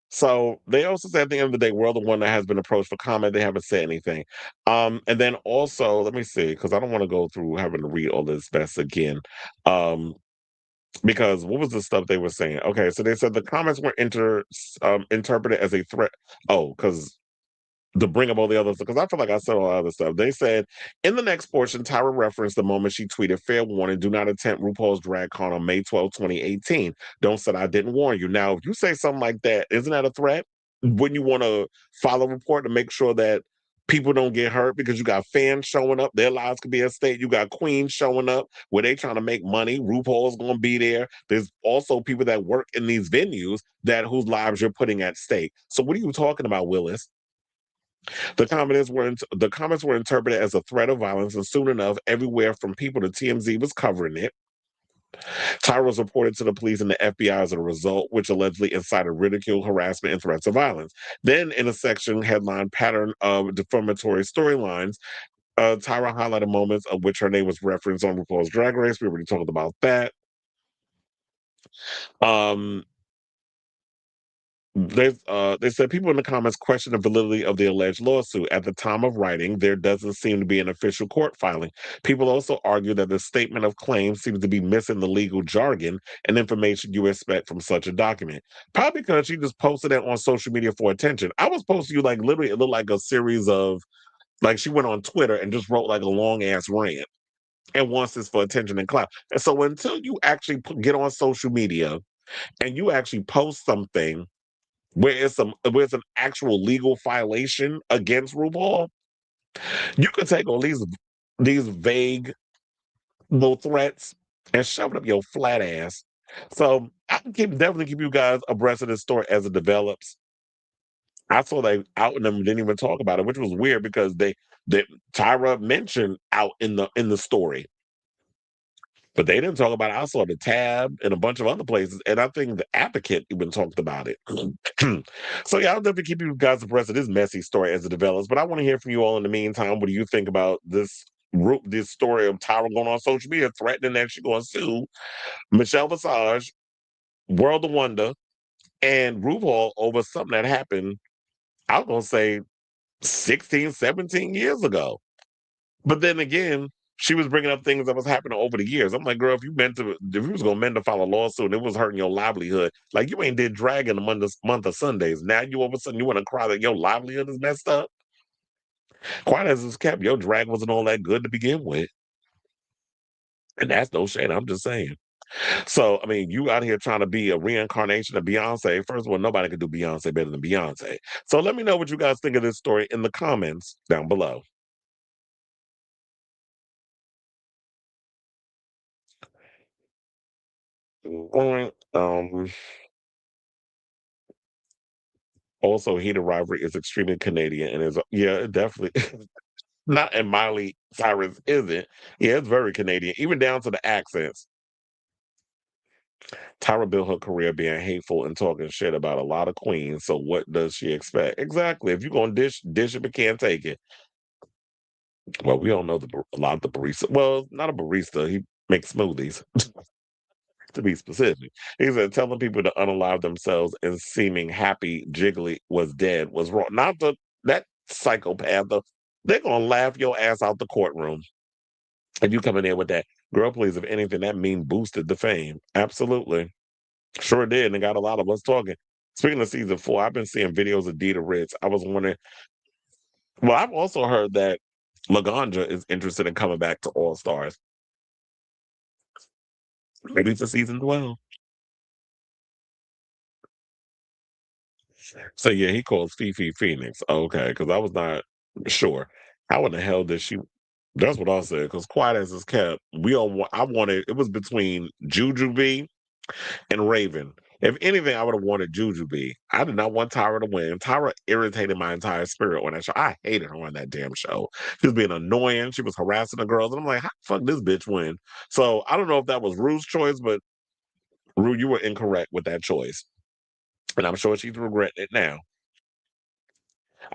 So they also said at the end of the day, we're the one that has been approached for comment. They haven't said anything. And then also, let me see, because I don't want to go through having to read all this mess again. Because what was the stuff they were saying? Okay, so they said the comments were interpreted as a threat. Oh, because to bring up all the other stuff, because I feel like I said all the other stuff. They said in the next portion, Tyra referenced the moment she tweeted, "Fair warning, do not attempt RuPaul's drag con on May 12, 2018. Don't say I didn't warn you." Now, if you say something like that, isn't that a threat? when you want to file a report to make sure that people don't get hurt because you got fans showing up, their lives could be at stake. You got queens showing up where they trying to make money. RuPaul's going to be there. There's also people that work in these venues whose lives you're putting at stake. So what are you talking about, Willis? The comments were interpreted as a threat of violence, and soon enough, everywhere from People to TMZ was covering it. Tyra was reported to the police and the FBI as a result, which allegedly incited ridicule, harassment, and threats of violence. Then, in a section headlined "Pattern of Defamatory Storylines," Tyra highlighted moments of which her name was referenced on RuPaul's Drag Race. We already talked about that. They said people in the comments question the validity of the alleged lawsuit. At the time of writing, there doesn't seem to be an official court filing. People also argue that the statement of claims seems to be missing the legal jargon and information you expect from such a document. Probably because she just posted it on social media for attention. I was posting you like literally, it looked like a series of, like she went on Twitter and just wrote like a long ass rant and wants this for attention and clout. And so until you actually get on social media and you actually post something where it's an actual legal violation against RuPaul, you can take all these vague little threats and shove it up your flat ass. So I can definitely keep you guys abreast of this story as it develops. I saw they out in them didn't even talk about it, which was weird because they Tyra mentioned out in the story. But they didn't talk about it. I saw the Tab and a bunch of other places, and I think the Advocate even talked about it. So yeah, I'll definitely keep you guys abreast of this messy story as it develops. But I want to hear from you all in the meantime. What do you think about this story of Tyra going on social media threatening that she's going to sue Michelle Visage, World of Wonder, and RuPaul over something that happened, I was going to say 16, 17 years ago. But then again, she was bringing up things that was happening over the years. I'm like, girl, if you was gonna meant to file a lawsuit, and it was hurting your livelihood. Like you ain't did drag in the month of Sundays. Now you all of a sudden you want to cry that your livelihood is messed up. Quite as it's kept, your drag wasn't all that good to begin with, and that's no shade. I'm just saying. So I mean, you out here trying to be a reincarnation of Beyonce. First of all, nobody can do Beyonce better than Beyonce. So let me know what you guys think of this story in the comments down below. Also, heated rivalry is extremely Canadian and is definitely not, and Miley Cyrus isn't. Yeah, it's very Canadian, even down to the accents. Tyra built her career being hateful and talking shit about a lot of queens. So what does she expect? Exactly. If you're gonna dish it, but can't take it. Well, we all know a lot of the barista. Well, not a barista. He makes smoothies. To be specific, he said telling people to unalive themselves and seeming happy Jiggly was dead was wrong. Not that psychopath. They're gonna laugh your ass out the courtroom. And you come in there with that, girl, please, if anything, that meme boosted the fame. Absolutely. Sure did. And got a lot of us talking. Speaking of season 4, I've been seeing videos of Dita Ritz. I was wondering, well, I've also heard that Laganja is interested in coming back to All Stars. Maybe for season 12. So yeah, he calls Fifi Phoenix. Okay, because I was not sure. How in the hell did she? That's what I said. Because quiet as it's kept, I wanted. It was between Jujubee and Raven. If anything, I would have wanted Jujubee. I did not want Tyra to win. Tyra irritated my entire spirit on that show. I hated her on that damn show. She was being annoying. She was harassing the girls, and I'm like, how the fuck this bitch win? So I don't know if that was Rue's choice, but Rue, you were incorrect with that choice, and I'm sure she's regretting it now.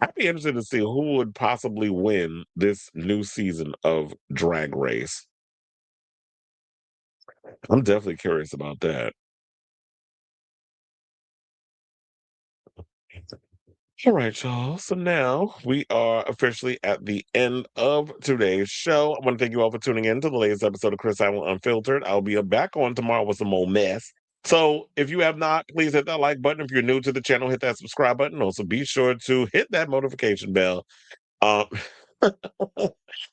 I'd be interested to see who would possibly win this new season of Drag Race. I'm definitely curious about that. All right, y'all. So now we are officially at the end of today's show. I want to thank you all for tuning in to the latest episode of Chris Allen Unfiltered. I'll be back on tomorrow with some more mess. So if you have not, please hit that like button. If you're new to the channel, hit that subscribe button. Also, be sure to hit that notification bell.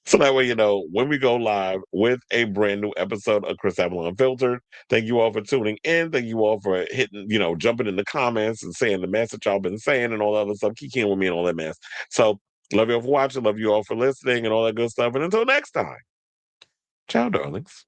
So that way, you know, when we go live with a brand new episode of Chris Avalon Unfiltered, thank you all for tuning in. Thank you all for hitting, you know, jumping in the comments and saying the mess that y'all been saying and all that other stuff. Keep with me and all that mess. So love you all for watching. Love you all for listening and all that good stuff. And until next time, ciao, darlings.